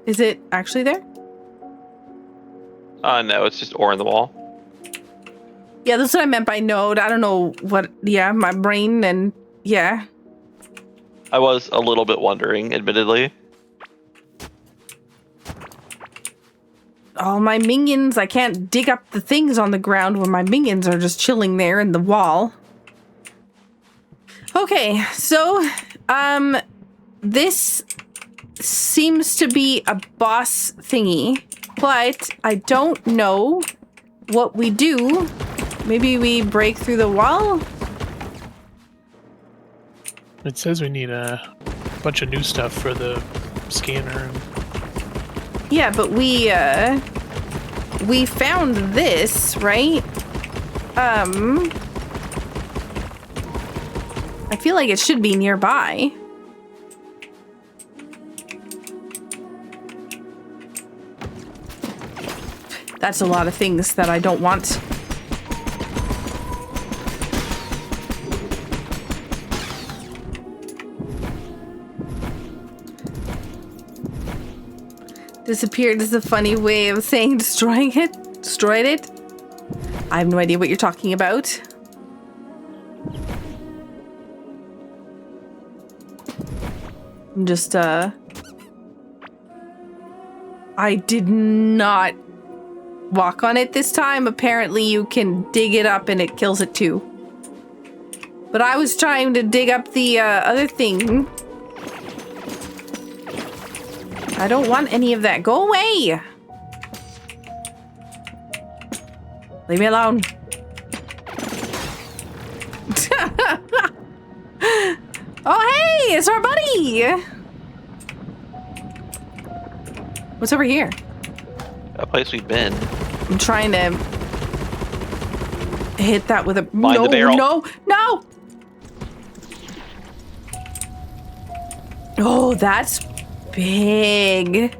Is it actually there? No, it's just ore in the wall. Yeah, that's what I meant by node. I don't know what. Yeah, my brain and yeah. I was a little bit wondering, admittedly. All my minions. I can't dig up the things on the ground when my minions are just chilling there in the wall. Okay, so this seems to be a boss thingy, but I don't know what we do. Maybe we break through the wall? It says we need a bunch of new stuff for the scanner. Yeah, but we found this, right? I feel like it should be nearby. That's a lot of things that I don't want. Disappeared is a funny way of saying destroying it. Destroyed it? I have no idea what you're talking about. I'm just, I did not walk on it this time. Apparently you can dig it up and it kills it too. But I was trying to dig up the, other thing. I don't want any of that. Go away! Leave me alone. Oh, hey! It's our buddy! What's over here? A place we've been. I'm trying to hit that with a... Mind the barrel. No! Oh, that's big.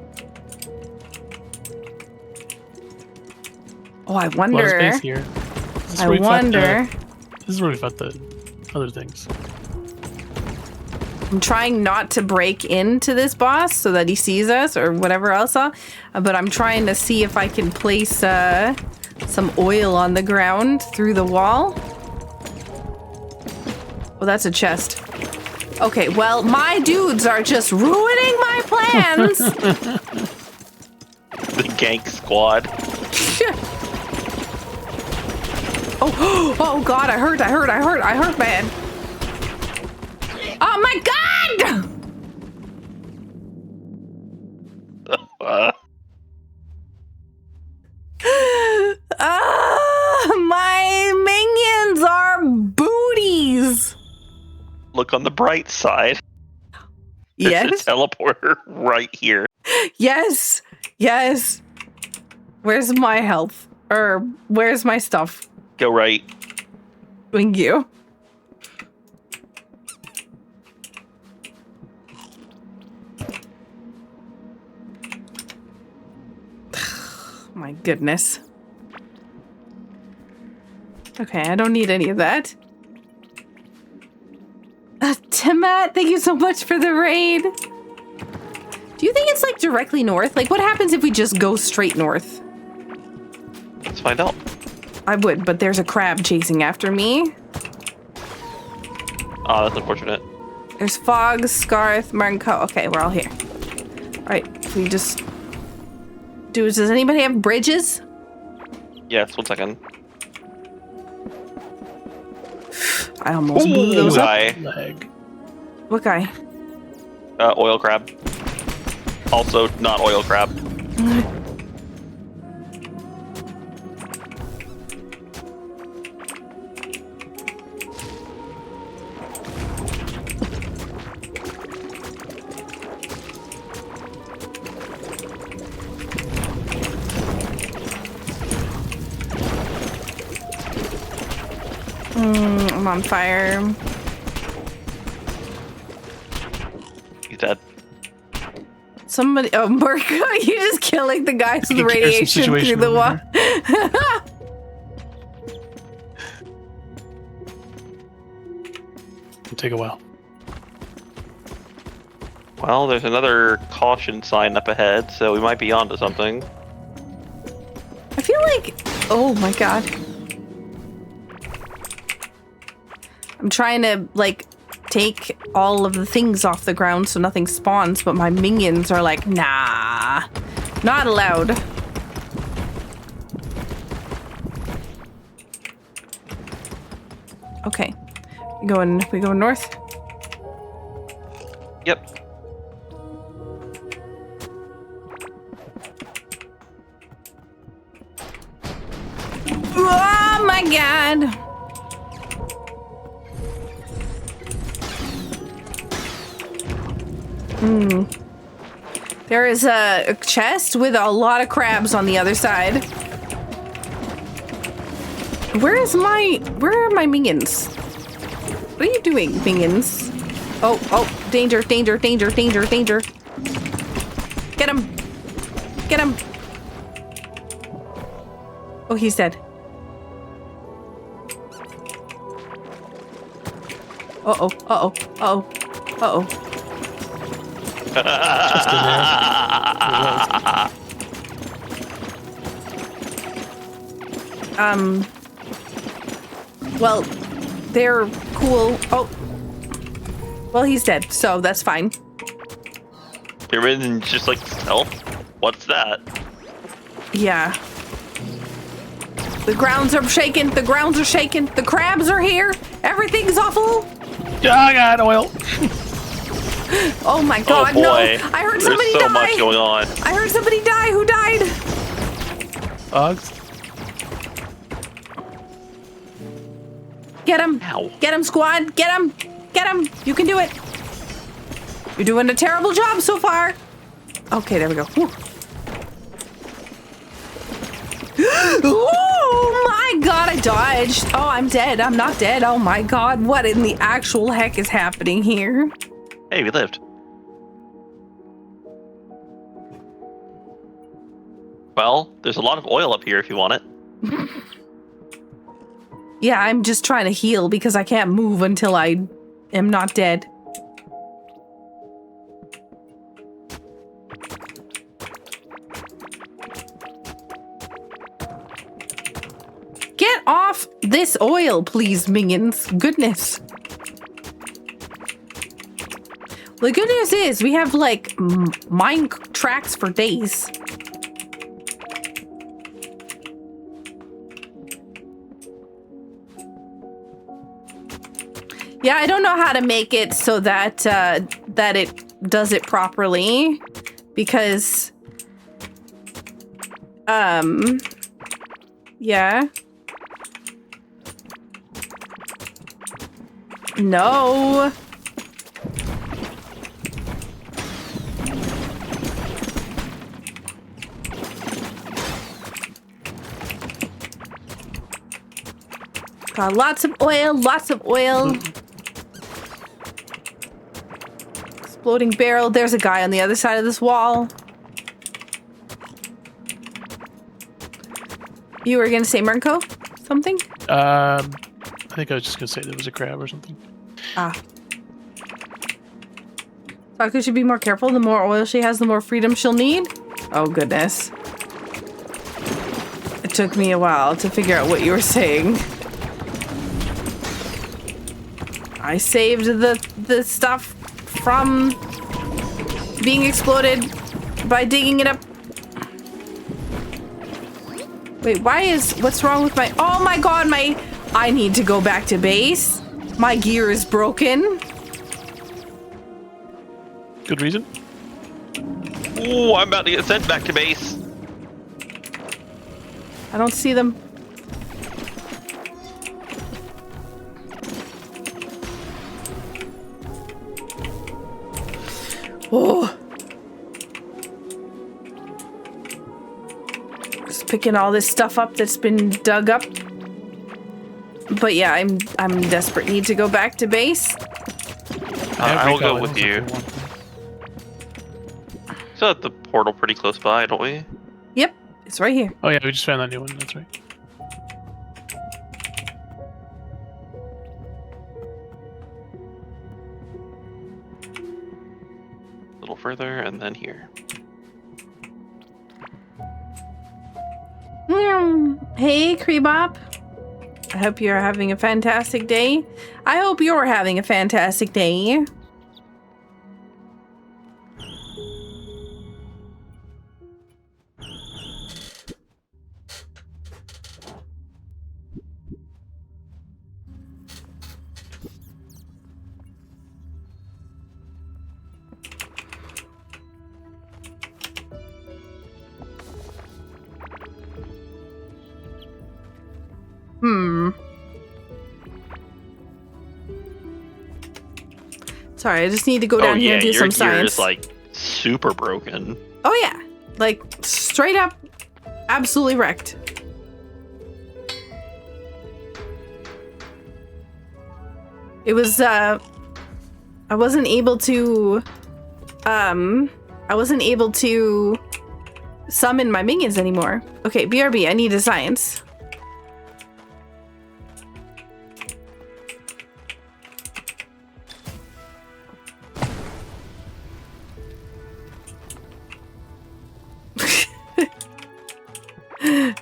Oh, I A lot of wonder... space here. This is I where we fought wonder... This is where we fought the other things. I'm trying not to break into this boss so that he sees us or whatever else, but I'm trying to see if I can place some oil on the ground through the wall. Oh, that's a chest. Okay, well, my dudes are just ruining my plans. The gank squad. Oh God, I hurt, man. Oh my God! My minions are booties. Look on the bright side. There's Yes. a teleporter right here. Yes. Where's my health? Or where's my stuff? Go right. Thank you. My goodness. Okay, I don't need any of that. Timat, thank you so much for the raid. Do you think it's like directly north? Like what happens if we just go straight north? Let's find out. I would, but there's a crab chasing after me. Oh, that's unfortunate. There's Fog, Scarth, Martin Co. Okay, we're all here. Alright, we just... Does anybody have bridges? Yes, 1 second. I almost blew those up. Guy. Leg. What guy? Oil crab. Also not oil crab. I'm on fire. He's dead. Somebody, oh, Marco, you're just killing the guys with Taking care of some radiation through situation the over wall. It'll take a while. Well, there's another caution sign up ahead, so we might be onto something. I feel like, oh my God. I'm trying to, like, take all of the things off the ground so nothing spawns, but my minions are like, nah, not allowed. Okay, we going north? Yep. Oh my God. There is a chest with a lot of crabs on the other side. Where are my minions? What are you doing, minions? Oh, danger. Get him. Oh, he's dead. Uh-oh. Just in there. Well, they're cool. Oh. Well, he's dead, so that's fine. Everyone's just like, stealth? What's that? Yeah. The grounds are shaking. The grounds are shaking. The crabs are here. Everything's awful. Yeah, I got oil. Oh my god, oh boy. no. I heard somebody There's so die. much going on. I heard somebody die. Who died? Bugs. Get him. Ow. Get him, squad. Get him. Get him. You can do it. You're doing a terrible job so far. Okay, there we go. Whew. Oh my god, I dodged. Oh, I'm dead. I'm not dead. Oh my god, what in the actual heck is happening here? Hey, we lived. Well, there's a lot of oil up here if you want it. Yeah, I'm just trying to heal because I can't move until I am not dead. Get off this oil, please, minions. Goodness. The good news is we have, like, mine tracks for days. Yeah, I don't know how to make it so that, that it does it properly. Because, yeah. No. Got lots of oil, lots of oil. Exploding barrel. There's a guy on the other side of this wall. You were gonna say Mernko? Something? I think I was just gonna say there was a crab or something. Ah. Sokka should be more careful. The more oil she has, the more freedom she'll need. Oh, goodness. It took me a while to figure out what you were saying. I saved the stuff from being exploded by digging it up. Wait, what's wrong with oh my god, I need to go back to base. My gear is broken. Good reason. Ooh, I'm about to get sent back to base. I don't see them. Oh. Just picking all this stuff up that's been dug up. But yeah, I'm in desperate need to go back to base. I will go with you. Still at the portal pretty close by, don't we? Yep, it's right here. Oh yeah, we just found that new one. That's right. A little further, and then here. Hey, Creebop. I hope you're having a fantastic day. I hope you're having a fantastic day. Sorry, I just need to go down here and do some science. Is like super broken. Oh yeah, like straight up, absolutely wrecked. It was I wasn't able to summon my minions anymore. Okay, BRB, I need a science.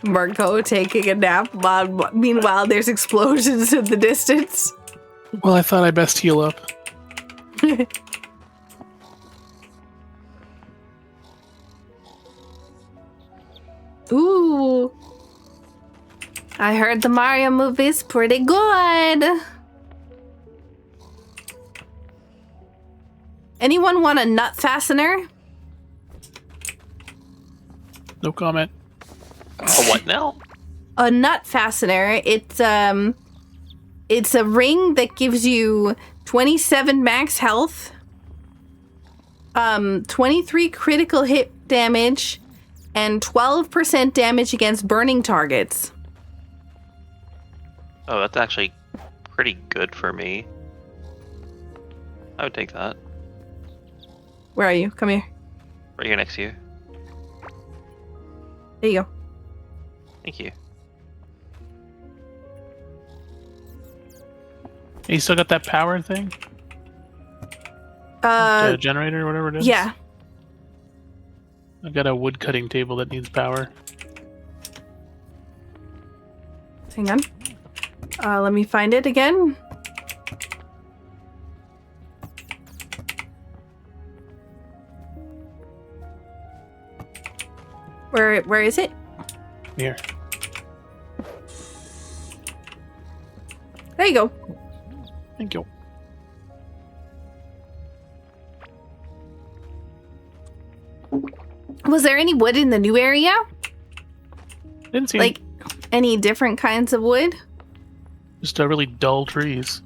Marco taking a nap while meanwhile there's explosions in the distance. Well, I thought I best heal up. I heard the Mario movie's pretty good. Anyone want a nut fastener? No comment. A what now? A nut fastener. It's a ring that gives you 27 max health, 23 critical hit damage, and 12% damage against burning targets. Oh, that's actually pretty good for me. I would take that. Where are you? Come here. Right here next to you. There you go. Thank you. You still got that power thing? The generator, whatever it is? Yeah. I've got a wood cutting table that needs power. Hang on. Let me find it again. Where is it? Here. There you go. Thank you. Was there any wood in the new area? Didn't see Like any different kinds of wood? just really dull trees.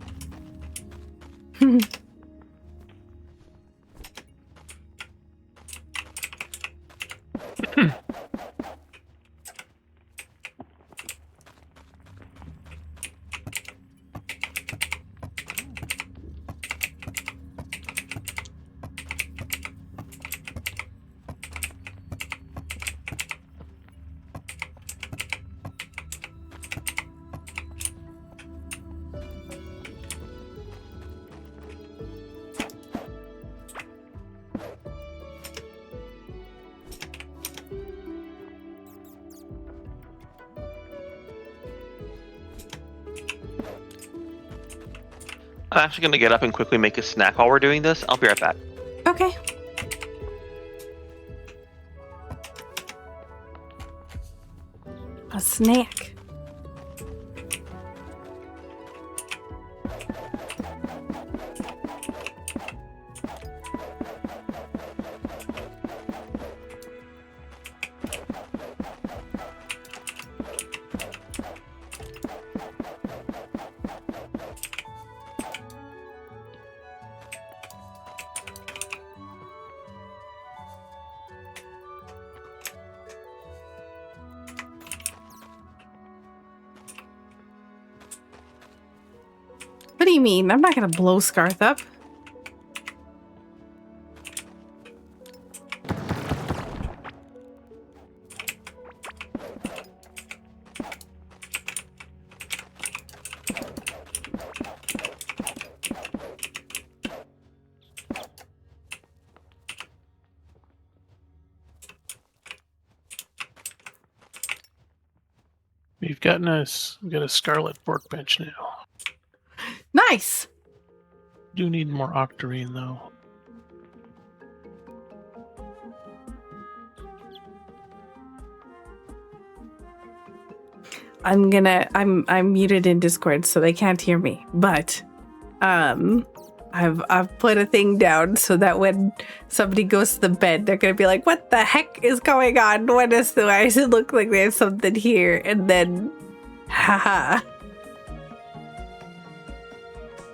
I'm actually gonna get up and quickly make a snack while we're doing this. I'll be right back. Okay. A snack. What do you mean? I'm not gonna blow Scarth up. We've got a scarlet workbench now. Nice. Do need more octarine though. I'm muted in Discord so they can't hear me. But I've put a thing down so that when somebody goes to the bed, they're gonna be like, what the heck is going on? Why does it look like there's something here? And then haha.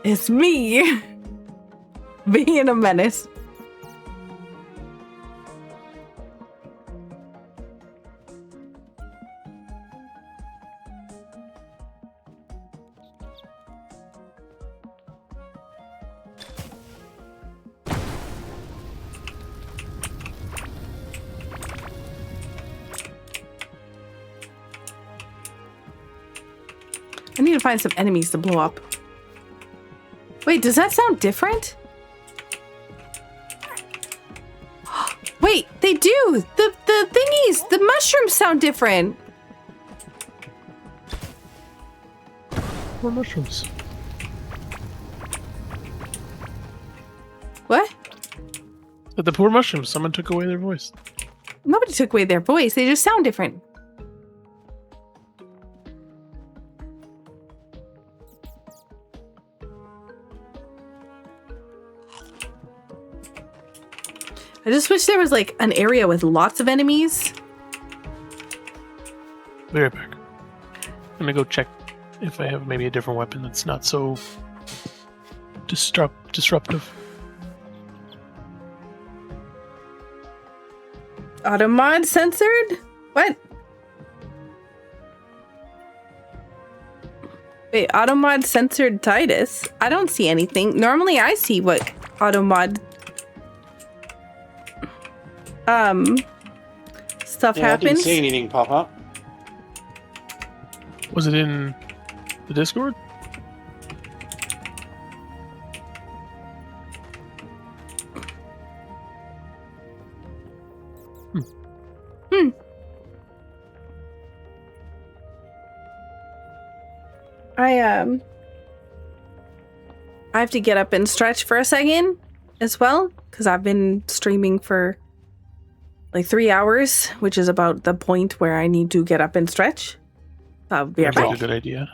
It's me being a menace. I need to find some enemies to blow up. Wait, does that sound different? Wait, they do! The thingies, the mushrooms sound different. More mushrooms. What? But the poor mushrooms, someone took away their voice. Nobody took away their voice, they just sound different. I just wish there was like an area with lots of enemies. Be right back. I'm gonna go check if I have maybe a different weapon that's not so disruptive. Auto mod censored? What? Wait, auto mod censored Titus? I don't see anything. Normally I see what auto mod stuff Yeah, I didn't happens. see anything pop up. Was it in the Discord? I have to get up and stretch for a second as well, because I've been streaming for like 3 hours, which is about the point where I need to get up and stretch. I'll be right Sounds like back. a good idea.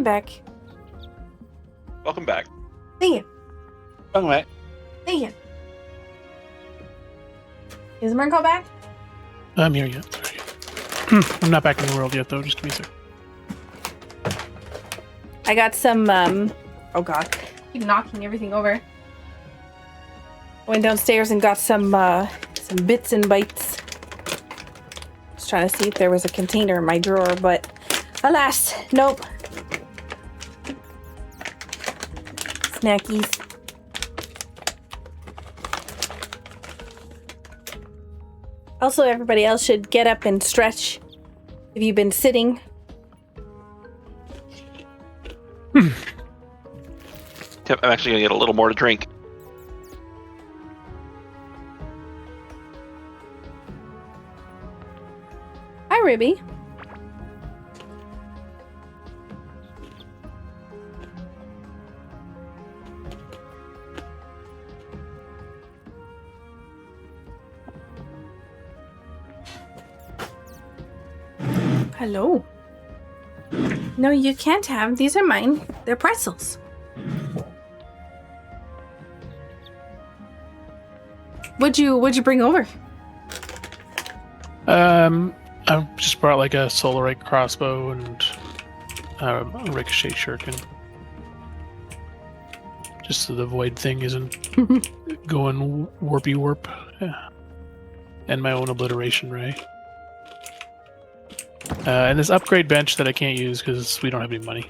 I'm back. Welcome back. Thank you. Oh, mate. Thank you. Is Mirko back? I'm here yet. Sorry. I'm not back in the world yet, though. Just give me a sec. I got some, oh god. Keep knocking everything over. Went downstairs and got some bits and bytes. Just trying to see if there was a container in my drawer, but alas, nope. Snackies. Also, everybody else should get up and stretch if you've been sitting. Yep, I'm actually gonna get a little more to drink. Hi, Ribby. Hello. No, you can't have. These are mine. They're pretzels. What'd you bring over? I just brought like a Solarite crossbow and a ricochet shuriken. Just so the void thing isn't going warpy warp. Yeah. And my own obliteration ray. And this upgrade bench that I can't use because we don't have any money.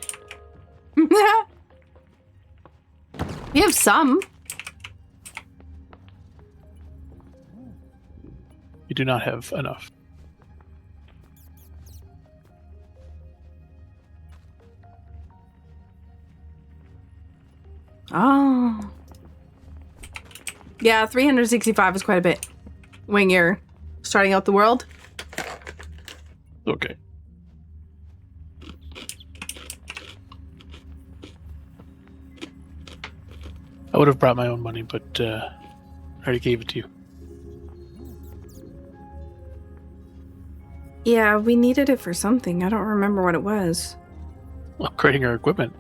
You have some. We do not have enough. Oh. Yeah, 365 is quite a bit when you're starting out the world. Okay. I would have brought my own money, but I already gave it to you. Yeah, we needed it for something. I don't remember what it was. Upgrading our equipment.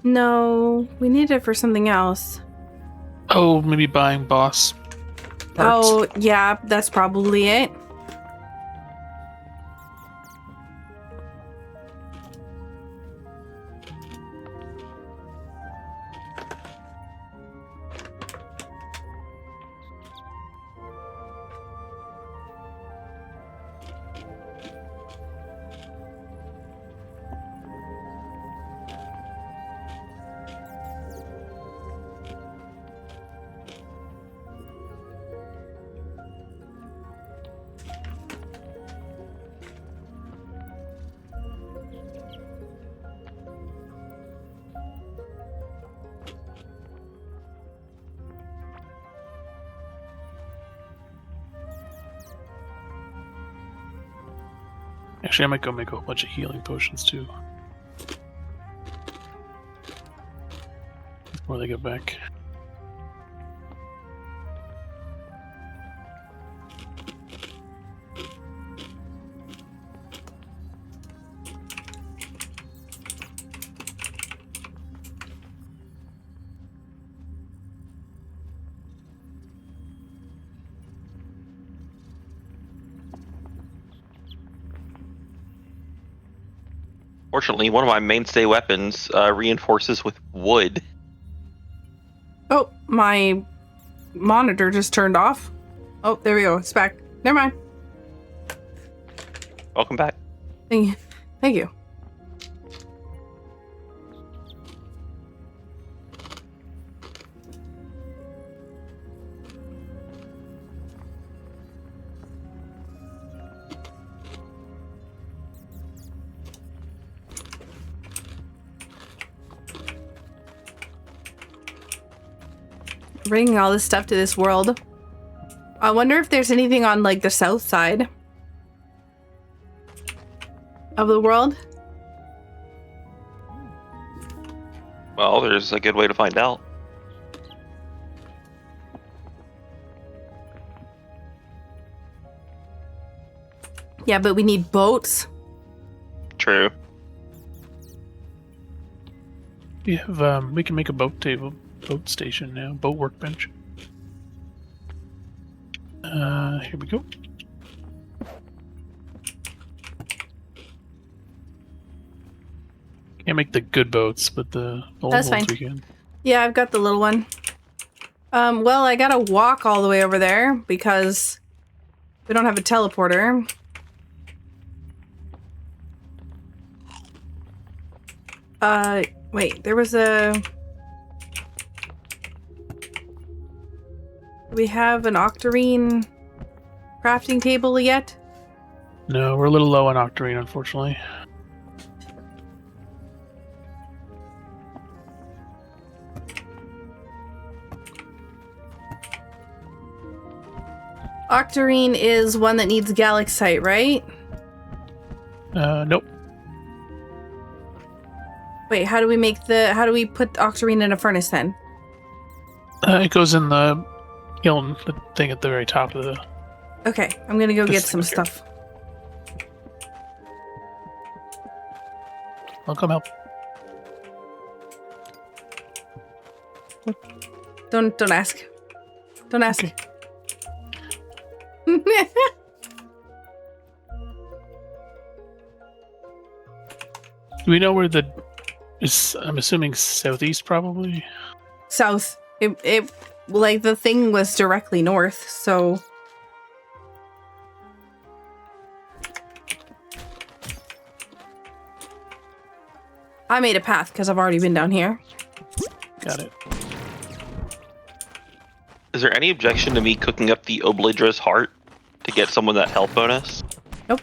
No, we needed it for something else. Oh, maybe buying boss parts. Oh, yeah, that's probably it. Actually, I might go make a whole bunch of healing potions too. Before they get back. Fortunately, one of my mainstay weapons reinforces with wood. Oh, my monitor just turned off. Oh, there we go. It's back. Never mind. Welcome back. Thank you. Thank you. Bringing all this stuff to this world. I wonder if there's anything on like the south side of the world. Well, there's a good way to find out. Yeah, but we need boats. True. We have we can make a boat station now, boat workbench. Here we go. Can't make the good boats, but the old That's ones fine. we can. Yeah, I've got the little one. Well, I gotta walk all the way over there because we don't have a teleporter. Wait, there was a... Do we have an octarine crafting table yet? No, we're a little low on octarine, unfortunately. Octarine is one that needs galaxite, right? Nope. Wait, how do we put octarine in a furnace then? It goes in the kiln, the thing at the very top of the... Okay, I'm gonna go This get some thing here. stuff. I'll come help. Don't ask. Don't ask. Okay. Do we know where the... I'm assuming southeast, probably? South. It like the thing was directly north, so I made a path because I've already been down here. Got it. Is there any objection to me cooking up the Oblidra's heart to get someone that health bonus? Nope.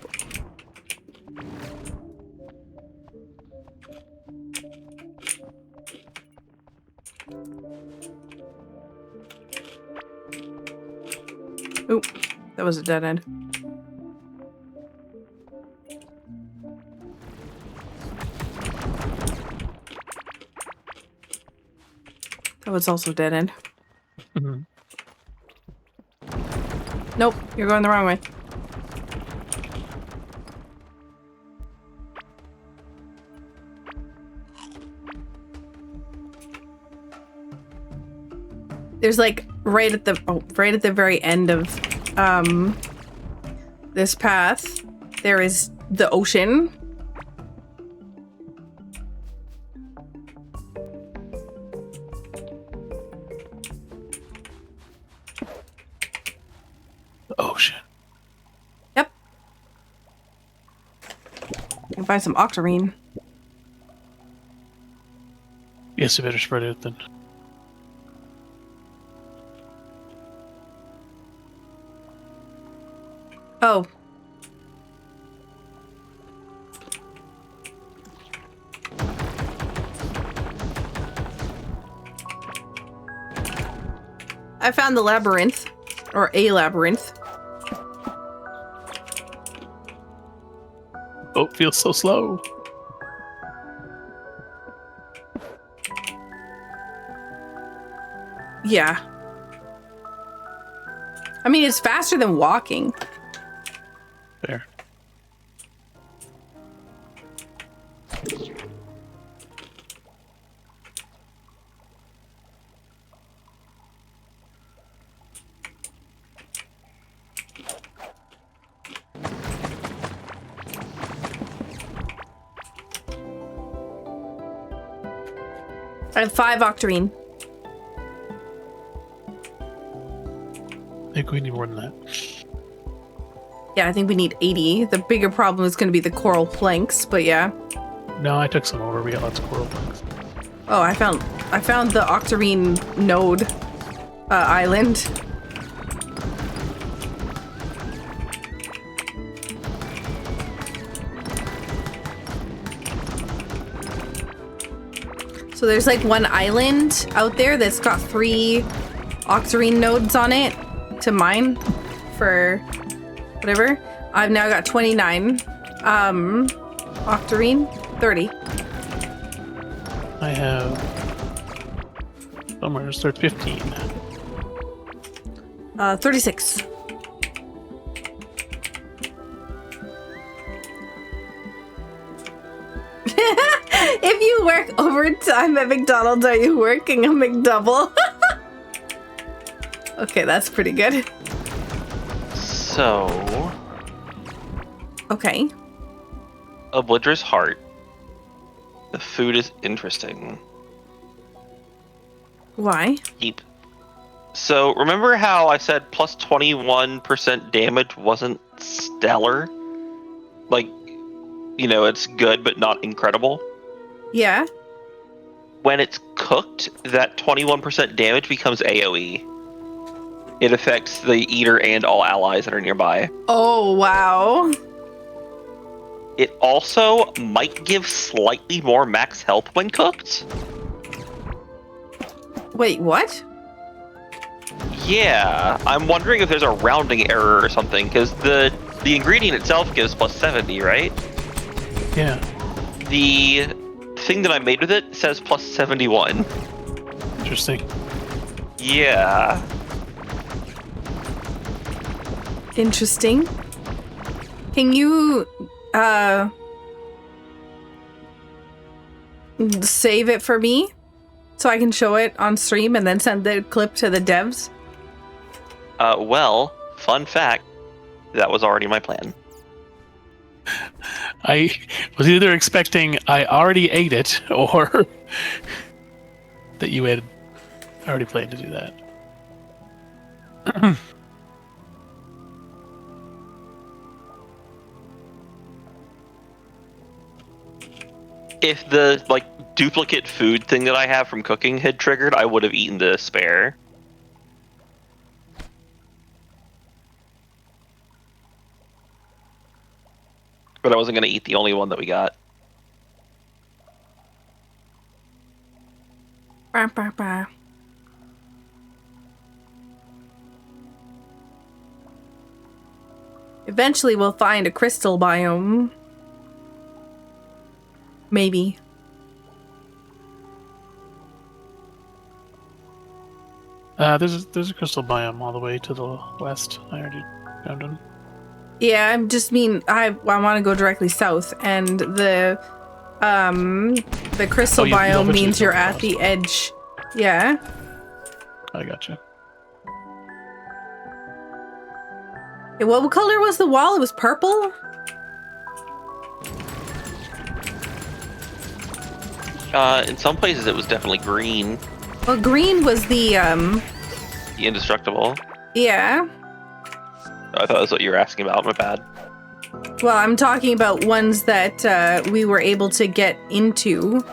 Oop, that was a dead end. That was also dead end. Mhm. Nope, you're going the wrong way. There's like right at the very end of this path, there is the ocean. The ocean. Yep. You can find some octarine. Yes, you better spread it then. Oh. I found the labyrinth. Or a labyrinth. Boat feels so slow. Yeah. I mean, it's faster than walking. There. I have 5 octarine. I think we need more than that. Yeah, I think we need 80. The bigger problem is going to be the coral planks, but yeah. No, I took some over. We got lots of coral planks. Oh, I found the octarine node island. So there's like one island out there that's got 3 octarine nodes on it to mine for whatever. I've now got 29 octarine, 30. I have... somewhere to start 15. 36. If you work overtime at McDonald's, are you working a McDouble? Okay, that's pretty good. So, Okay. Oblidra's heart. The food is interesting. Why? Keep. So, remember how I said plus 21% damage wasn't stellar? Like, you know, it's good but not incredible. Yeah. When it's cooked, that 21% damage becomes AoE. It affects the eater and all allies that are nearby. Oh, wow. It also might give slightly more max health when cooked. Wait, what? Yeah, I'm wondering if there's a rounding error or something, because the ingredient itself gives plus 70, right? Yeah. The thing that I made with it says plus 71. Interesting. Yeah. Interesting. Can you save it for me so I can show it on stream and then send the clip to the devs? Well, fun fact, that was already my plan. I was either expecting I already ate it or that you had already planned to do that. If the, like, duplicate food thing that I have from cooking had triggered, I would have eaten the spare. But I wasn't going to eat the only one that we got. Bah, bah, bah. Eventually we'll find a crystal biome. Maybe. There's a crystal biome all the way to the west. I already found one. Yeah, I just mean I want to go directly south, and the crystal you biome eventually means you're come at across. the edge. Yeah. I gotcha. Yeah, what color was the wall? It was purple? In some places it was definitely green. Well, green was the The indestructible. yeah. I thought that's what you were asking about, my bad. Well, I'm talking about ones that we were able to get into.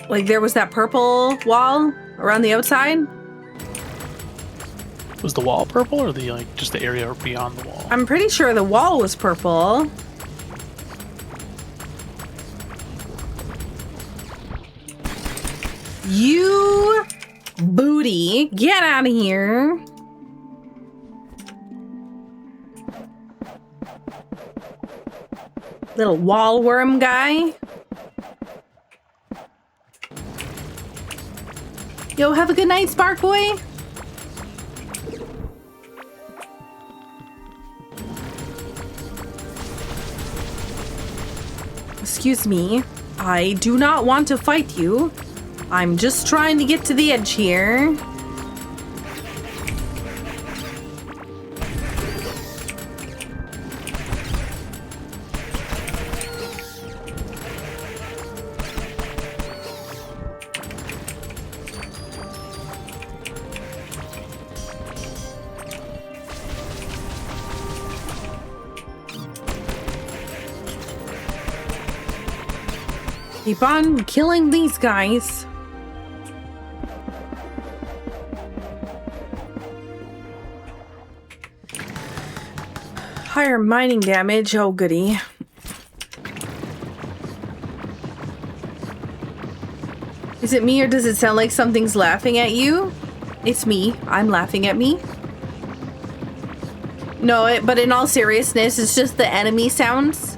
Like there was that purple wall around the outside. Was the wall purple or the just the area beyond the wall? I'm pretty sure the wall was purple. You booty, get out of here. Little wall worm guy. Yo, have a good night, Spark Boy. Excuse me. I do not want to fight you. I'm just trying to get to the edge here. Keep on killing these guys. Higher mining damage, oh goody. Is it me or does it sound like something's laughing at you? It's me. I'm laughing at me. No, but in all seriousness, it's just the enemy sounds.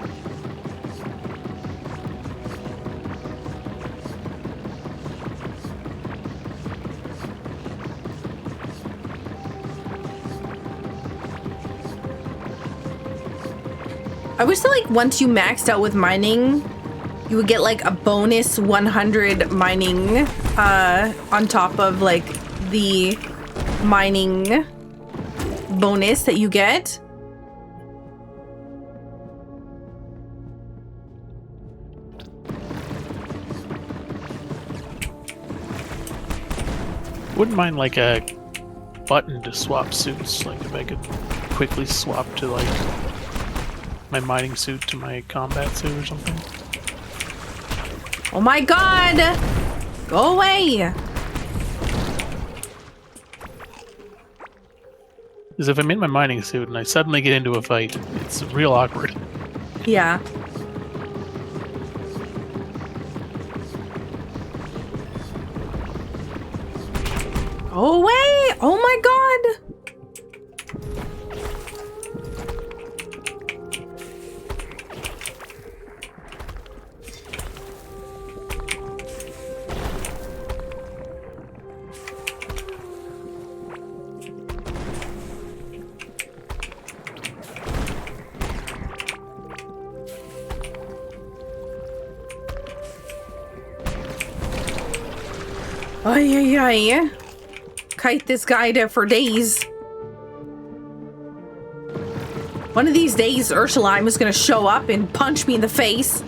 I wish that like once you maxed out with mining, you would get like a bonus 100 mining on top of like the mining bonus that you get. Wouldn't mind like a button to swap suits, like if I could quickly swap to like my mining suit to my combat suit or something. Oh my god! Go away! Because if I'm in my mining suit and I suddenly get into a fight, it's real awkward. Yeah. Go away! Oh my god! Ay, ay, ay. Kite this guy there for days. One of these days, Ursuline was gonna show up and punch me in the face.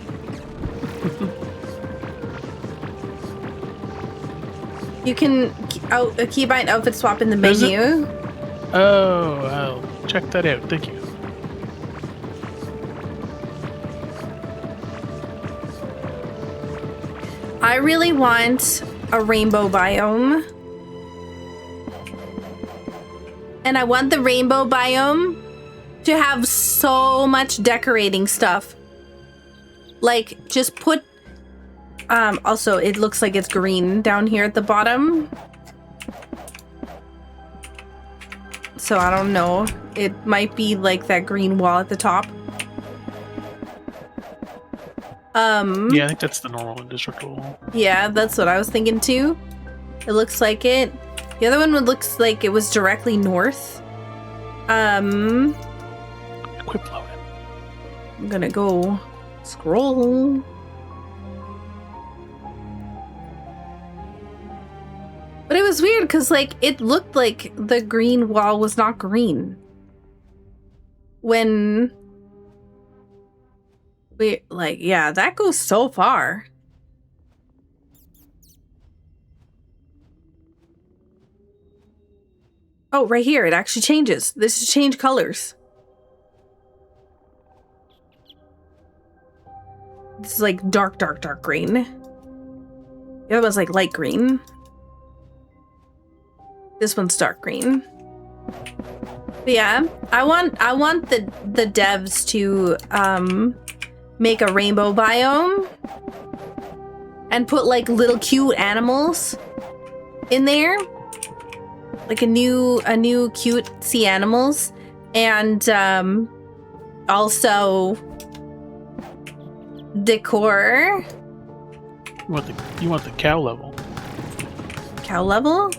You can keybind outfit swap in the menu. Oh, I'll check that out. Thank you. I really want a rainbow biome. And I want the rainbow biome to have so much decorating stuff. Like, just put... also, it looks like it's green down here at the bottom. So I don't know. It might be like that green wall at the top. Yeah, I think that's the normal district wall. Yeah, that's what I was thinking too. It looks like it. The other one looks like it was directly north. Equip loaded. I'm gonna go scroll. But it was weird because like it looked like the green wall was not green. When we like, yeah, that goes so far. Oh, right here, it actually changes. This is change colors. This is like dark, dark, dark green. The other one's like light green. This one's dark green. But yeah, I want the devs to make a rainbow biome and put like little cute animals in there. Like a new cute sea animals, and also decor. You want the cow level. Cow level?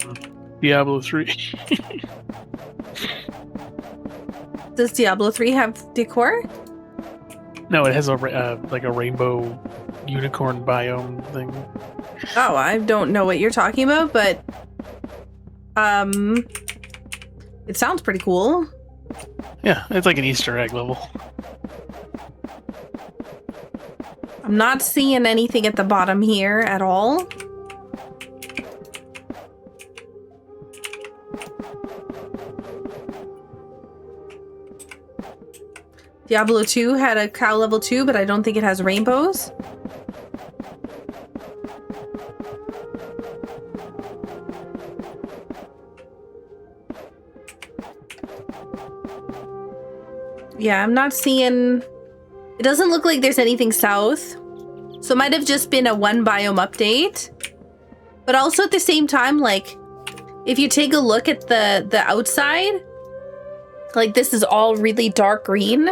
Diablo 3. Does Diablo 3 have decor? No, it has a like a rainbow unicorn biome thing. Oh, I don't know what you're talking about, but it sounds pretty cool. Yeah, it's like an Easter egg level. I'm not seeing anything at the bottom here at all. Diablo 2 had a cow level 2, but I don't think it has rainbows. Yeah, I'm not seeing... It doesn't look like there's anything south. So it might have just been a one biome update. But also at the same time, like, if you take a look at the outside, like this is all really dark green.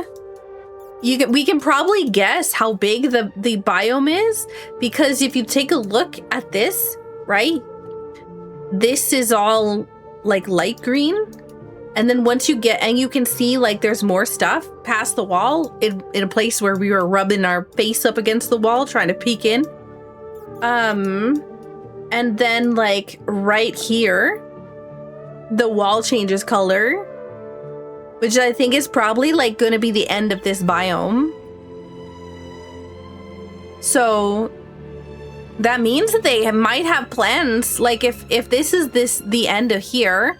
We can probably guess how big the biome is, because if you take a look at this, right? This is all like light green. And then once you get, and you can see like there's more stuff past the wall in a place where we were rubbing our face up against the wall trying to peek in. And then like right here, the wall changes color, which I think is probably like going to be the end of this biome. So that means that they might have plans. Like if this is the end of here,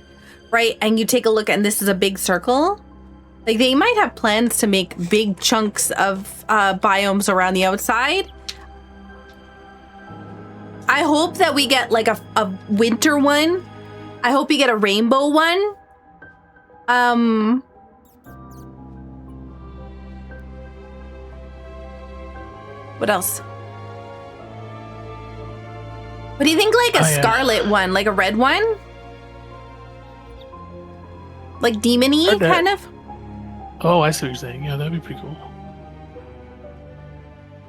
right? And you take a look and this is a big circle. Like they might have plans to make big chunks of biomes around the outside. I hope that we get like a winter one. I hope we get a rainbow one. What else? What do you think, like a scarlet one, like a red one? Like demon-y, kind of? Oh, I see what you're saying. Yeah, that'd be pretty cool.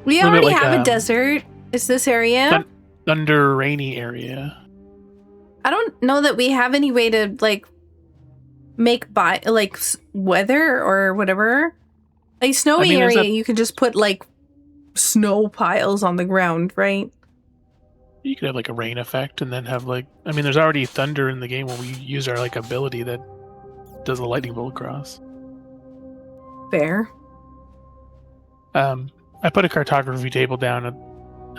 We already have a desert. Is this area? Thunder rainy area. I don't know that we have any way to like make weather or whatever. Like snowy area, you can just put like snow piles on the ground, right? You could have like a rain effect and then have like, I mean, there's already thunder in the game where we use our like ability that does a lightning bolt across. Fair. I put a cartography table down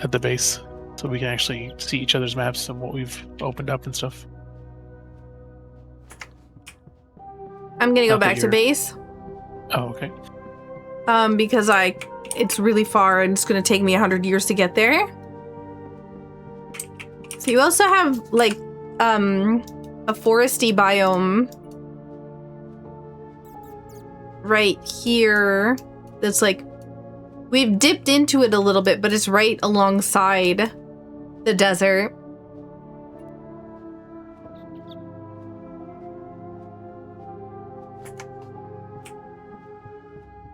at the base so we can actually see each other's maps and what we've opened up and stuff. I'm gonna go back to base. Oh, okay. Because it's really far and it's gonna take me 100 years to get there. So you also have like a foresty biome right here that's like, we've dipped into it a little bit, but it's right alongside the desert.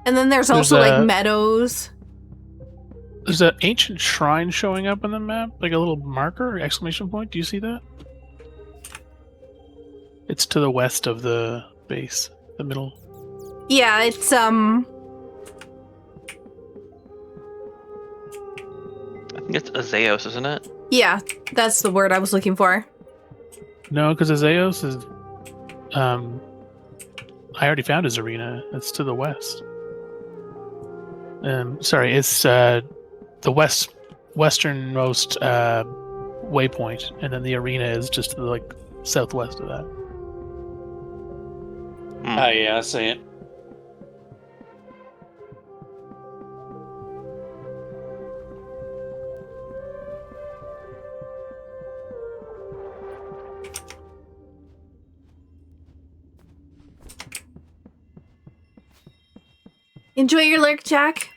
And then there's also like meadows. There's an ancient shrine showing up on the map, like a little marker, exclamation point. Do you see that? It's to the west of the base, the middle. Yeah, it's I think it's Azeos, isn't it? Yeah, that's the word I was looking for. No, because Azeos is I already found his arena. It's to the west. Sorry, it's the westernmost waypoint, and then the arena is just to the like southwest of that. Oh yeah, I see it. Enjoy your lurk, Jack.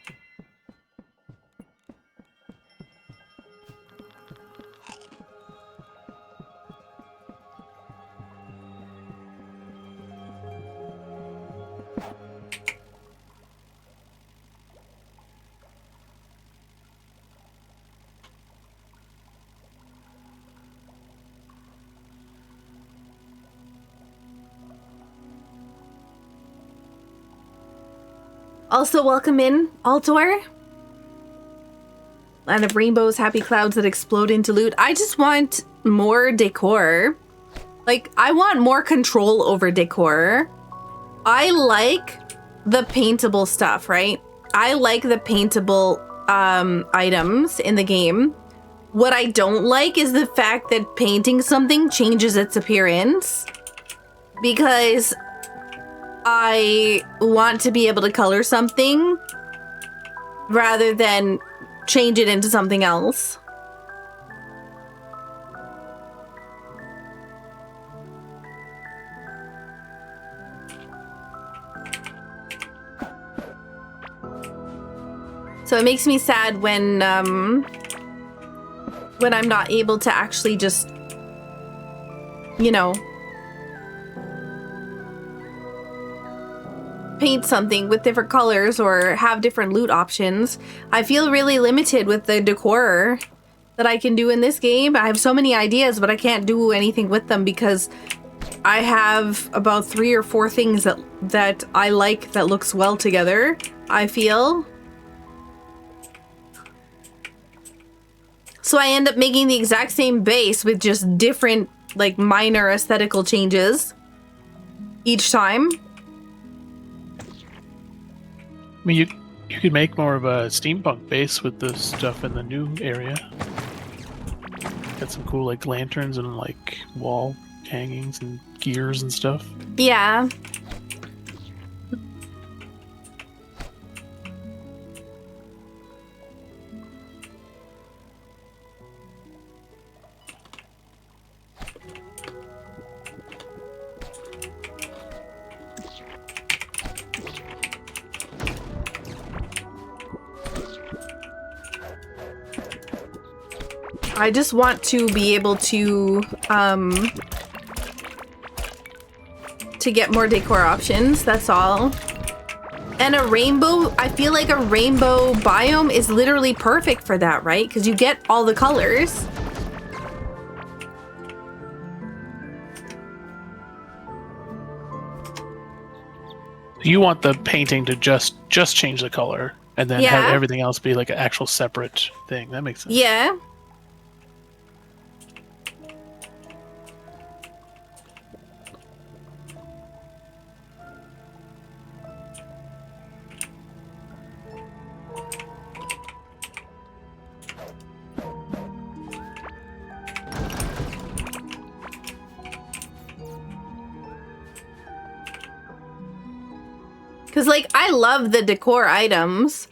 Also, welcome in, Altor. Land of rainbows, happy clouds that explode into loot. I just want more decor. Like, I want more control over decor. I like the paintable stuff, right? I like the paintable items in the game. What I don't like is the fact that painting something changes its appearance. Because I want to be able to color something rather than change it into something else. So it makes me sad when I'm not able to actually just, you know, paint something with different colors or have different loot options. I feel really limited with the decor that I can do in this game. I have so many ideas, but I can't do anything with them because I have about 3 or 4 things that I like that looks well together, I feel. So I end up making the exact same base with just different, like, minor aesthetical changes each time. I mean, you could make more of a steampunk base with the stuff in the new area. Got some cool, like, lanterns and, like, wall hangings and gears and stuff. Yeah. I just want to be able to get more decor options, that's all. And a rainbow, I feel like a rainbow biome is literally perfect for that, right? Because you get all the colors. You want the painting to just change the color and then have everything else be like an actual separate thing. That makes sense. Yeah. Because, like, I love the decor items.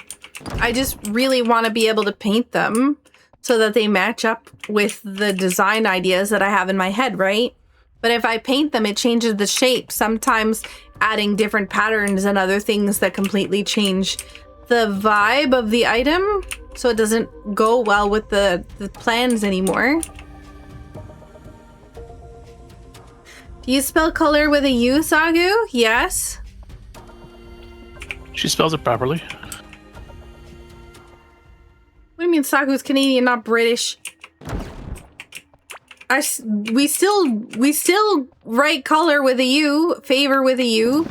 I just really want to be able to paint them so that they match up with the design ideas that I have in my head, right? But if I paint them, it changes the shape. Sometimes adding different patterns and other things that completely change the vibe of the item. So it doesn't go well with the plans anymore. Do you spell color with a U, Sagu? Yes. She spells it properly. What do you mean Sagu's Canadian, not British? We still write color with a U, favor with a U.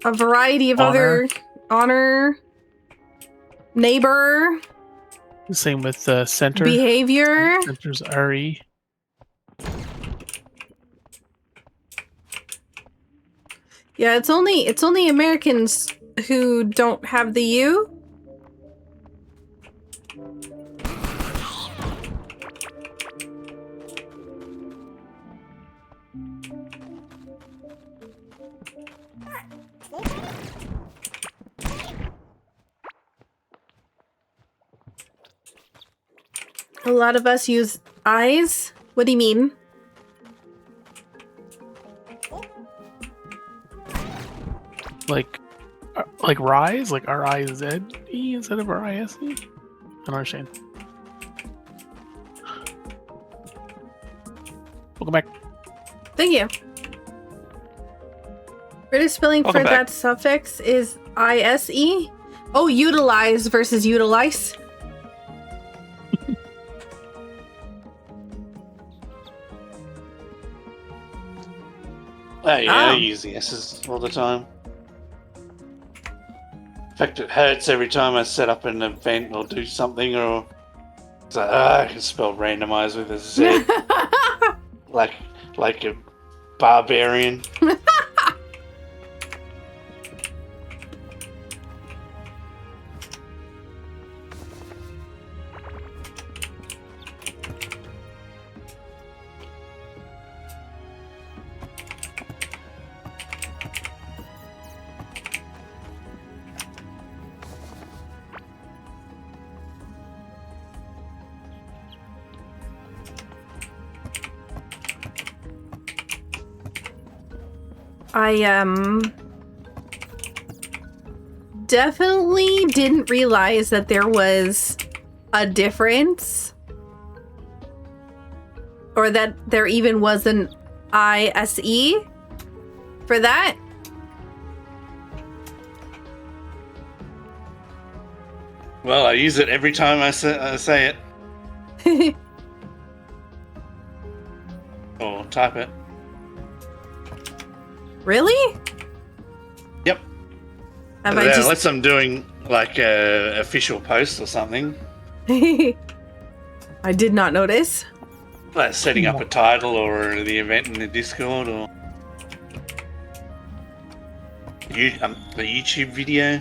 A variety of other honor, neighbor. Same with center. Behavior. Center's RE. Yeah, it's only Americans who don't have the U. A lot of us use eyes. What do you mean? Like rise, like R-I-Z-E instead of R-I-S-E? I don't understand. Welcome back. Thank you. British spelling for that suffix is I-S-E. Oh, utilize versus utilize. Oh yeah, I use the S's all the time. In fact, it hurts every time I set up an event or do something, or it's like, I can spell randomize with a Z, like a barbarian. I definitely didn't realize that there was a difference, or that there even was an ISE for that. Well, I use it every time I say it. Or type it. Really? Yep. Have I just... Unless I'm doing like a official post or something. I did not notice. Like setting up a title or the event in the Discord or the YouTube video.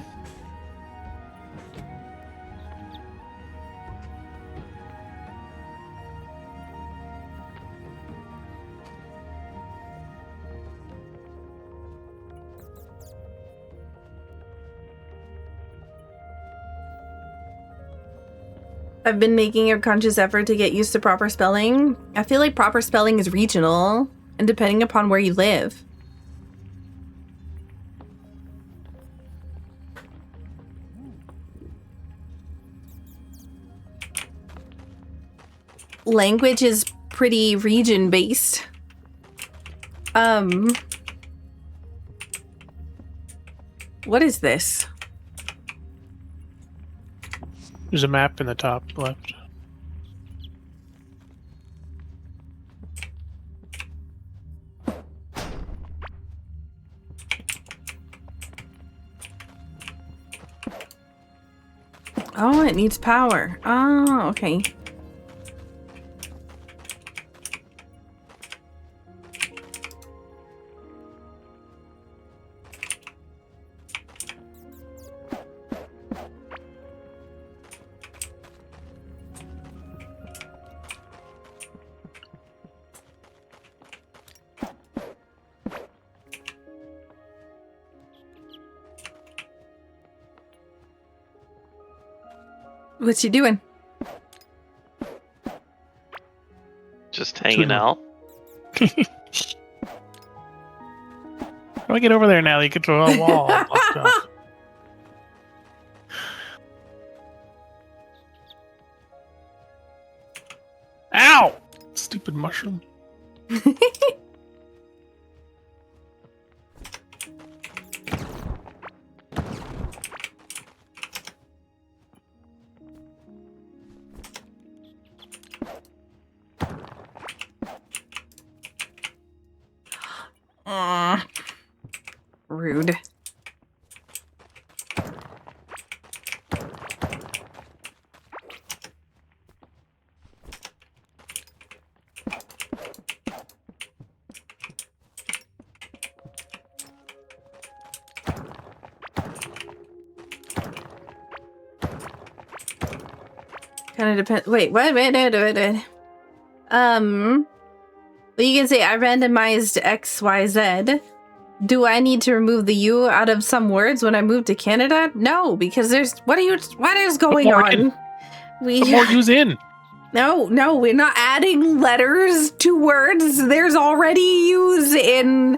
I've been making a conscious effort to get used to proper spelling. I feel like proper spelling is regional and depending upon where you live. Language is pretty region based. What is this? There's a map in the top left. Oh, it needs power. Oh, okay. What you doing? Just hanging out. How do I get over there now? You get to a wall. Ow! Stupid mushroom. Rude. Kind of depends. Wait, what? Wait. Well, you can say I randomized X, Y, Z. Do I need to remove the U out of some words when I move to Canada? No, because there's what is going on? Put more U's in. No, we're not adding letters to words. There's already U's in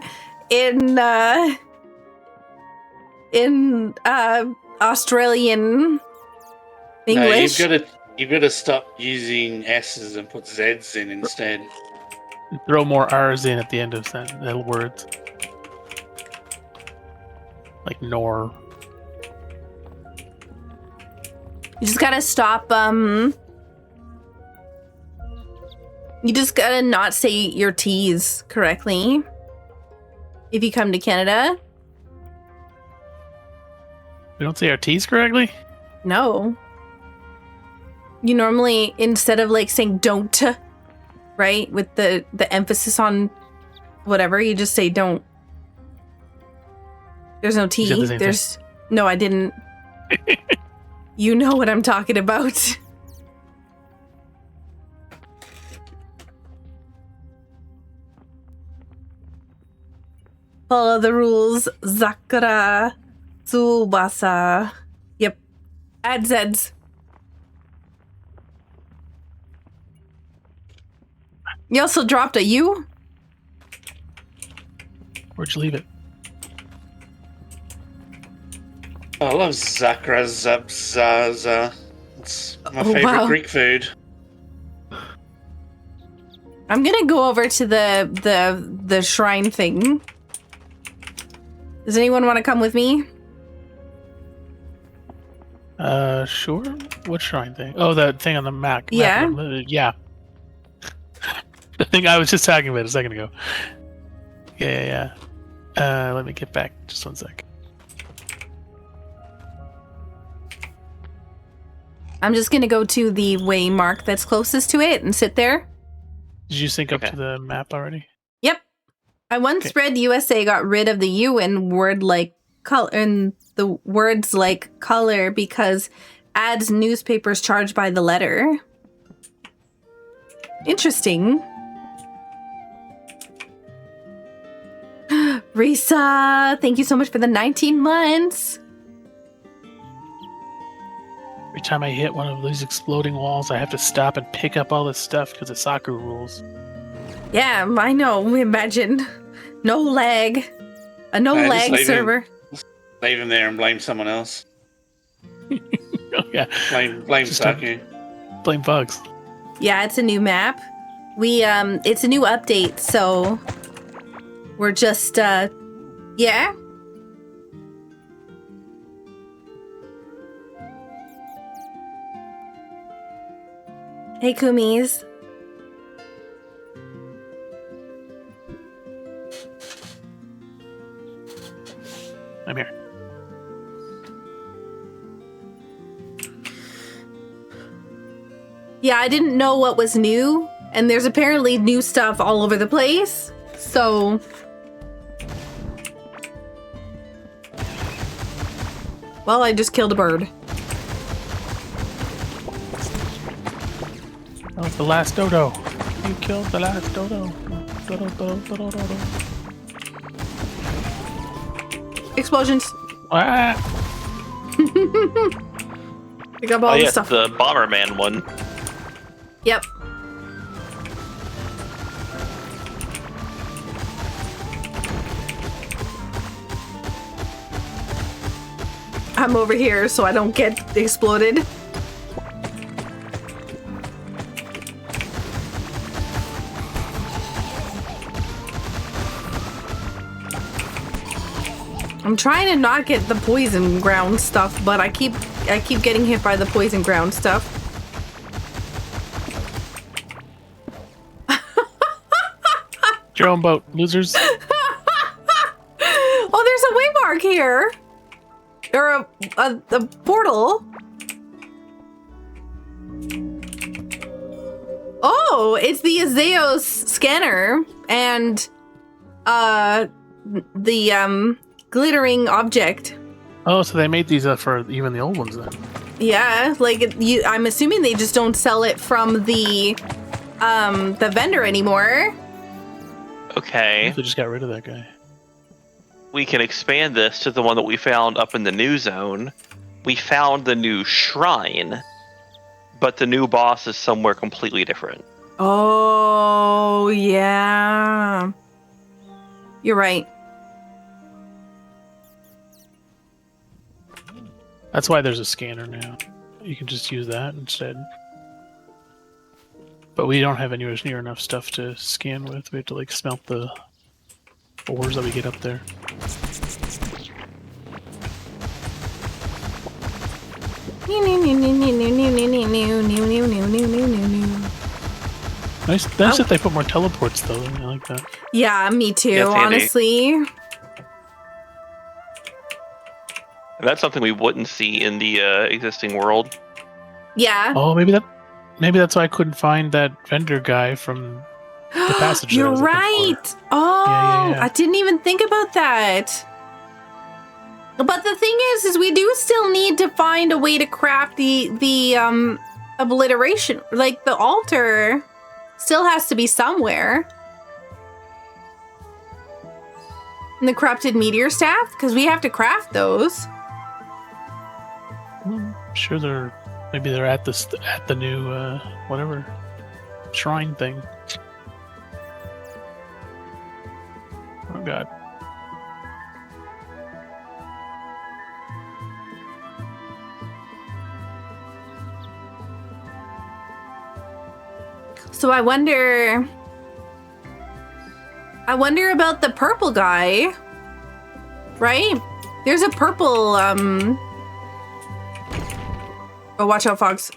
Australian English. No, you've got to stop using S's and put Z's in instead. Throw more R's in at the end of words. Like nor. You just gotta stop, you just gotta not say your T's correctly if you come to Canada. We don't say our T's correctly? No. You normally, instead of like saying don't, right, with the emphasis on whatever, you just say don't. There's no T. No, I didn't. You know what I'm talking about. Follow the rules. Zakura Tsubasa. Yep. Add Zeds. You also dropped a U? Where'd you leave it? I love Zakra Zabzaza. It's my favorite Greek food. I'm gonna go over to the shrine thing. Does anyone want to come with me? Sure. What shrine thing? Oh, that thing on the map. Yeah. Yeah. The thing I was just talking about a second ago. Yeah. Let me get back. Just 1 sec. I'm just gonna go to the waymark that's closest to it and sit there. Did you sync up Okay. to the map already? Yep. I once Okay. read USA got rid of the U in word like color and the words like color because adds newspapers charged by the letter. Interesting. Risa, thank you so much for the 19 months. Every time I hit one of these exploding walls, I have to stop and pick up all this stuff because of soccer rules. Yeah, I know. Imagine. No lag. A no Man, just lag leave him. server. Leave him there and blame someone else. Oh, yeah. Blame Just Saki. Blame bugs. Yeah, it's a new map. We it's a new update, so we're just yeah. Hey Kumis. I'm here. Yeah, I didn't know what was new, and there's apparently new stuff all over the place. So well, I just killed a bird. Oh, the last dodo. You killed the last dodo. Dodo. Explosions. Ah! Pick up all Oh the yes, stuff. the Bomberman one. Yep. I'm over here so I don't get exploded. I'm trying to not get the poison ground stuff, but I keep getting hit by the poison ground stuff. Your own boat, losers. Oh, there's a waymark here. Or a portal. Oh, it's the Azeos scanner and the glittering object. Oh, so they made these for even the old ones then. Yeah, like I'm assuming they just don't sell it from the vendor anymore. Okay, They just got rid of that guy. we can expand this to the one that we found up in the new zone. We found the new shrine, but the new boss is somewhere completely different. Oh, yeah. You're right. That's why there's a scanner now. You can just use that instead. But we don't have anywhere near enough stuff to scan with. We have to like smelt the ores that we get up there. Nice that they put more teleports though. I like that. Yeah, me too, Yeah, it's handy. honestly. And that's something we wouldn't see in the existing world. Yeah. Oh, maybe that's why I couldn't find that vendor guy from the passage. that I You're was looking for. right. Oh, Yeah. I didn't even think about that. But the thing is we do still need to find a way to craft the obliteration. Like the altar still has to be somewhere. And the corrupted meteor staff, because we have to craft those. I'm sure maybe they're at the new whatever shrine thing. Oh god. So I wonder about the purple guy. Right? There's a purple Oh, watch out, Fox.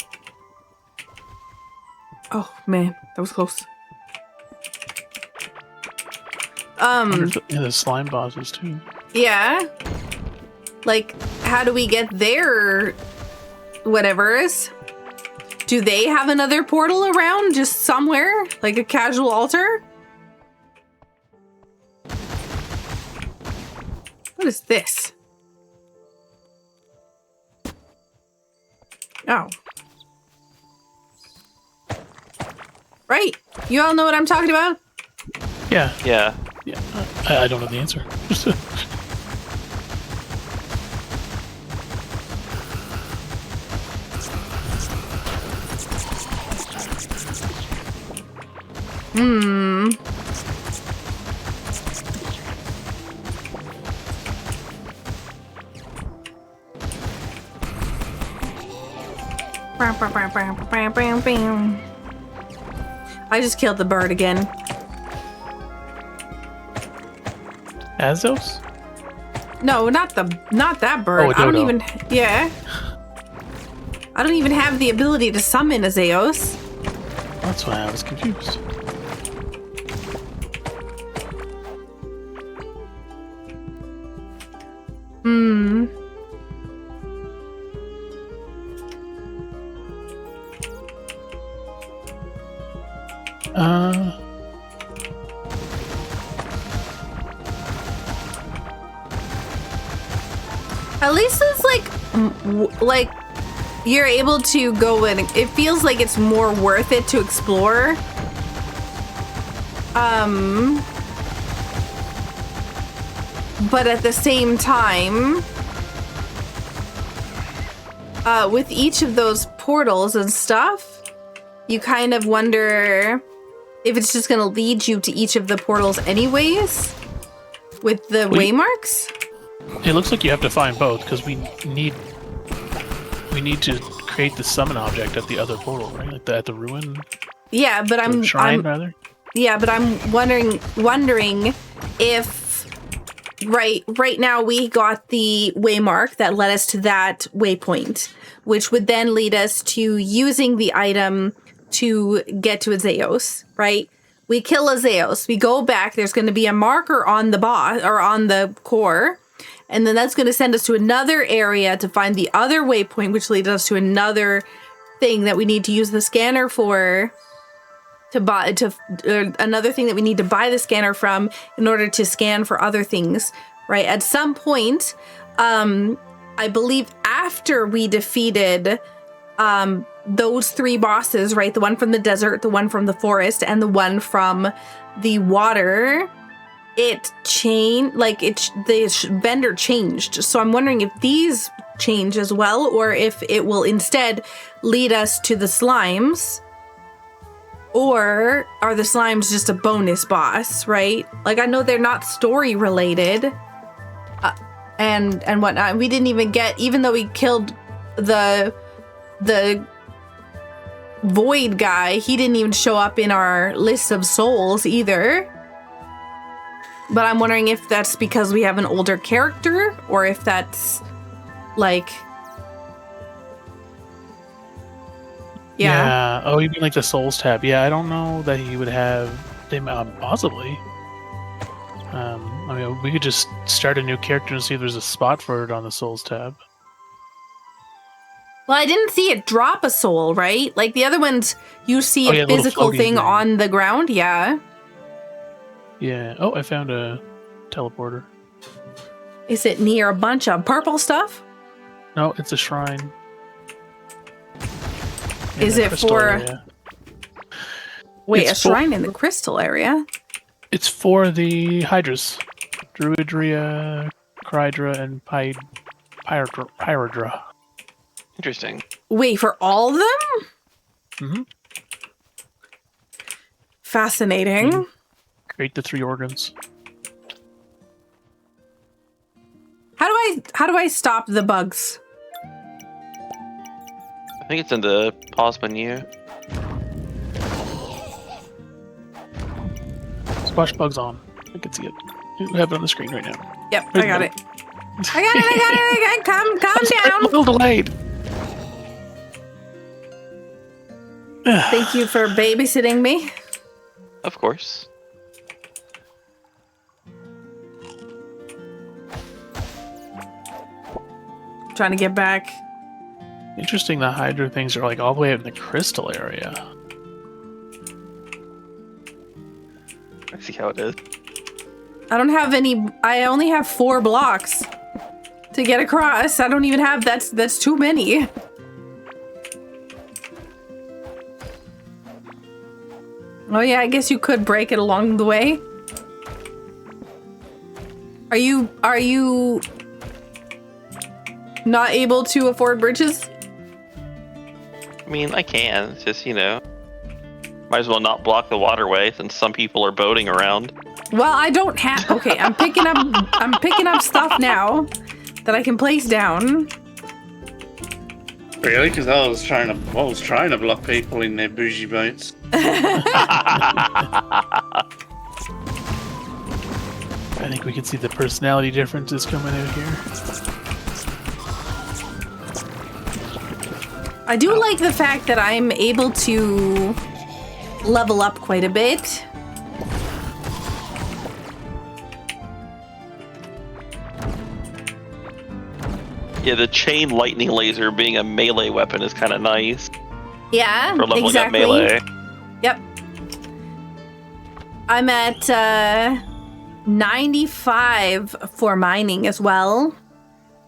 Oh man, that was close. The slime bosses too. Yeah. Like, how do we get their whatevers? Do they have another portal around just somewhere? Like a casual altar? What is this? Oh. Right. You all know what I'm talking about? Yeah. Yeah. Yeah. I don't know the answer. Hmm. I just killed the bird again. Azos? No, not that bird. Oh, a I don't dodo. even. Yeah. I don't even have the ability to summon a Zeos. That's why I was confused. Hmm. At least it's like you're able to go in. It feels like it's more worth it to explore. But at the same time, with each of those portals and stuff, you kind of wonder if it's just going to lead you to each of the portals anyways with the waymarks. It looks like you have to find both because we need to create the summon object at the other portal, right? Like at the ruin. Yeah, but I'm shrine rather. Yeah, but I'm wondering if right now we got the waymark that led us to that waypoint, which would then lead us to using the item to get to a Zeos, right? We kill a Zeos, we go back, there's going to be a marker on the boss or on the core, and then that's going to send us to another area to find the other waypoint, which leads us to another thing that we need to use the scanner for. Another thing that we need to buy the scanner from in order to scan for other things, right? At some point, I believe after we defeated those three bosses, right? The one from the desert, the one from the forest, and the one from the water, it changed, the vendor changed. So I'm wondering if these change as well, or if it will instead lead us to the slimes. Or are the slimes just a bonus boss, right? Like, I know they're not story related, and whatnot. We didn't even get, even though we killed the void guy, he didn't even show up in our list of souls either. But I'm wondering if that's because we have an older character, or if that's like. Yeah. Oh, you mean like the Souls tab? Yeah, I don't know that he would have. They possibly. I mean, we could just start a new character and see if there's a spot for it on the Souls tab. Well, I didn't see it drop a soul, right? Like the other ones, you see a little physical floaty thing thing. on the ground. Yeah. Yeah. Oh, I found a teleporter. Is it near a bunch of purple stuff? No, it's a shrine. Is the it crystal for? area. Wait, It's a shrine in the crystal area? It's for the Hydras. Druidria, Crydra, and Pyrodra. Interesting. Wait, for all of them? Mm-hmm. Fascinating. Create the 3 organs. How do I stop the bugs? I think it's in the pause menu. Squash bugs on. I can see it. We have it on the screen right now. Yep, I got it. I got it. Calm down. A little delayed. Thank you for babysitting me. Of course. trying to get back. Interesting, the Hydra things are like all the way up in the crystal area. I see how it is. I don't have any. I only have 4 blocks to get across. I don't even have. That's too many. Oh yeah, I guess you could break it along the way. Are you not able to afford bridges? I mean, I can. It's just, you know, might as well not block the waterway since some people are boating around. Well, I don't have. Okay, I'm picking up stuff now that I can place down. Really? Because I was trying to block people in their bougie boats. I think we can see the personality differences coming out here. I do like the fact that I'm able to level up quite a bit. Yeah, the chain lightning laser being a melee weapon is kind of nice. Yeah, For leveling exactly. up melee. Yep. I'm at 95 for mining as well.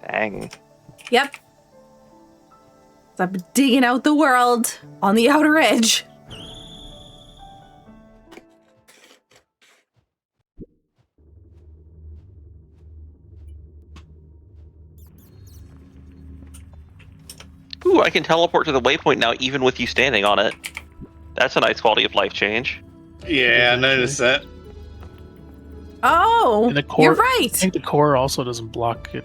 Dang. Yep. So I'm digging out the world on the outer edge. Ooh, I can teleport to the waypoint now even with you standing on it. That's a nice quality of life change. Yeah, I noticed that. Oh, And the core, you're right. I think the core also doesn't block it.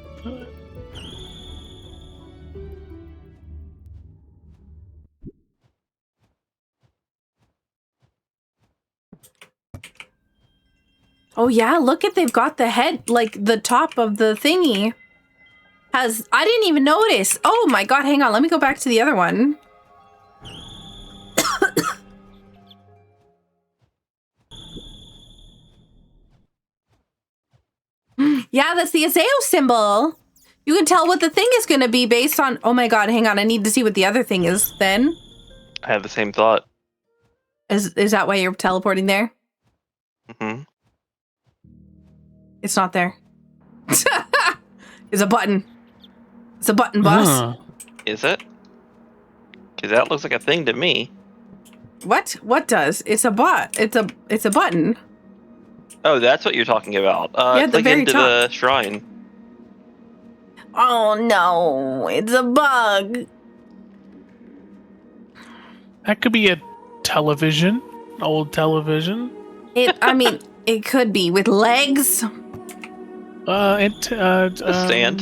Oh yeah, look at they've got the head, like the top of the thingy has, I didn't even notice. Oh my god, hang on, let me go back to the other one. Yeah, that's the Azeo symbol. You can tell what the thing is going to be based on, oh my god, hang on, I need to see what the other thing is then. I have the same thought. Is that why you're teleporting there? Mm-hmm. It's not there. It's a button. It's a button, boss. Huh. Is it? Because that looks like a thing to me. What? What does? It's a bot. It's a button. Oh, that's what you're talking about. Yeah, at the click very into top. the shrine. Oh no, it's a bug. That could be a television, old television. I mean, it could be with legs. A stand.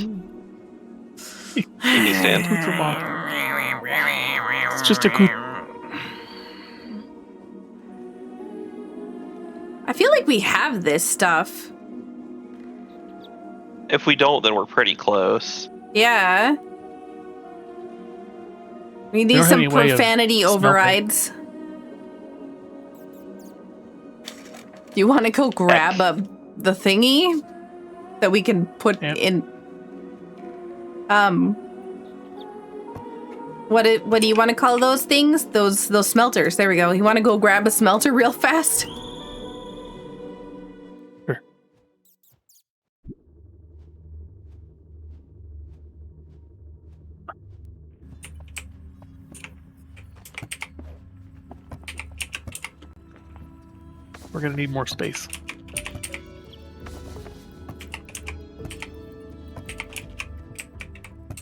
TV stand. It's just a cool. I feel like we have this stuff. If we don't, then we're pretty close. Yeah. We need don't have some any way of profanity smelting. overrides. Do you want to go grab the thingy that we can put Yep. in? What do you want to call those things? Those smelters. There we go. You want to go grab a smelter real fast? Sure. We're gonna need more space.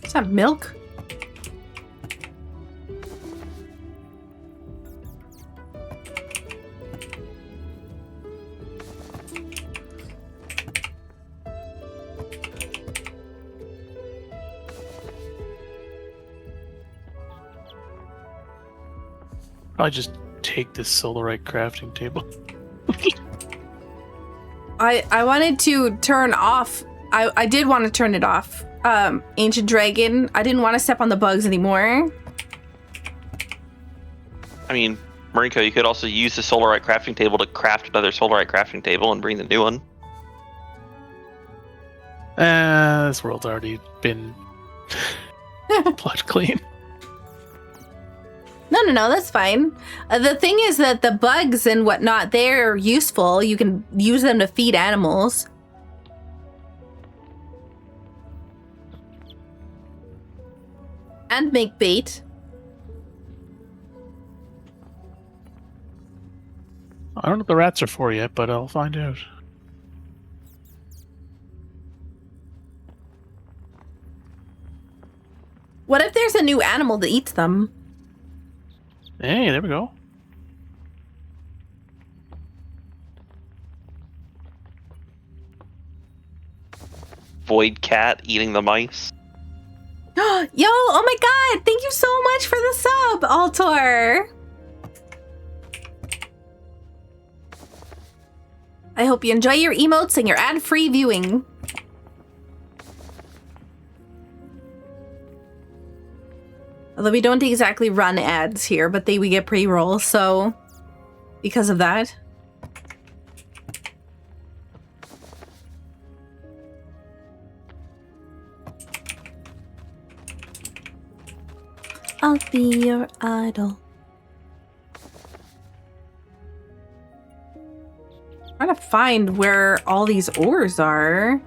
Is that milk? Probably just take this solarite crafting table. I wanted to turn off. I did want to turn it off. Ancient Dragon. I didn't want to step on the bugs anymore. I mean, Marinko, you could also use the solarite crafting table to craft another solarite crafting table and bring the new one. This world's already been Blood clean. No, that's fine. The thing is that the bugs and whatnot, they're useful. You can use them to feed animals. And make bait. I don't know what the rats are for yet, but I'll find out. What if there's a new animal that eats them? Hey, there we go. Void cat eating the mice. Yo, oh my god, thank you so much for the sub, Altor. I hope you enjoy your emotes and your ad-free viewing. Although we don't exactly run ads here, but we get pre-roll, so because of that. I'll be your idol. I'm trying to find where all these ores are.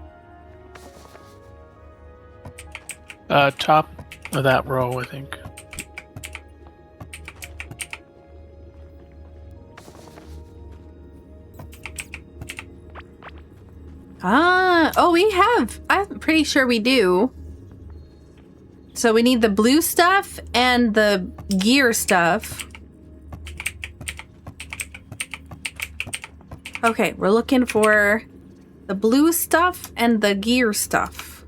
Top of that row, I think. Oh, we have. I'm pretty sure we do. So we need the blue stuff and the gear stuff. Okay, we're looking for the blue stuff and the gear stuff.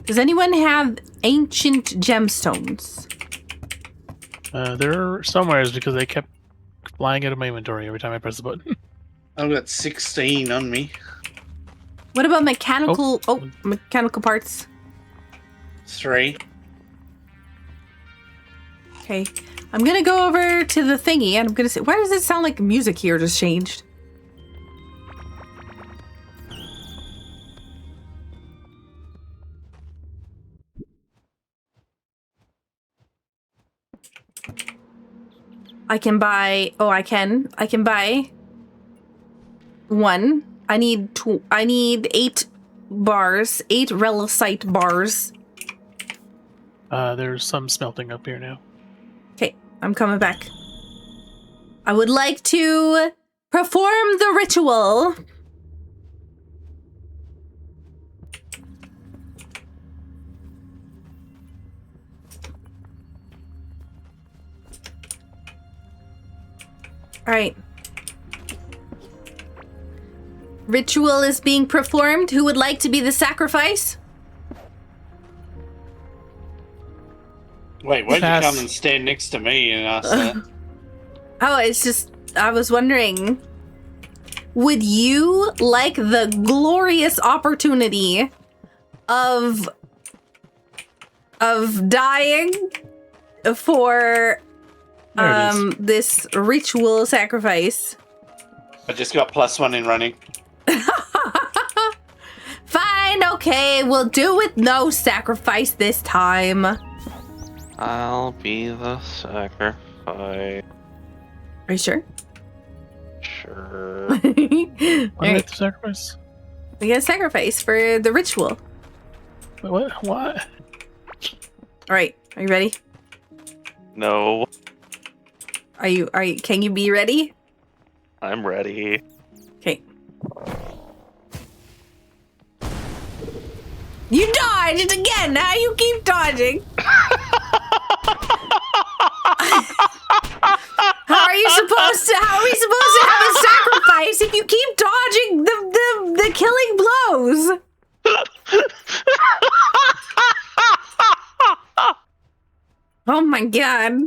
Does anyone have ancient gemstones? They're somewhere because they kept flying out of my inventory every time I press the button. I've got 16 on me. What about mechanical? Mechanical parts. 3. Okay, I'm gonna go over to the thingy and I'm gonna say, why does it sound like music here just changed? I can buy, I can buy 1. I need 2. I need 8 bars, 8 relicite bars. There's some smelting up here now. Okay, I'm coming back. I would like to perform the ritual. All right. Ritual is being performed. Who would like to be the sacrifice? Wait, why'd Pass. you come and stand next to me and ask that? Oh, it's just, I was wondering, would you like the glorious opportunity of dying for this ritual sacrifice? I just got +1 in running. Fine, okay, we'll do with no sacrifice this time. I'll be the sacrifice. Are you sure? Sure. What do I Alright, have to sacrifice? we got a sacrifice for the ritual. What? What? Alright, are you ready? No, Are you, can you be ready? I'm ready. Okay. You dodged again! Now you keep dodging! How are we supposed to have a sacrifice if you keep dodging the killing blows? Oh my god.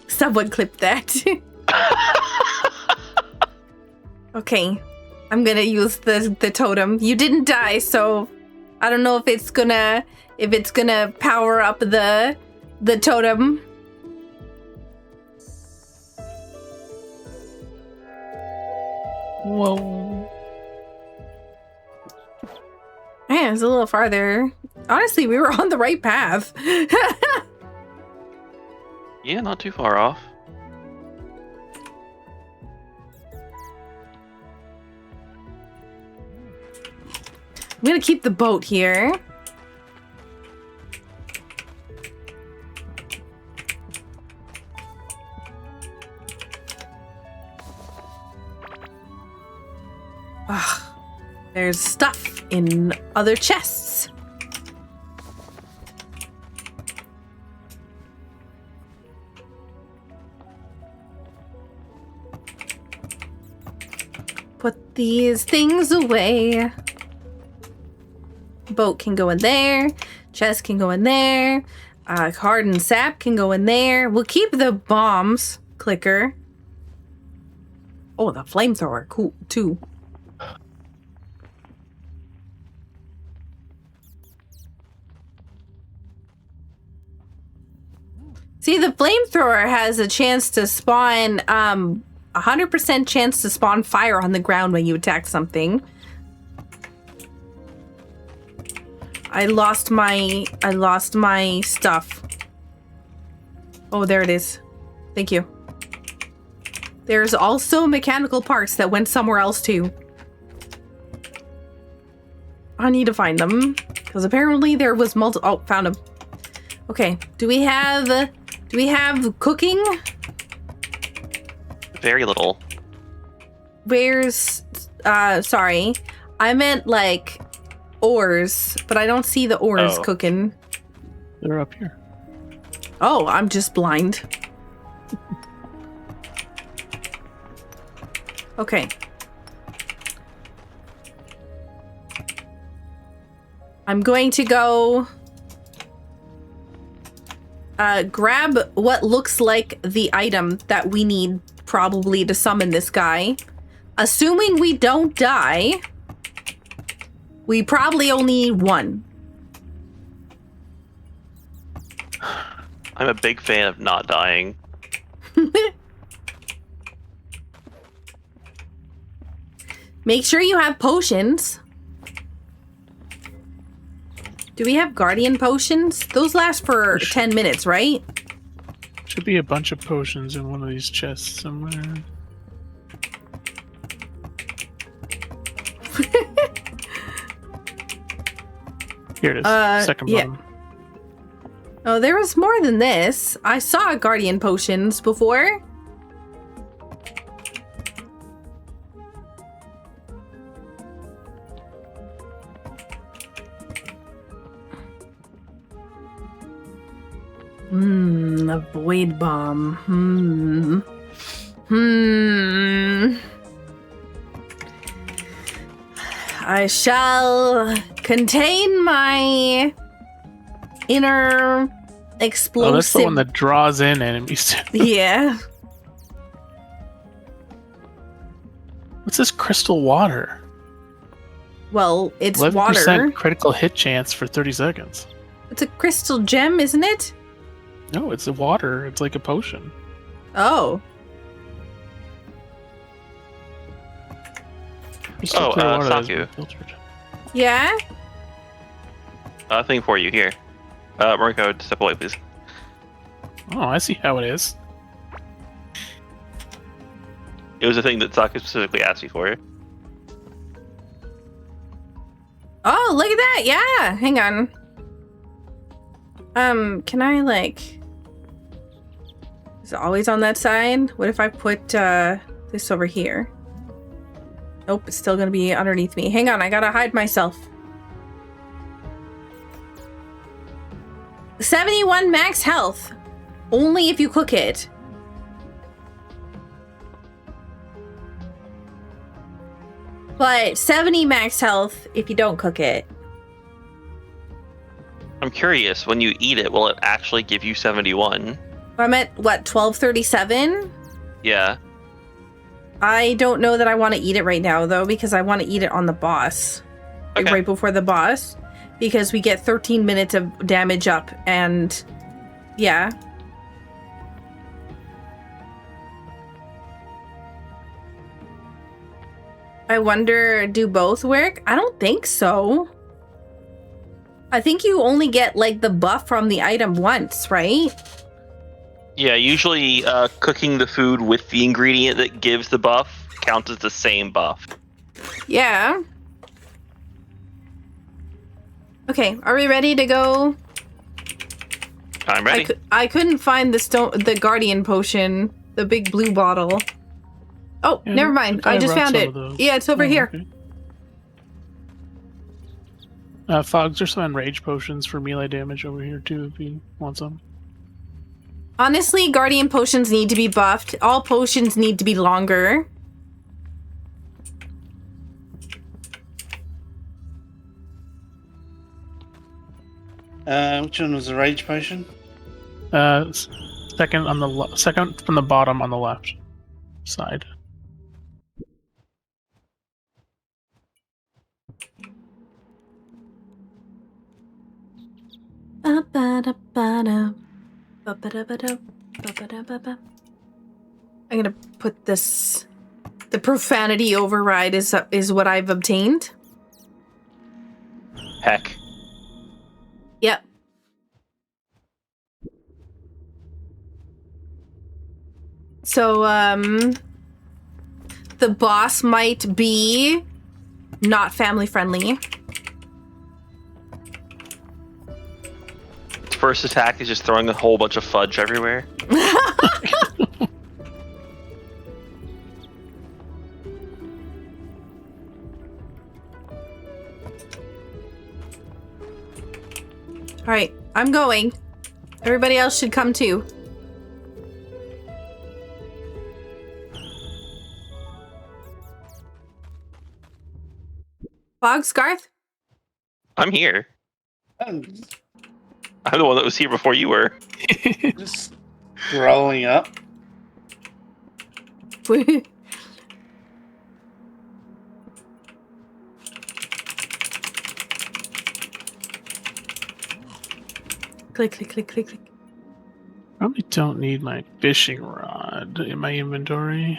Someone clip that. Okay. I'm gonna use the totem. You didn't die, so I don't know if it's gonna power up the totem. Whoa. Man, it's a little farther. Honestly, we were on the right path. Yeah, not too far off. I'm gonna keep the boat here. Ugh. There's stuff in other chests. Put these things away. Boat can go in there. Chest can go in there. Hardened sap can go in there. We'll keep the bombs clicker. Oh, the flamethrower. Cool, too. See, the flamethrower has a chance to spawn, 100% chance to spawn fire on the ground when you attack something. I lost my stuff. Oh, there it is. Thank you. There's also mechanical parts that went somewhere else too. I need to find them because apparently there was oh, found them. Okay, do we have cooking? Very little. Where's sorry. I meant like ores, but I don't see the ores cooking. They're up here. Oh, I'm just blind. Okay. I'm going to go grab what looks like the item that we need probably to summon this guy. Assuming we don't die, we probably only need one. I'm a big fan of not dying. Make sure you have potions. Do we have guardian potions? Those last for 10 minutes, right? Should be a bunch of potions in one of these chests somewhere. Here it is. Second yeah. bottom. Oh, there was more than this. I saw guardian potions before. A void bomb. I shall contain my inner explosive. Oh, that's the one that draws in enemies. Yeah. What's this crystal water? Well, it's 11% water. critical hit chance for 30 seconds. It's a crystal gem, isn't it? No, it's the water. It's like a potion. Oh. Crystal clear water that has Saku. been filtered. Yeah? Thing for you here. Mariko, step away, please. Oh, I see how it is. It was a thing that Saku specifically asked you for. Oh, look at that. Yeah. Hang on. Can I like... Is it always on that side? What if I put this over here? Nope, it's still gonna be underneath me. Hang on, I gotta hide myself. 71 max health. Only if you cook it. But 70 max health if you don't cook it. I'm curious, when you eat it, will it actually give you 71? I'm at, what, 1237? Yeah. I don't know that I want to eat it right now, though, because I want to eat it on the boss. Like, Okay. right before the boss. Because we get 13 minutes of damage up, and... Yeah. I wonder, do both work? I don't think so. I think you only get like the buff from the item once, right? Yeah, usually cooking the food with the ingredient that gives the buff counts as the same buff. Yeah. Okay, are we ready to go? I'm ready. I couldn't find the guardian potion, the big blue bottle. Oh, Yeah, never mind. I just found it. Yeah, it's over here. Okay. Fogs, there's some enrage potions for melee damage over here too, if you want some. Honestly, guardian potions need to be buffed. All potions need to be longer. Which one was the rage potion? Second on the second from the bottom on the left side. I'm gonna put this. The profanity override is what I've obtained. Heck. Yep. So, the boss might be not family friendly. Its first attack is just throwing a whole bunch of fudge everywhere. All right, I'm going. Everybody else should come too. Fogs, Garth? I'm here. I'm I'm the one that was here before you were. just scrolling up. Click, click, click, click, click. Probably don't need my fishing rod in my inventory.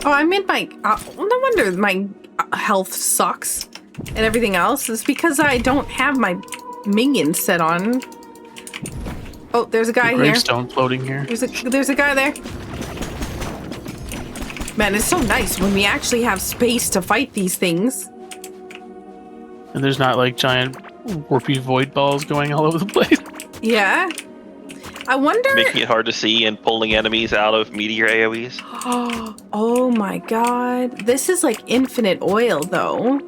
Oh, I'm in my... no wonder my health sucks and everything else. It's because I don't have my minions set on. Oh, there's a guy here. Gravestone floating here. There's a guy there. Man, it's so nice when we actually have space to fight these things. And there's not like giant warpy void balls going all over the place. Yeah. I wonder... Making it hard to see and pulling enemies out of meteor AoEs. Oh my god. This is like infinite oil though.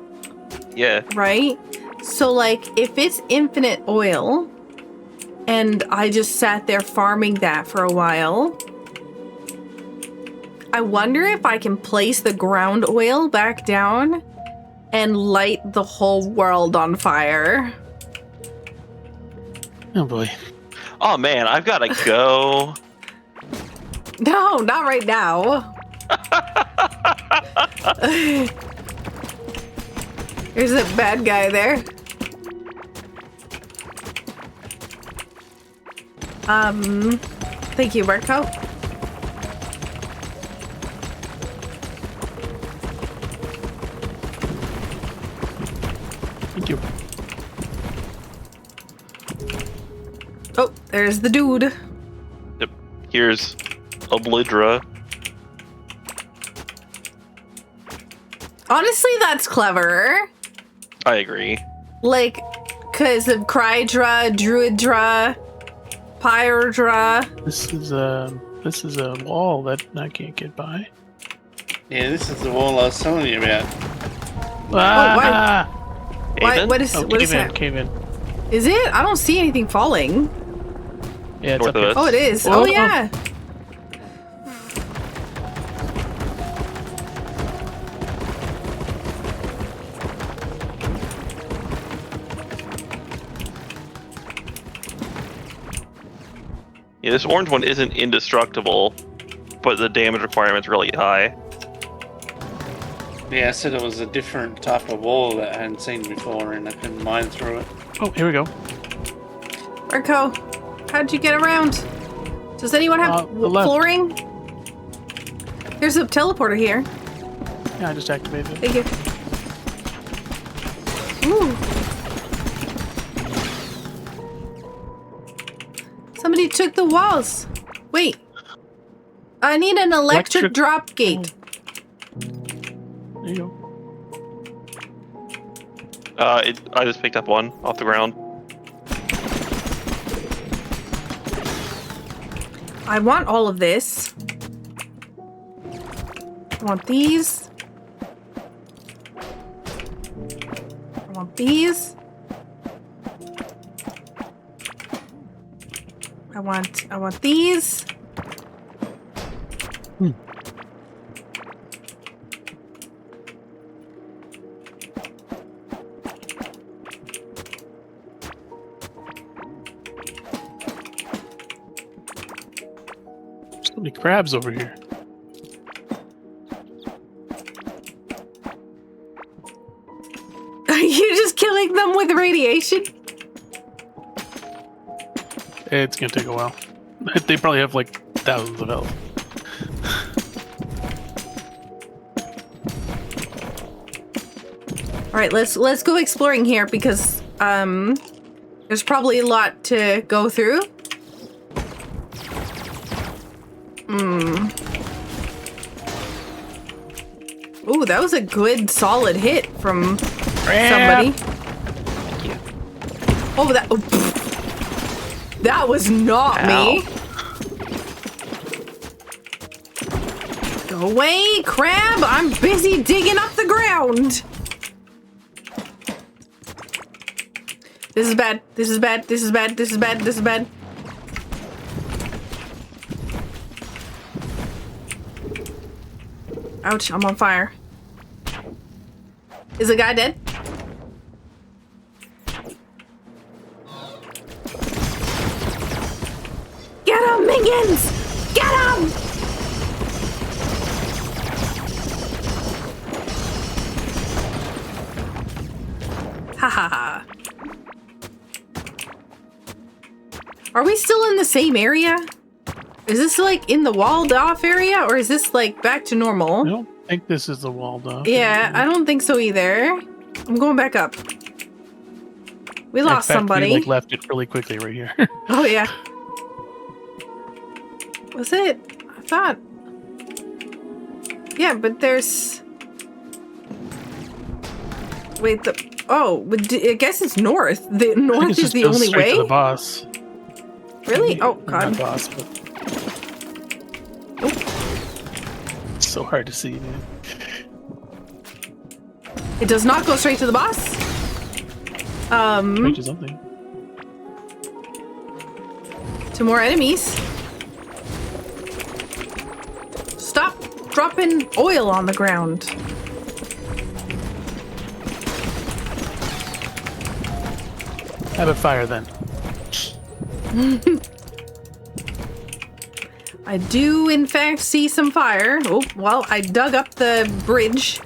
Yeah. Right? So like if it's infinite oil and I just sat there farming that for a while, I wonder if I can place the ground oil back down and light the whole world on fire. Oh boy. Oh man, I've gotta go. No, not right now. There's a bad guy there. Thank you, Marco. Thank you. Oh, there's the dude. Yep. Here's Oblidra. Honestly, that's clever. I agree. Like, because of Crydra, Druidra, Pyredra. This is a wall that I can't get by. Yeah, this is the wall I was telling you about. Ah! Why, what is, Oh, what is cave in, that? cave in. Is it? I don't see anything falling. Yeah, it's North up of here. us. Oh, it is. Whoa. Oh, yeah. Yeah, this orange one isn't indestructible, but the damage requirement's really high. Yeah, I said it was a different type of wall that I hadn't seen before, and I couldn't mine through it. Oh, here we go. Marco, how'd you get around? Does anyone have the left. flooring? There's a teleporter here. Yeah, I just activated it. Thank you. Ooh. Somebody took the walls. Wait. I need an electric drop gate. There you go. I just picked up one off the ground. I want all of this. I want these. I want these. I want these. So many crabs over here. Are you just killing them with radiation? It's gonna take a while. They probably have like thousands of health. All right, let's go exploring here because there's probably a lot to go through. Ooh, that was a good solid hit from somebody. Oh, that was not me. Go away, crab! I'm busy digging up the ground. This is bad. This is bad. This is bad. This is bad. This is bad. Ouch, I'm on fire. Is the guy dead? Get him, minions! Get him! Ha ha ha. Are we still in the same area? Is this like in the walled off area or is this like back to normal? I don't think this is the walled off. Yeah, I don't think so either. I'm going back up. We lost In fact, somebody. We like left it really quickly right here. Oh yeah. Was it? I thought. Yeah, but there's. Wait, I guess it's north. The north is the only way. To the boss. Really? Oh Not god. boss, but it's so hard to see, man. It does not go straight to the boss. Straight to something. To more enemies. Stop dropping oil on the ground. Have a fire then. I do, in fact, see some fire. Oh, well, I dug up the bridge.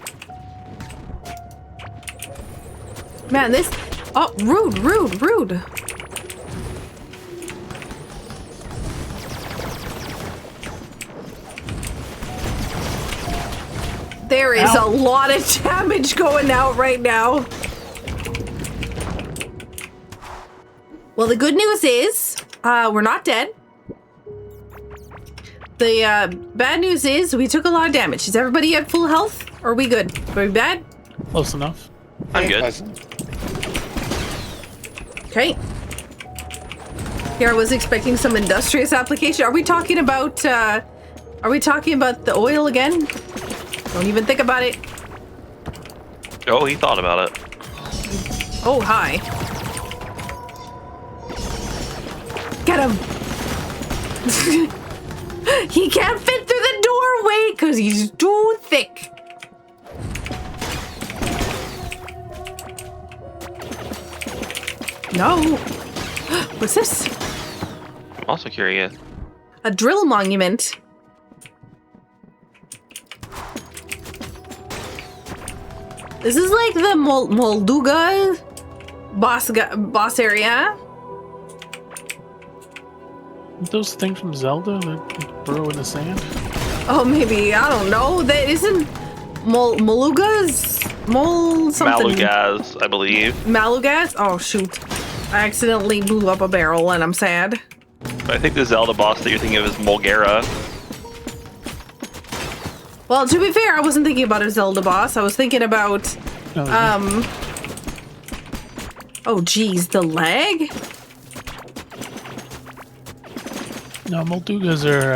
Man, this... Oh, rude, rude, rude. There is a lot of damage going out right now. Well, the good news is, we're not dead. The bad news is we took a lot of damage. Is everybody at full health? Or are we good? Are we bad? Close enough. I'm good. Okay. Here I was expecting some industrious application. Are we talking about the oil again? Don't even think about it. Oh, he thought about it. Oh, hi. Get him! He can't fit through the doorway because he's too thick. No. What's this? I'm also curious. A drill monument. This is like the Molduga boss area. Those things from Zelda that burrow in the sand? Oh, maybe. I don't know. That isn't Molugas? Something. Malugaz, I believe. Malugaz? Oh, shoot. I accidentally blew up a barrel and I'm sad. I think the Zelda boss that you're thinking of is Mulgara. Well, to be fair, I wasn't thinking about a Zelda boss. I was thinking about, oh, geez, the leg? No, Moldugas are,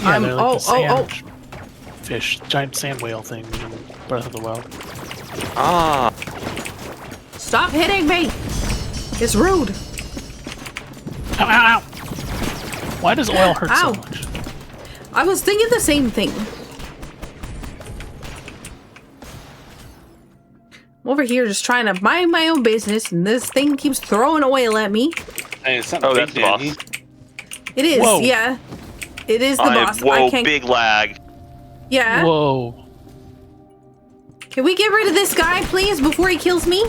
yeah, they're like the sand fish, giant sand whale thing in Breath of the Wild. Ah. Stop hitting me! It's rude. Ow, ow, ow! Why does oil hurt Ow. so much? I was thinking the same thing. I'm over here just trying to mind my own business, and this thing keeps throwing oil at me. Hey, it's something that's the down boss. here. It is, Whoa. yeah. It is the boss. Whoa, I can't. big lag. Yeah. Whoa. Can we get rid of this guy, please, before he kills me?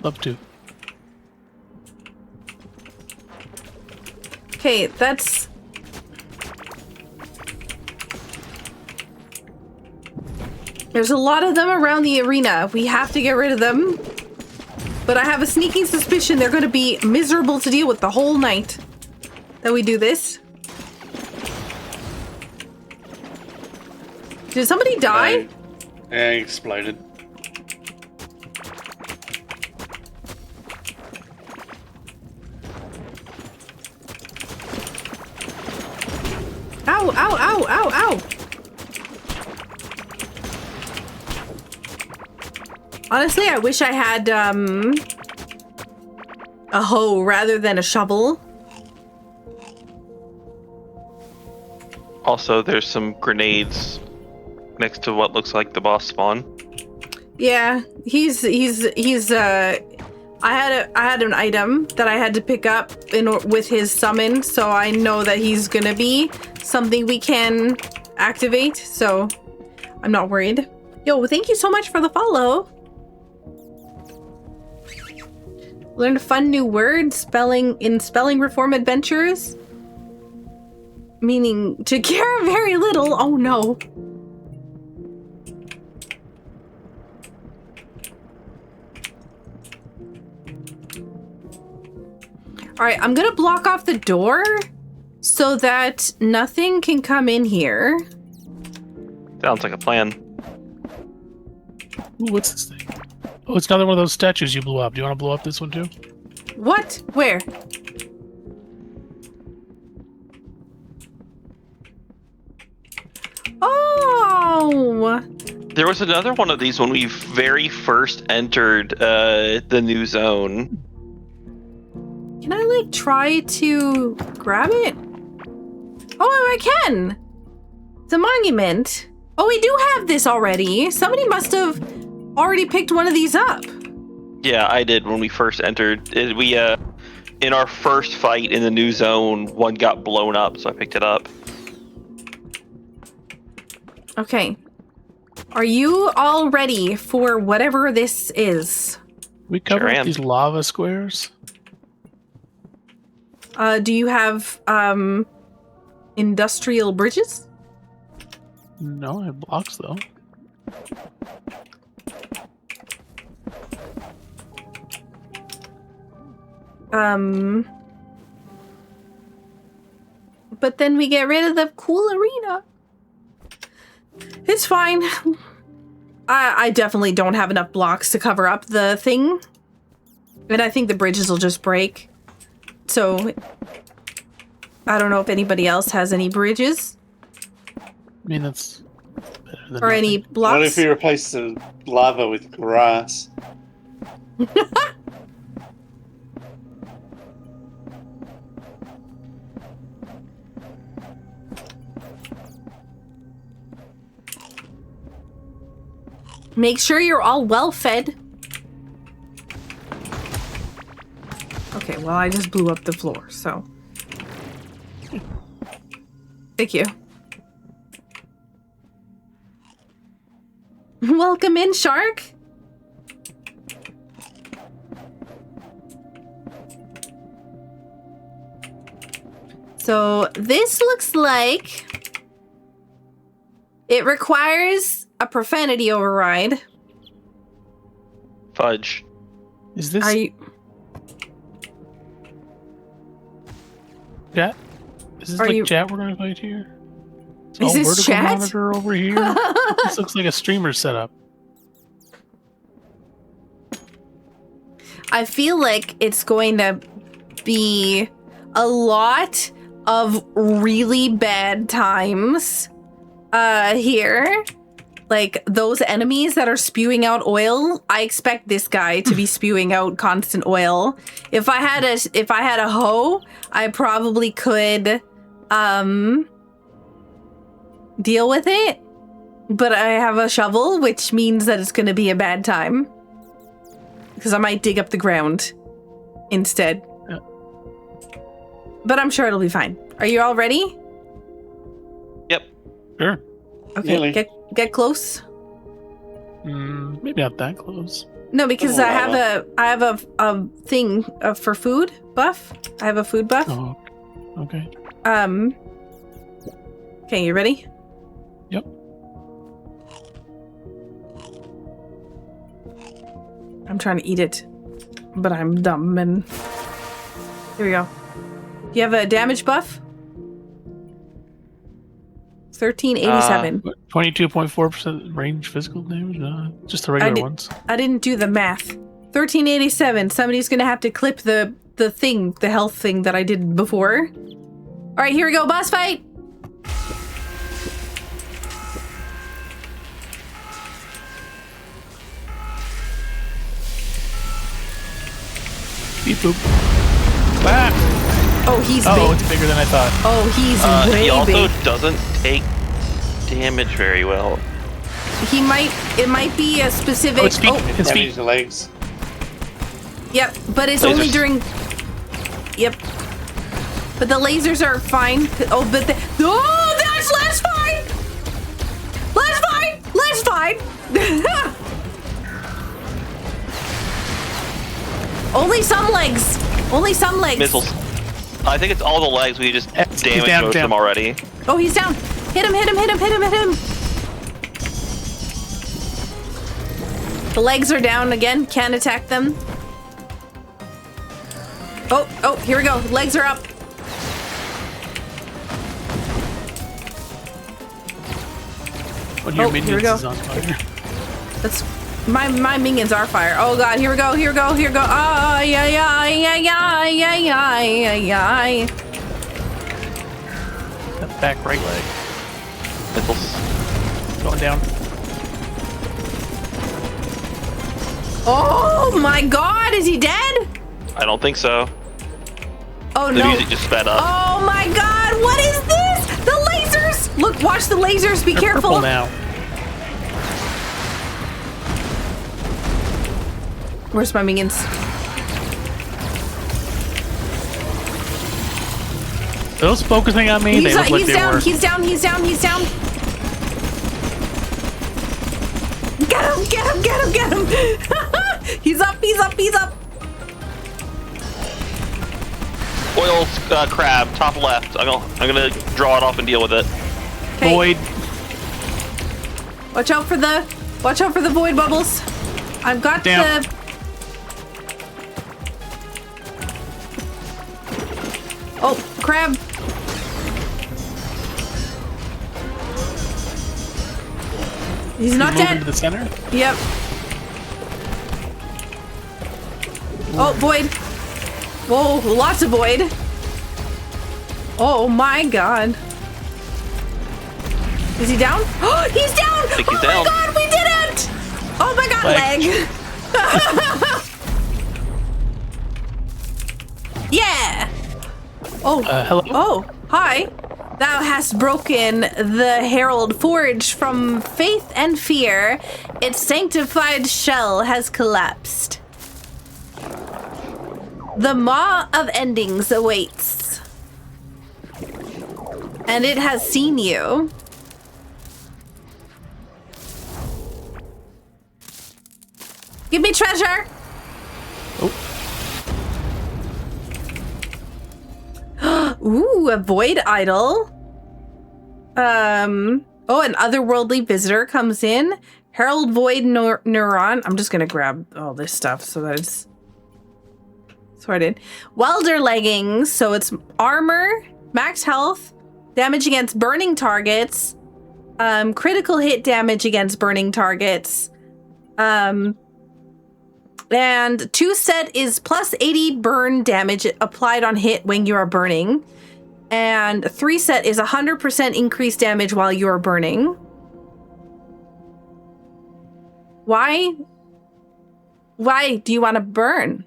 Love to. Okay, that's... There's a lot of them around the arena. We have to get rid of them. But I have a sneaking suspicion they're going to be miserable to deal with the whole night that we do this. Did somebody die? Yeah, he exploded. Ow, ow, ow, ow, ow. Honestly, I wish I had, a hoe rather than a shovel. Also, there's some grenades next to what looks like the boss spawn. Yeah, I had an item that I had to pick up with his summon, so I know that he's gonna be something we can activate, so I'm not worried. Yo, thank you so much for the follow. Learned a fun new word, spelling reform adventures. Meaning to care very little. Oh no. Alright, I'm gonna block off the door so that nothing can come in here. Sounds like a plan. Ooh, what's this thing? Oh, it's another one of those statues you blew up. Do you want to blow up this one too? What? Where? Oh! There was another one of these when we very first entered the new zone. Can I, like, try to grab it? Oh, I can! It's a monument. Oh, we do have this already. Somebody must have already picked one of these up. Yeah, I did when we first entered. In our first fight in the new zone, one got blown up, so I picked it up. Okay. Are you all ready for whatever this is? We covered Sure am. these lava squares. Do you have, industrial bridges? No, I have blocks though. But then we get rid of the cool arena. It's fine. I definitely don't have enough blocks to cover up the thing. And I think the bridges will just break. So, I don't know if anybody else has any bridges. I mean, that's better than Or any nothing. blocks. What if you replace the lava with grass? Make sure you're all well fed. Okay, well, I just blew up the floor, so. Thank you. Welcome in, shark. So this looks like it requires a profanity override. Fudge. Is this Are you? chat? Is this Are like you- chat we're gonna fight here? It's Is all this vertical chat? monitor over here. This looks like a streamer setup. I feel like it's going to be a lot of really bad times here. Like those enemies that are spewing out oil, I expect this guy to be spewing out constant oil. If I had a hoe, I probably could deal with it. But I have a shovel, which means that it's going to be a bad time. Because I might dig up the ground instead. Yeah. But I'm sure it'll be fine. Are you all ready? Yep. Sure. Okay, Nearly. get close. Maybe not that close. No, because Oh, I have a thing for food buff. I have a food buff. Oh, okay. Okay, you ready? Yep. I'm trying to eat it, but I'm dumb and here we go. Do you have a damage buff? 1387. 22.4% range physical damage? No, just the regular ones. I didn't do the math. 1387. Somebody's gonna have to clip the thing, the health thing that I did before. All right, here we go. Boss fight. Beep boop. Ah! Oh, he's Oh, big. it's bigger than I thought. Oh, he's way He also big. doesn't take damage very well. He might. It might be a specific. Oh, his feet. Oh, His Damage feet. the legs. yep. But it's Lasers. only during. Yep. But the lasers are fine. Oh, but oh, that's less fine. Less fine. Less fine. Only some legs. Only some legs. Missiles. I think it's all the legs. We just He's damaged down, most of them down. already. Oh, he's down. Hit him, hit him, hit him, hit him, hit him. The legs are down again. Can't attack them. Oh, here we go. Legs are up. One of your Oh, here we minions go. is on fire. That's my minions are fire. Oh god, here we go, here we go, here we go. Ah, yeah, yeah, yeah, yeah, yeah, yeah, yeah, yeah. That back right leg. Missiles. Going down. Oh my god, is he dead? I don't think so. Oh The no. music just sped up. Oh my god, what is this? The lasers! Look, watch the lasers, be They're careful. purple now. Where's my minions? Those focusing on me, they look like He's they down, were. he's down, he's down, he's down. Get him, get him, get him, get him. He's up, he's up, he's up. Oil crab, top left. I'm gonna draw it off and deal with it. Okay. Void. Watch out for the void bubbles. I've got Damn. the. Oh, crab. He's not Moving dead. to the center. Yep. Oh, void. Whoa, lots of void. Oh my god. Is he down? Oh, he's down! I think he's oh down. my god, we did it! Oh my god, leg! Yeah! Oh, Hello. oh, hi. Thou hast broken the Herald Forge from faith and fear. Its sanctified shell has collapsed. The Maw of Endings awaits. And it has seen you. Give me treasure! Oh. Ooh, a void idol. Oh, an otherworldly visitor comes in. Herald Void Neuron. I'm just gonna grab all this stuff so that it's sorted. Welder leggings. So it's armor, max health, damage against burning targets, critical hit damage against burning targets. And 2 set is plus 80 burn damage applied on hit when you are burning. And 3 set is 100% increased damage while you are burning. Why? Why do you want to burn?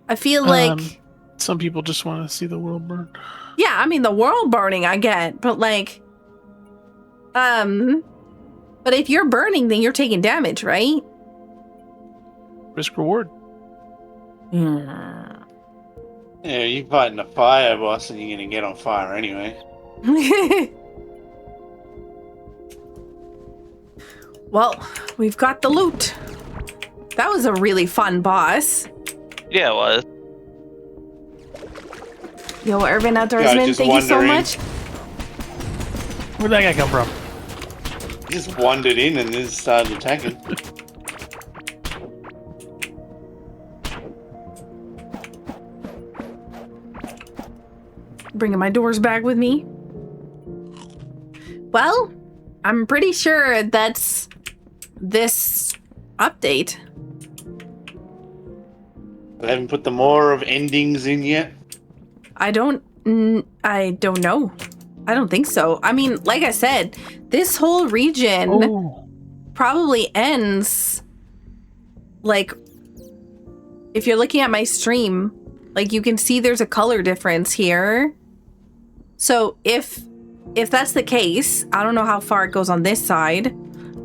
I feel like... some people just want to see the world burn. Yeah, I mean, the world burning, I get. But, like... But if you're burning, then you're taking damage, right? Risk reward. Yeah. Yeah, you're fighting a fire boss and you're gonna get on fire anyway. Well, we've got the loot. That was a really fun boss. Yeah, it was. Yo, Urban Outdoorsman, just thank you so wondering. much. Where'd that guy come from? Just wandered in and then started attacking. Bringing my doors back with me. Well, I'm pretty sure that's this update. They haven't put the more of endings in yet. I don't know. I don't think so. I mean, like I said, this whole region probably ends, like, if you're looking at my stream, like, you can see there's a color difference here. So if that's the case, I don't know how far it goes on this side,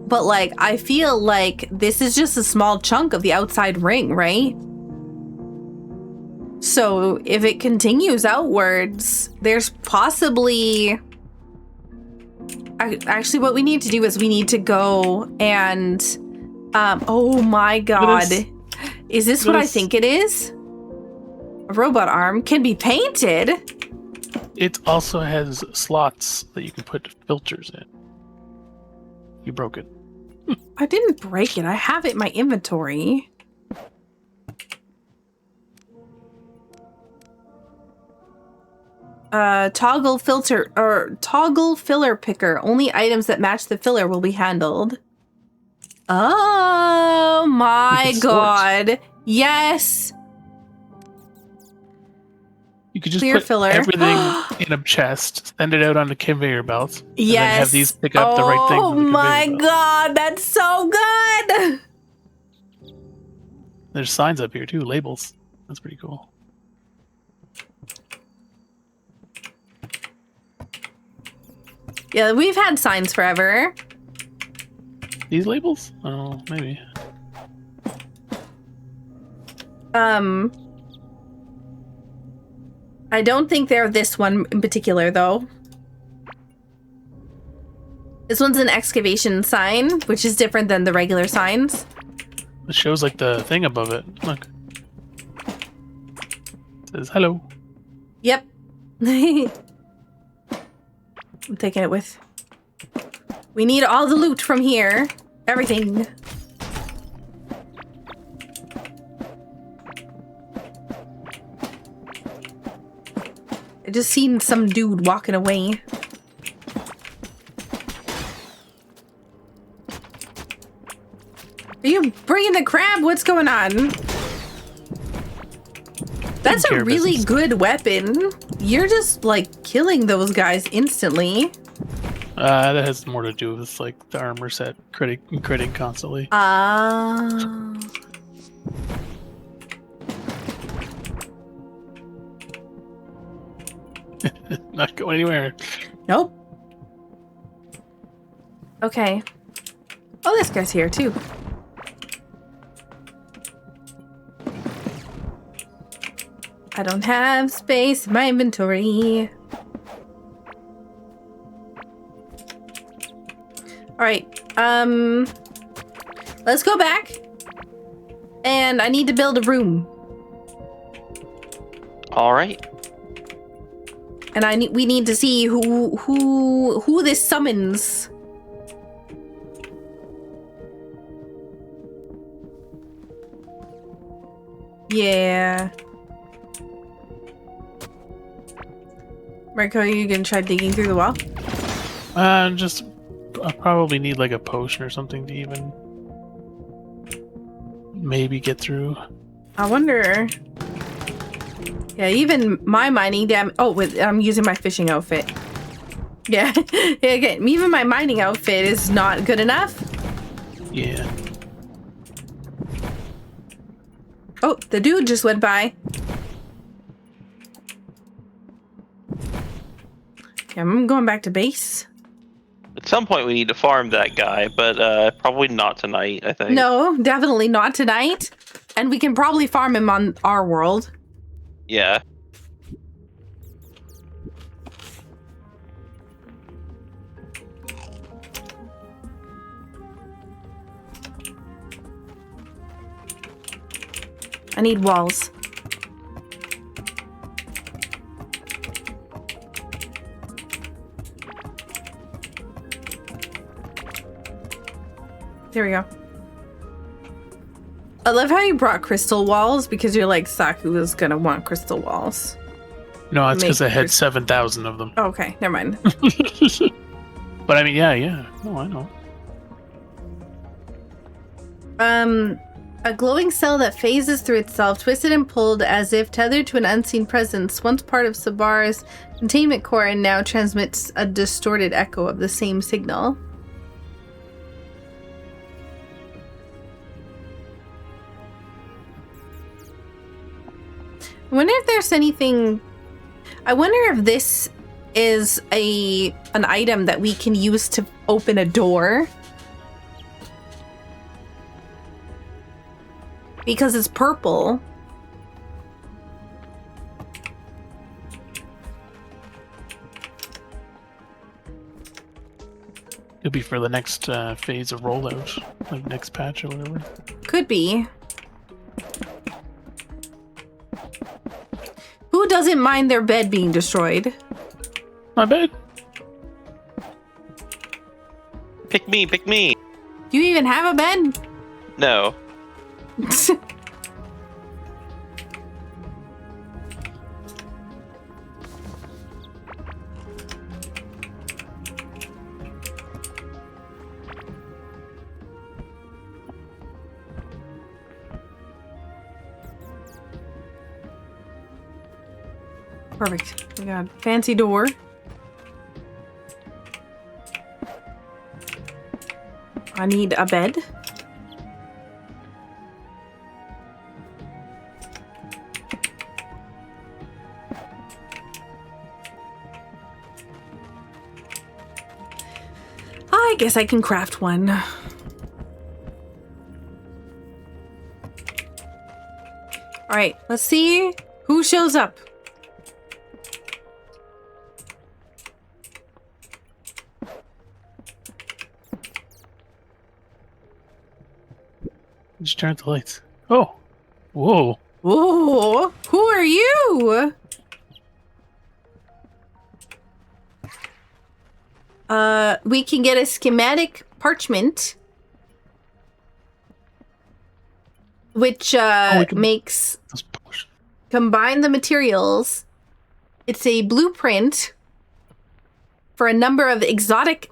but, like, I feel like this is just a small chunk of the outside ring, right? So if it continues outwards, there's possibly... Actually, what we need to do is we need to go and... oh my god. Is this what I think it is? A robot arm can be painted? It also has slots that you can put filters in. You broke it. I didn't break it. I have it in my inventory. Toggle filter or toggle filler picker. Only items that match the filler will be handled. Oh my god. Yes. You could just Clear put filler. everything in a chest, send it out on the conveyor belt, and then Yes. have these pick up the right thing. Oh my god, that's so good. There's signs up here too, labels. That's pretty cool. Yeah, we've had signs forever. These labels? Oh, maybe. I don't think they're this one in particular, though. This one's an excavation sign, which is different than the regular signs. It shows like the thing above it. Look. It says hello. Yep. I'm taking it with. We need all the loot from here. Everything. I just seen some dude walking away. Are you bringing the crab? What's going on? That's a really good weapon. You're just, like, killing those guys instantly. That has more to do with, like, the armor set critting constantly. Not go anywhere. Nope. Okay. Oh, this guy's here, too. I don't have space in my inventory. All right. Let's go back And I need to build a room. All right. And we need to see who this summons. Yeah. Marco, you gonna try digging through the wall? I probably need like a potion or something to even maybe get through. I wonder. Yeah, even my mining I'm using my fishing outfit. Yeah, okay. Even my mining outfit is not good enough. Yeah. Oh, the dude just went by. Yeah, I'm going back to base. At some point, we need to farm that guy, but probably not tonight, I think. No, definitely not tonight. And we can probably farm him on our world. Yeah. I need walls. There we go. I love how you brought crystal walls because you're like, Saku is gonna want crystal walls. No, it's because I had crystal- 7,000 of them. Oh, okay, never mind. But I mean, yeah. No, I know. A glowing cell that phases through itself, twisted and pulled as if tethered to an unseen presence, once part of Sabar's containment core and now transmits a distorted echo of the same signal. I wonder if there's anything... I wonder if this is an item that we can use to open a door. Because it's purple. It'll be for the next phase of rollout, like next patch or whatever. Could be. Who doesn't mind their bed being destroyed? My bed. Pick me, pick me. Do you even have a bed? No. Perfect. We got a fancy door. I need a bed. I guess I can craft one. All right, let's see who shows up. Just turn out the lights. Oh. Whoa. Whoa, who are you? We can get a schematic parchment, which makes combine the materials. It's a blueprint for a number of exotic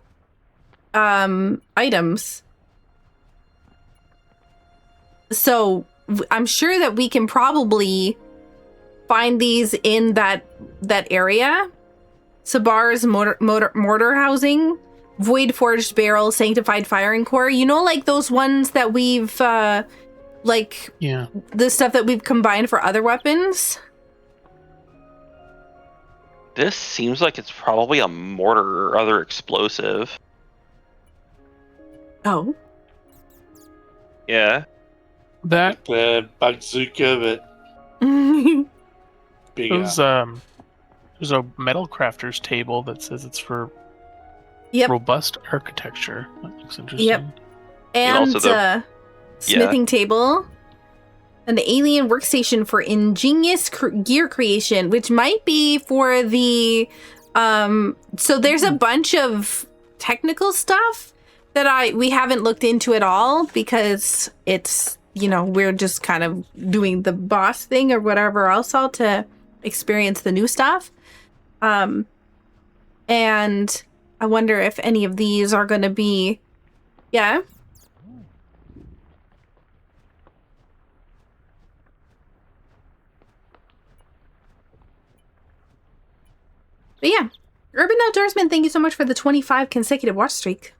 items. So I'm sure that we can probably find these in that area. Sabar's mortar housing, void forged barrel, sanctified firing core. You know, like those ones that we've the stuff that we've combined for other weapons. This seems like it's probably a mortar or other explosive. Oh. Yeah. That The bazooka, but bigger. there's a metal crafter's table that says it's for robust architecture. That looks interesting. Yep. And also smithing table. An alien workstation for ingenious gear creation, which might be for the so there's a bunch of technical stuff that we haven't looked into at all because it's, you know, we're just kind of doing the boss thing or whatever else all to experience the new stuff. And I wonder if any of these are going to be, yeah. But yeah, Urban Outdoorsman, thank you so much for the 25 consecutive watch streak.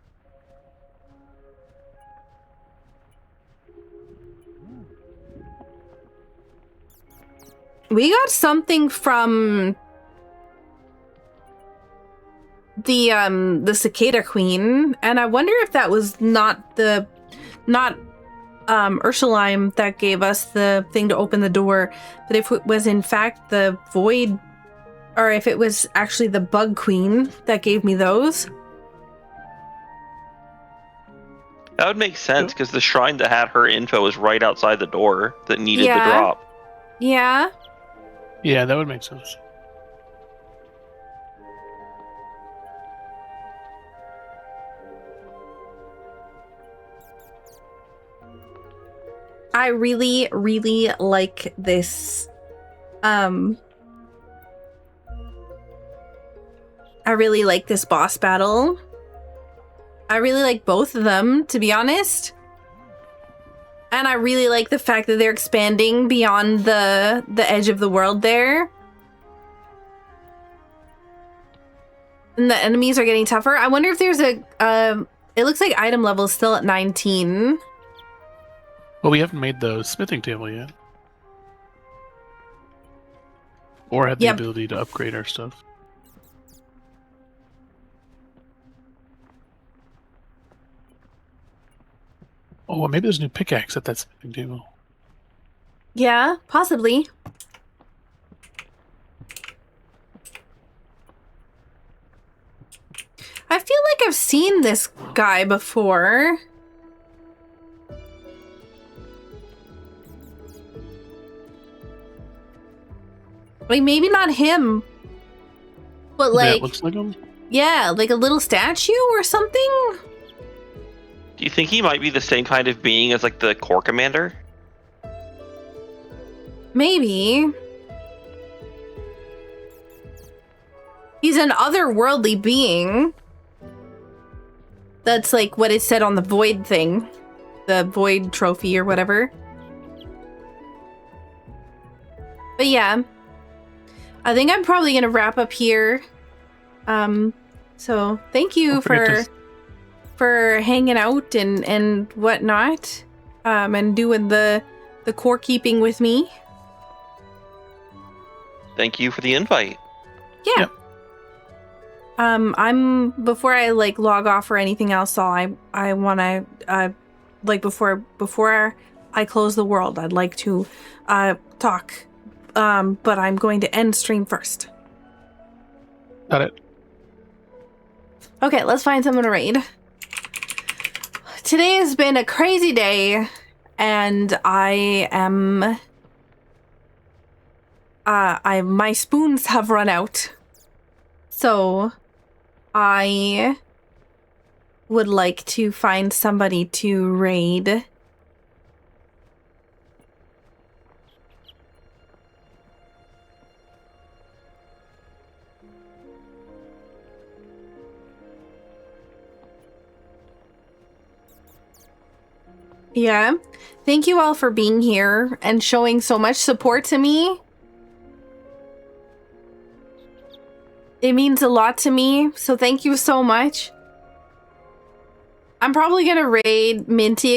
We got something from the Cicada Queen, and I wonder if that was not Ursuline that gave us the thing to open the door, but if it was in fact the Void, or if it was actually the Bug Queen that gave me those. That would make sense because the shrine that had her info was right outside the door that needed the drop. Yeah. Yeah, that would make sense. I really, really like this. I really like this boss battle. I really like both of them, to be honest. And I really like the fact that they're expanding beyond the edge of the world there. And the enemies are getting tougher. I wonder if there's it looks like item level is still at 19. Well, we haven't made the smithing table yet. Or had the ability to upgrade our stuff. Oh, well, maybe there's a new pickaxe at that smithing table. Yeah, possibly. I feel like I've seen this guy before. Like, maybe not him. But like... That looks like him? Yeah, like a little statue or something? Do you think he might be the same kind of being as like the core commander? Maybe. He's an otherworldly being. That's like what it said on the Void thing. The Void trophy or whatever. But yeah. I think I'm probably going to wrap up here. So thank you for hanging out and whatnot. And doing the core keeping with me. Thank you for the invite. Yeah. Yep. I'm before I like log off or anything else, so I want to like before I close the world, I'd like to talk. But I'm going to end stream first. Got it. Okay, let's find someone to raid. Today has been a crazy day, and I am my spoons have run out. So I would like to find somebody to raid. Yeah. Thank you all for being here and showing so much support to me. It means a lot to me, so thank you so much. I'm probably gonna raid Minty